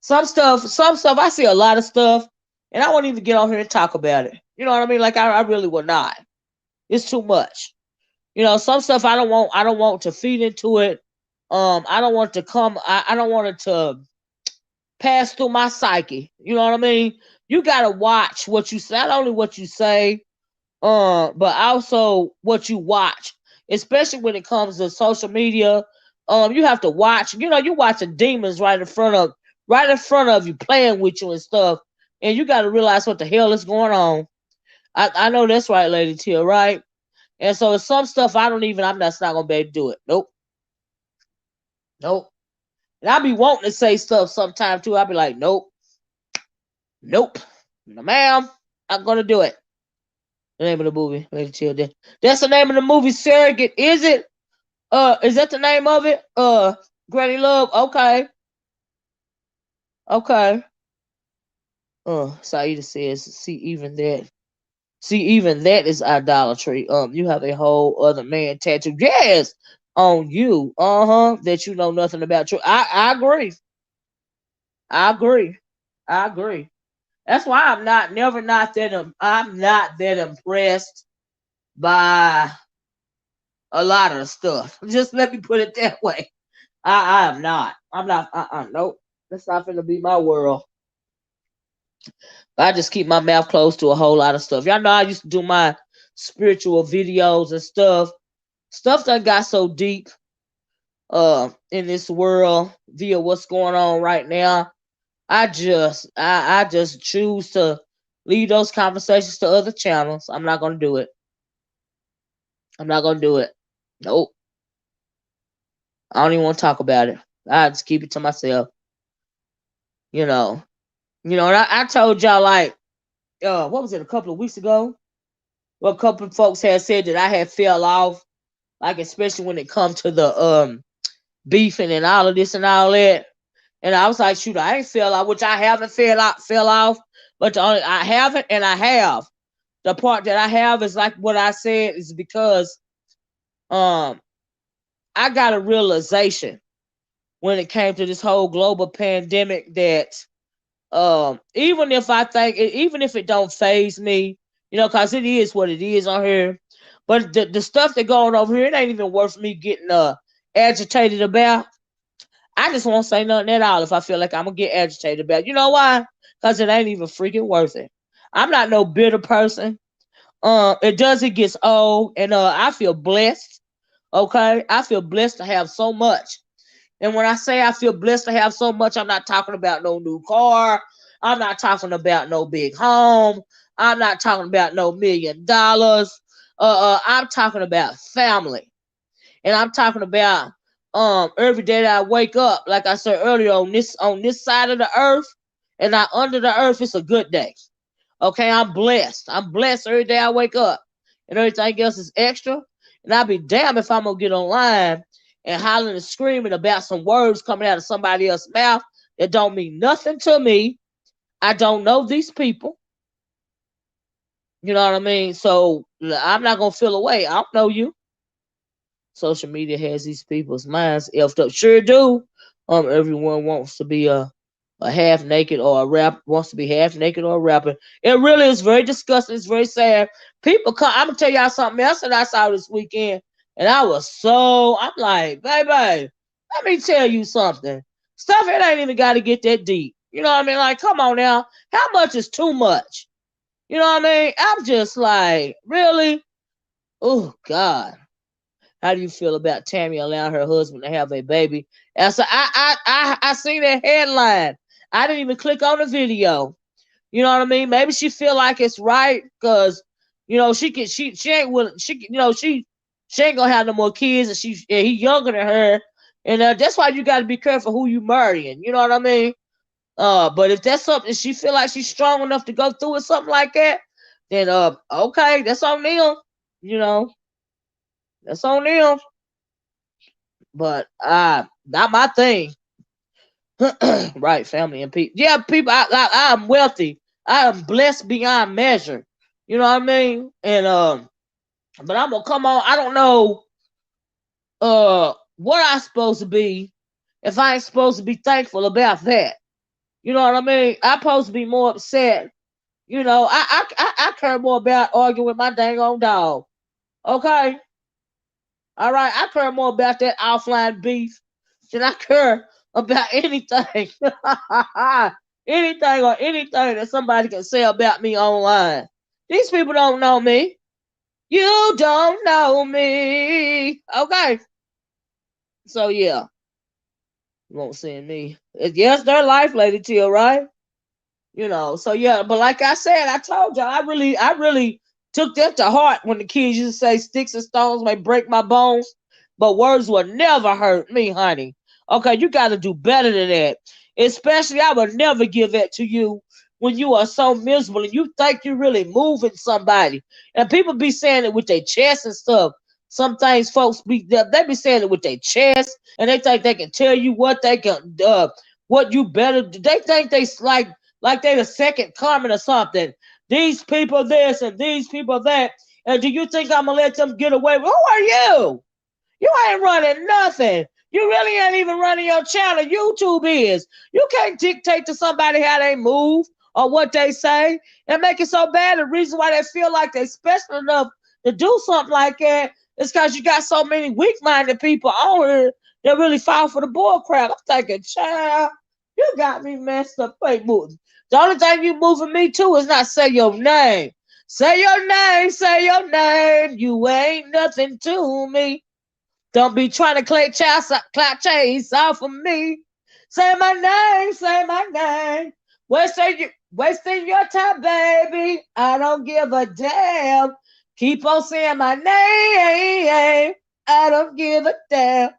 Some stuff, I see a lot of stuff, and I won't even get on here and talk about it. You know what I mean? Like I really would not. It's too much. Some stuff I don't want to feed into it. I don't want to come. I don't want it to pass through my psyche. You know what I mean? You gotta watch what you say, not only what you say, but also what you watch, especially when it comes to social media. You have to watch. You watching demons right in front of you, playing with you and stuff, and you got to realize what the hell is going on. I know that's right, Lady Tia, right? And so some stuff I'm just not gonna be able to do it. Nope, nope. And I be wanting to say stuff sometime too. I be like, nope, nope, no, ma'am, I'm gonna do it. The name of the movie, Lady Tia. That's the name of the movie, Surrogate. Is it? Is that the name of it? Granny Love. Okay, okay. Saida says, See, even that is idolatry. You have a whole other man tattooed, yes, on you. That you know nothing about. I agree. I agree. I agree. That's why I'm not that impressed by a lot of the stuff. Just let me put it that way. I am not. I'm not. Nope. That's not gonna be my world. I just keep my mouth closed to a whole lot of stuff. Y'all know I used to do my spiritual videos and stuff. Stuff that got so deep in this world via what's going on right now. I just choose to leave those conversations to other channels. I'm not gonna do it. I'm not gonna do it. Nope. I don't even want to talk about it. I just keep it to myself. You know. And I told y'all like what was it, a couple of weeks ago? Well, a couple of folks had said that I had fell off, like especially when it comes to the beefing and all of this and all that. And I was like, shoot, I ain't fell off, which I haven't fell off, but I haven't and I have. The part that I have is like what I said is because um I got a realization when it came to this whole global pandemic that even if it don't phase me, because it is what it is on here, but the stuff that going over here, it ain't even worth me getting agitated about. I just won't say nothing at all if I feel like I'm gonna get agitated about it. You know why? Because it ain't even freaking worth it. I'm not no bitter person. It gets old, and I feel blessed. Okay, I feel blessed to have so much. And when I say I feel blessed to have so much, I'm not talking about no new car. I'm not talking about no big home. I'm not talking about no $1 million. I'm talking about family. And I'm talking about every day that I wake up, like I said earlier, on this side of the earth and not under the earth, it's a good day. Okay, I'm blessed. I'm blessed every day I wake up. And everything else is extra. And I'll be damned if I'm gonna get online and hollering and screaming about some words coming out of somebody else's mouth that don't mean nothing to me. I don't know these people. You know what I mean? So I'm not gonna feel away. I don't know you. Social media has these people's minds effed up. Sure do. Everyone wants to be a half naked or a rap wants to be half naked or a rapper. It really is very disgusting. It's very sad. People come. I'm gonna tell y'all something else that I saw this weekend, and I'm like, baby, let me tell you something. Stuff it ain't even got to get that deep. You know what I mean? Like, come on now. How much is too much? You know what I mean? I'm just like, really? Oh, God. How do you feel about Tammy allowing her husband to have a baby? And so I seen that headline. I didn't even click on the video. You know what I mean? Maybe she feel like it's right because she ain't willing she ain't gonna have no more kids and he younger than her and that's why you got to be careful who you marrying. You know what I mean? But if that's something she feel like she's strong enough to go through with something like that, then okay, that's on them. You know, that's on them. But not my thing. Right, family and people. Yeah, people. I'm wealthy. I am blessed beyond measure. You know what I mean? And but I'm gonna come on. I don't know what I'm supposed to be if I ain't supposed to be thankful about that. You know what I mean? I'm supposed to be more upset. You know, I care more about arguing with my dang on dog. Okay, all right. I care more about that offline beef than I care about anything, anything or anything that somebody can say about me online. These people don't know me. You don't know me. Okay. So yeah, you won't see me. Yes, their life, Lady Till, right? So yeah, but like I said, I told y'all, I really took that to heart when the kids used to say sticks and stones may break my bones, but words will never hurt me, honey. Okay, you got to do better than that. Especially, I would never give that to you when you are so miserable and you think you're really moving somebody. And people be saying it with their chest and stuff. Some things folks they be saying it with their chest, and they think they can tell you what they can, what you better. They think they like they the second coming or something. These people this and these people that. And do you think I'm gonna let them get away? Who are you? You ain't running nothing. You really ain't even running your channel. YouTube is. You can't dictate to somebody how they move or what they say and make it so bad. The reason why they feel like they're special enough to do something like that is because you got so many weak-minded people on here that really fall for the bull crap. I'm thinking, child, you got me messed up. Wait, the only thing you moving me to is not say your name. Say your name, say your name. You ain't nothing to me. Don't be trying to clout chase off of me. Say my name, say my name. Wasting your time, baby. I don't give a damn. Keep on saying my name. I don't give a damn.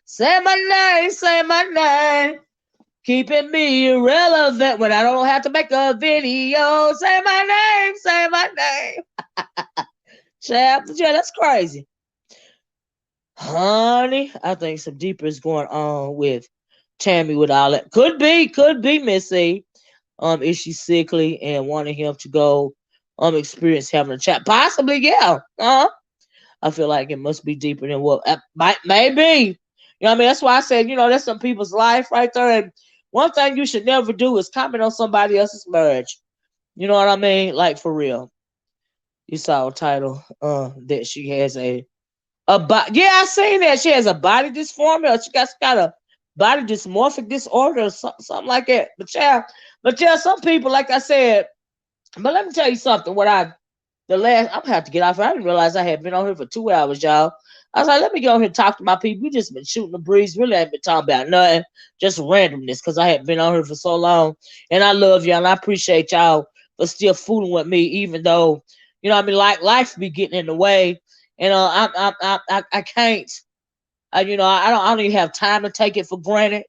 Say my name, say my name. Keeping me irrelevant when I don't have to make a video. Say my name, say my name. Chap, yeah, that's crazy. Honey, I think some deeper is going on with Tammy with all that. Could be Missy. Is she sickly and wanting him to go experience having a chat? Possibly, yeah. I feel like it must be deeper than what maybe. You know what I mean? That's why I said, that's some people's life right there. And one thing you should never do is comment on somebody else's marriage. You know what I mean? Like for real. You saw a title that she has a body. Yeah, I seen that. She has a body dysphoria. She got a body dysmorphic disorder or something like that. But yeah, some people, like I said, but let me tell you something. I'm gonna have to get off. I didn't realize I had been on here for 2 hours, y'all. I was like, let me go here and talk to my people. We just been shooting the breeze. Really ain't been talking about nothing. Just randomness because I had been on here for so long. And I love y'all and I appreciate y'all for still fooling with me, even though, I mean, like life be getting in the way. And I can't. I don't even have time to take it for granted.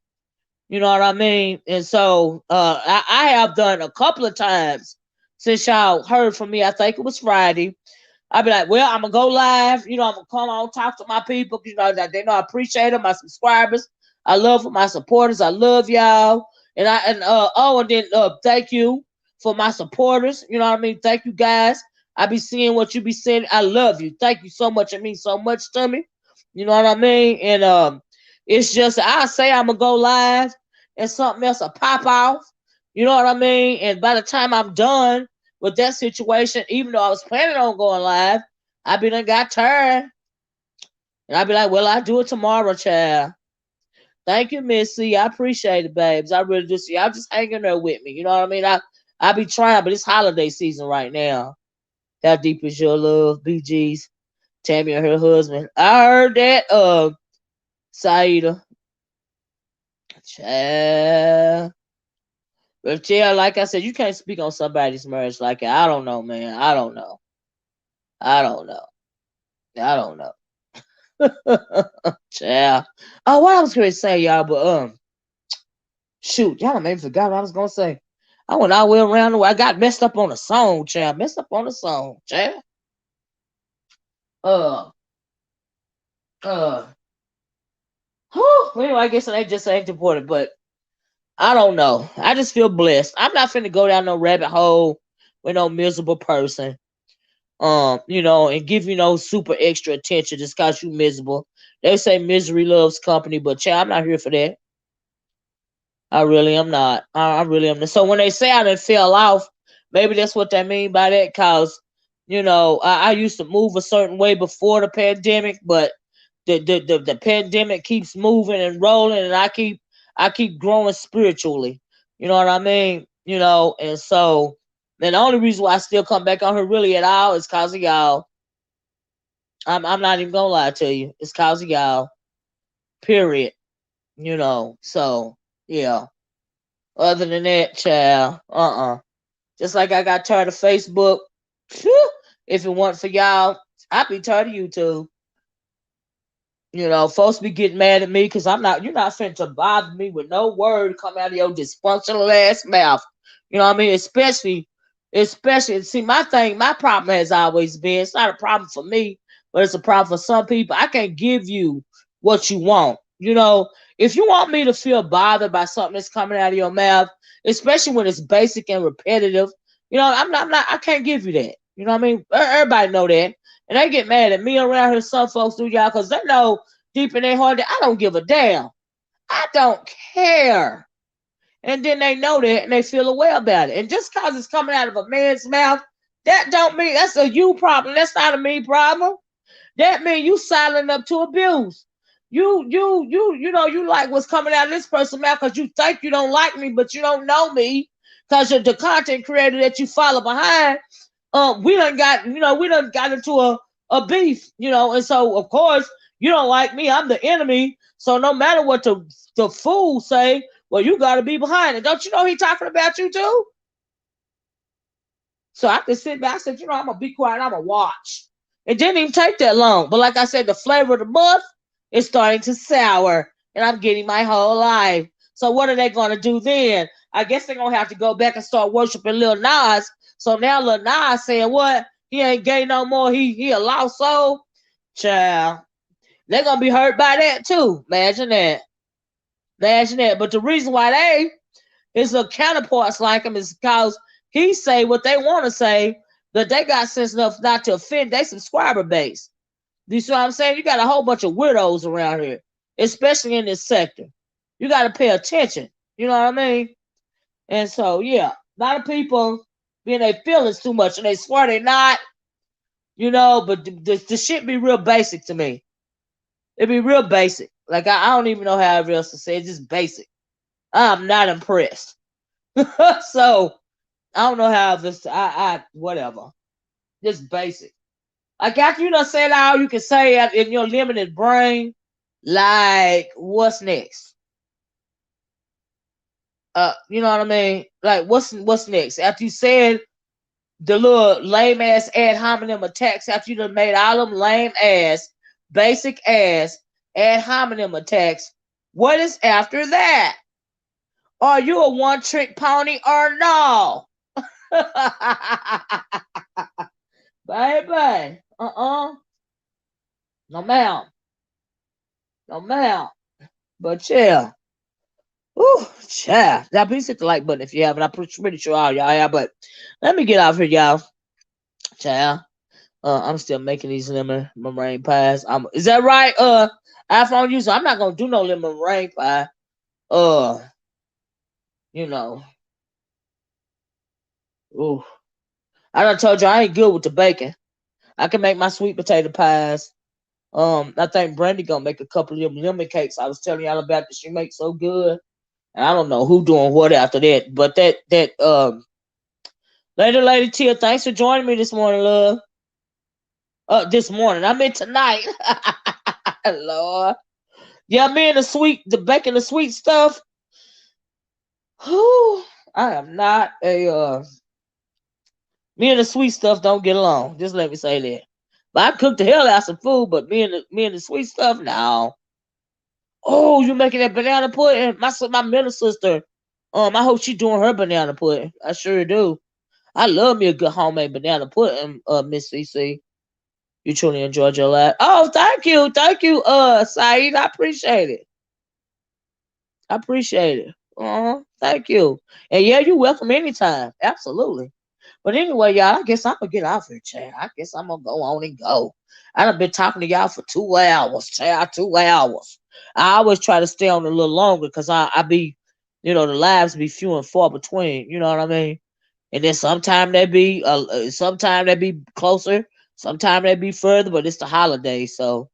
You know what I mean? And so I have done a couple of times since y'all heard from me. I think it was Friday. I'd be like, well, I'm gonna go live. I'm gonna come on, talk to my people. That they know I appreciate them, my subscribers. I love my supporters. I love y'all. And then thank you for my supporters. You know what I mean? Thank you guys. I be seeing what you be saying. I love you. Thank you so much. It means so much to me. You know what I mean? And it's just I say I'm gonna go live and something else will pop off. You know what I mean? And by the time I'm done with that situation, even though I was planning on going live, I done got tired. And I'd be like, well, I'll do it tomorrow, child. Thank you, Missy. I appreciate it, babes. I really do. See, y'all just hanging there with me. You know what I mean? I be trying, but it's holiday season right now. How deep is your love, BG's? Tammy and her husband. I heard that. Saida. Child. But yeah, like I said, you can't speak on somebody's marriage like that. I don't know, man. I don't know. I don't know. I don't know. Child. Oh, what I was gonna say, y'all, but shoot, y'all maybe forgot what I was gonna say. I went all the way around the way. I got messed up on a song, child. Messed up on a song, child. Uh, uh. Whew, anyway, I guess it just ain't important, but I don't know. I just feel blessed. I'm not finna go down no rabbit hole with no miserable person. And give you no super extra attention just cause you miserable. They say misery loves company, but child, I'm not here for that. I really am not. I really am not. So when they say I done fell off, maybe that's what they mean by that. Cause I used to move a certain way before the pandemic, but the pandemic keeps moving and rolling, and I keep growing spiritually. You know what I mean? And so and the only reason why I still come back on here really at all is cause of y'all. I'm not even gonna lie to you. It's cause of y'all. Period. So yeah. Other than that, child, Just like I got tired of Facebook. Phew, if it weren't for y'all, I'd be tired of YouTube. Folks be getting mad at me because you're not finna bother me with no word come out of your dysfunctional ass mouth. You know what I mean? Especially, see, my problem has always been, it's not a problem for me, but it's a problem for some people. I can't give you what you want. If you want me to feel bothered by something that's coming out of your mouth, especially when it's basic and repetitive, I can't give you that. You know what I mean? Everybody know that. And they get mad at me around here. Some folks do, y'all, because they know deep in their heart that I don't give a damn. I don't care. And then they know that and they feel away about it. And just because it's coming out of a man's mouth, that don't mean that's a you problem. That's not a me problem. That means you silent up to abuse. You like what's coming out of this person's mouth because you think you don't like me, but you don't know me because the content creator that you follow behind. We done got into a beef, and so of course you don't like me. I'm the enemy. So no matter what the fool say, well, you got to be behind it. Don't you know he talking about you too? So I can sit back. I said, I'm gonna be quiet. I'm gonna watch. It didn't even take that long. But like I said, the flavor of the month is starting to sour, and I'm getting my whole life. So what are they gonna do then? I guess they're gonna have to go back and start worshiping Lil Nas. So now Lil Nas saying what? He ain't gay no more. He a lost soul. Child. They're gonna be hurt by that too. Imagine that. Imagine that. But the reason why they his little counterparts like him is because he say what they want to say, but they got sense enough not to offend their subscriber base. You see what I'm saying? You got a whole bunch of weirdos around here, especially in this sector. You got to pay attention. You know what I mean? And so, yeah, a lot of people being their feelings too much, and they swear they not. But the shit be real basic to me. It be real basic. Like I don't even know how else to say it. It's just basic. I'm not impressed. So I don't know how this. I whatever. Just basic. Like after you done said all you can say in your limited brain, like what's next? You know what I mean? Like what's next? After you said the little lame ass ad hominem attacks, after you done made all them lame ass, basic ass ad hominem attacks, what is after that? Are you a one trick pony or no? Baby. No ma'am. No ma'am. But yeah. Ooh, child. Now please hit the like button if you haven't. I'm pretty sure all y'all have. But let me get off here, y'all. Child. I'm still making these lemon meringue pies. Is that right? iPhone user. I'm not gonna do no lemon meringue pie. Uh, you know. Ooh. I done told you I ain't good with the bacon. I can make my sweet potato pies. I think Brandy gonna make a couple of them lemon cakes. I was telling y'all about that she makes so good. And I don't know who doing what after that, but that Lady Tia, thanks for joining me this morning, love. This morning. I mean tonight. Lord. Yeah, me and the baking the sweet stuff. Whew, I am not a me and the sweet stuff don't get along. Just let me say that. But I cook the hell out of some food, but me and the sweet stuff, no. Oh, you making that banana pudding? My middle sister, I hope she doing her banana pudding. I sure do. I love me a good homemade banana pudding, Miss CC. You truly enjoyed your life. Oh, thank you, Saeed. I appreciate it. I appreciate it. Thank you. And yeah, you're welcome anytime. Absolutely. But anyway, y'all, I guess I'm gonna get off here, Chad. I guess I'm gonna go on and go. I done been talking to y'all for 2 hours, Chad. 2 hours. I always try to stay on a little longer because I be, the lives be few and far between. You know what I mean? And then sometime they be closer, sometime they be further. But it's the holidays, so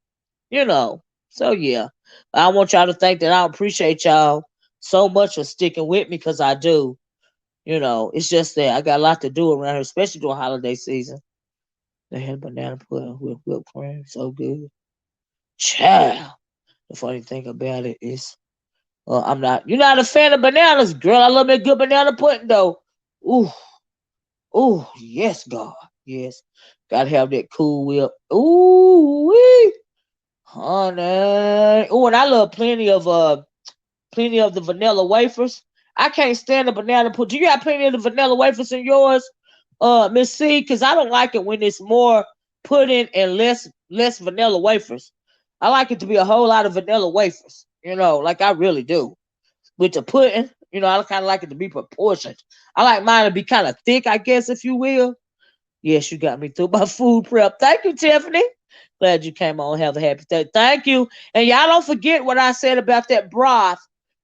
you know. So yeah, I want y'all to think that I appreciate y'all so much for sticking with me because I do. It's just that I got a lot to do around here, especially during holiday season. They had banana pudding with whipped cream, so good. Child. The funny thing about it is, I'm not. You're not a fan of bananas, girl. I love me a good banana pudding though. Ooh, ooh, yes, God, yes. Gotta have that Cool Whip. Ooh, wee, honey. Ooh, and I love plenty of the vanilla wafers. I can't stand the banana pudding. Do you have plenty of the vanilla wafers in yours, Miss C? Because I don't like it when it's more pudding and less vanilla wafers. I like it to be a whole lot of vanilla wafers. Like I really do. With the pudding, I kind of like it to be proportioned. I like mine to be kind of thick, I guess, if you will. Yes, you got me through my food prep. Thank you, Tiffany. Glad you came on. Have a happy day. Thank you. And y'all don't forget what I said about that broth,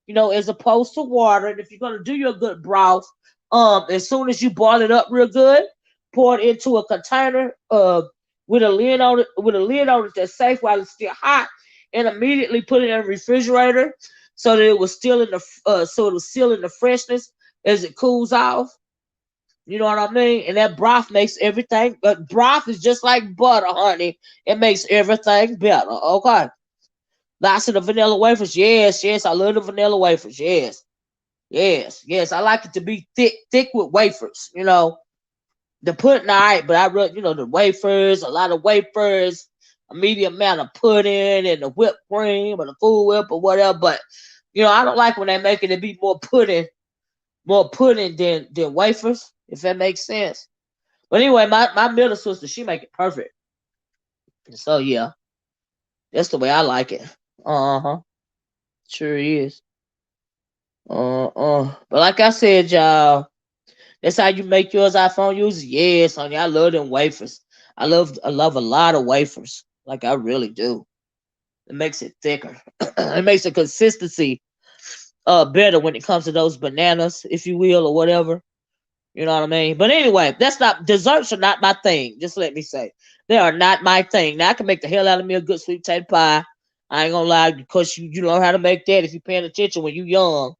as opposed to water. And if you're gonna do your good broth, as soon as you boil it up real good, pour it into a container with a lid on it that's safe while it's still hot, and immediately put it in the refrigerator so that it was still in the freshness as it cools off. You know what I mean? And that broth makes everything. But broth is just like butter, honey. It makes everything better. Okay. Lots of the vanilla wafers. Yes, yes. I love the vanilla wafers. Yes. Yes, yes. I like it to be thick with wafers. The pudding, all right, but I really, the wafers, a lot of wafers, a medium amount of pudding and the whipped cream or the Food Whip or whatever. But, I don't like when they make it be more pudding than wafers, if that makes sense. But anyway, my middle sister, she make it perfect. So yeah, that's the way I like it. Uh-huh. Sure is. But like I said, y'all, that's how you make yours iPhone users. Yes, honey. I love them wafers. I love a lot of wafers. Like I really do. It makes it thicker. It makes the consistency better when it comes to those bananas, if you will, or whatever. You know what I mean? But anyway, desserts are not my thing. Just let me say. They are not my thing. Now I can make the hell out of me a good sweet potato pie. I ain't gonna lie, because you learn how to make that if you're paying attention when you young.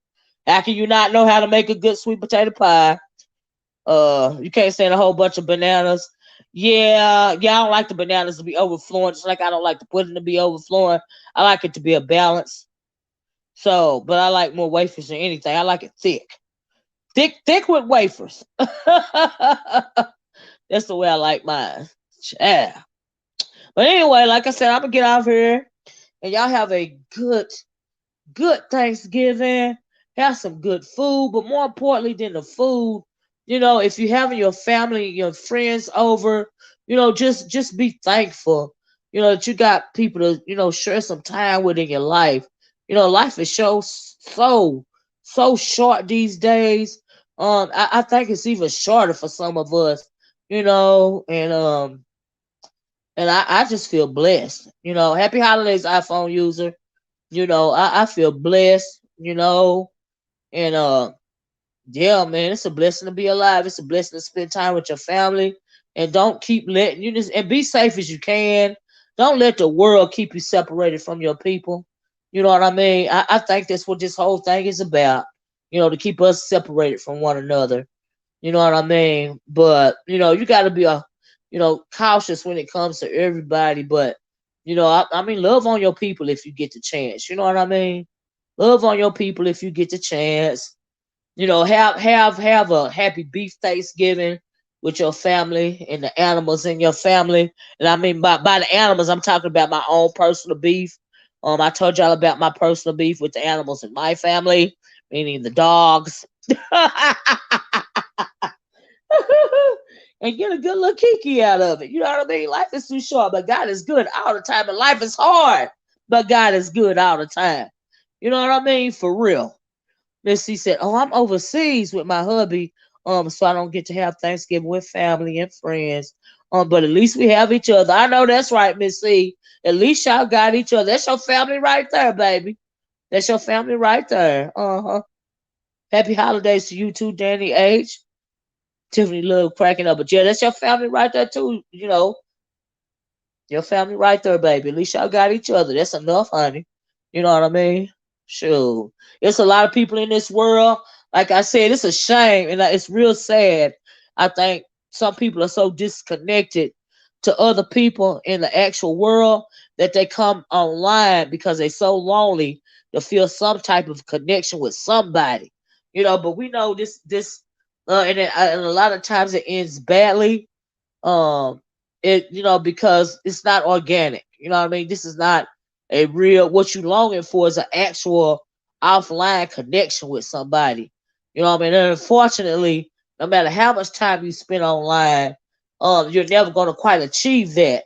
How can you not know how to make a good sweet potato pie? You can't stand a whole bunch of bananas. Yeah, I don't like the bananas to be overflowing, just like I don't like the pudding to be overflowing. I like it to be a balance. So, but I like more wafers than anything. I like it thick. Thick with wafers. That's the way I like mine. Yeah. But anyway, like I said, I'm gonna get out of here, and y'all have a good Thanksgiving. Have some good food, but more importantly than the food, if you're having your family, your friends over, just be thankful. That you got people to, share some time with in your life. Life is so short these days. I think it's even shorter for some of us. And I just feel blessed. Happy holidays, iPhone user. I feel blessed. And yeah, man, it's a blessing to be alive. It's a blessing to spend time with your family, and don't keep letting you just and be safe as you can. Don't let the world keep you separated from your people. You know what I mean? I think that's what this whole thing is about. To keep us separated from one another. You know what I mean? But you got to be cautious when it comes to everybody. But I mean, love on your people if you get the chance. You know what I mean? Love on your people if you get the chance. Have a happy beef Thanksgiving with your family and the animals in your family. And I mean by the animals, I'm talking about my own personal beef. I told y'all about my personal beef with the animals in my family, meaning the dogs. And get a good little kiki out of it. You know what I mean? Life is too short, but God is good all the time. And life is hard, but God is good all the time. You know what I mean? For real. Miss C said, "Oh, I'm overseas with my hubby, so I don't get to have Thanksgiving with family and friends. But at least we have each other." I know that's right, Miss C. At least y'all got each other. That's your family right there, baby. That's your family right there. Uh-huh. Happy holidays to you too, Danny H. Tiffany Love cracking up. But yeah, that's your family right there too. Your family right there, baby. At least y'all got each other. That's enough, honey. You know what I mean? Sure. It's a lot of people in this world. Like I said, it's a shame and it's real sad. I think some people are so disconnected to other people in the actual world that they come online because they're so lonely to feel some type of connection with somebody. But we know and a lot of times it ends badly. Because it's not organic. You know what I mean? This is not a real, what you longing for is an actual offline connection with somebody. You know what I mean? And unfortunately, no matter how much time you spend online, you're never going to quite achieve that.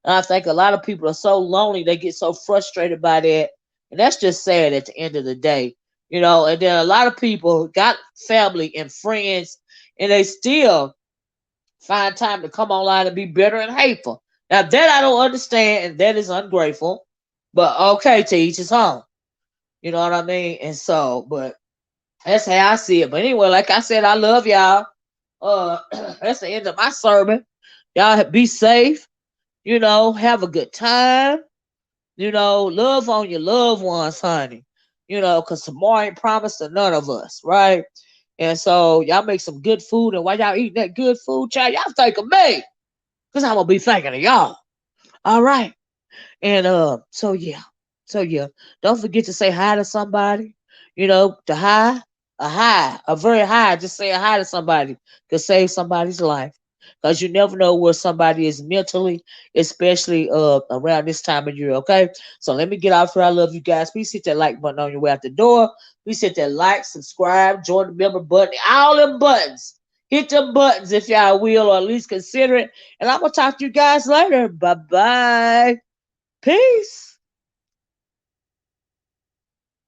And I think a lot of people are so lonely, they get so frustrated by that. And that's just sad at the end of the day. And then a lot of people got family and friends, and they still find time to come online and be bitter and hateful. Now that I don't understand, and that is ungrateful. But okay, to each his own. You know what I mean? And so, but that's how I see it. But anyway, like I said, I love y'all. Uh, that's the end of my sermon. Y'all be safe. Have a good time. Love on your loved ones, honey. Because tomorrow ain't promised to none of us, right? And so y'all make some good food, and while y'all eating that good food, child, y'all think of me, cause I'm gonna be thinking of y'all. All right. And so yeah, don't forget to say hi to somebody. The hi, a very high. Just say a hi to somebody could save somebody's life. Cause you never know where somebody is mentally, especially around this time of year. Okay, so let me get off here. I love you guys. Please hit that like button on your way out the door. Please hit that like, subscribe, join the member button, all them buttons. Hit them buttons if y'all will, or at least consider it. And I'm gonna talk to you guys later. Bye bye. Peace.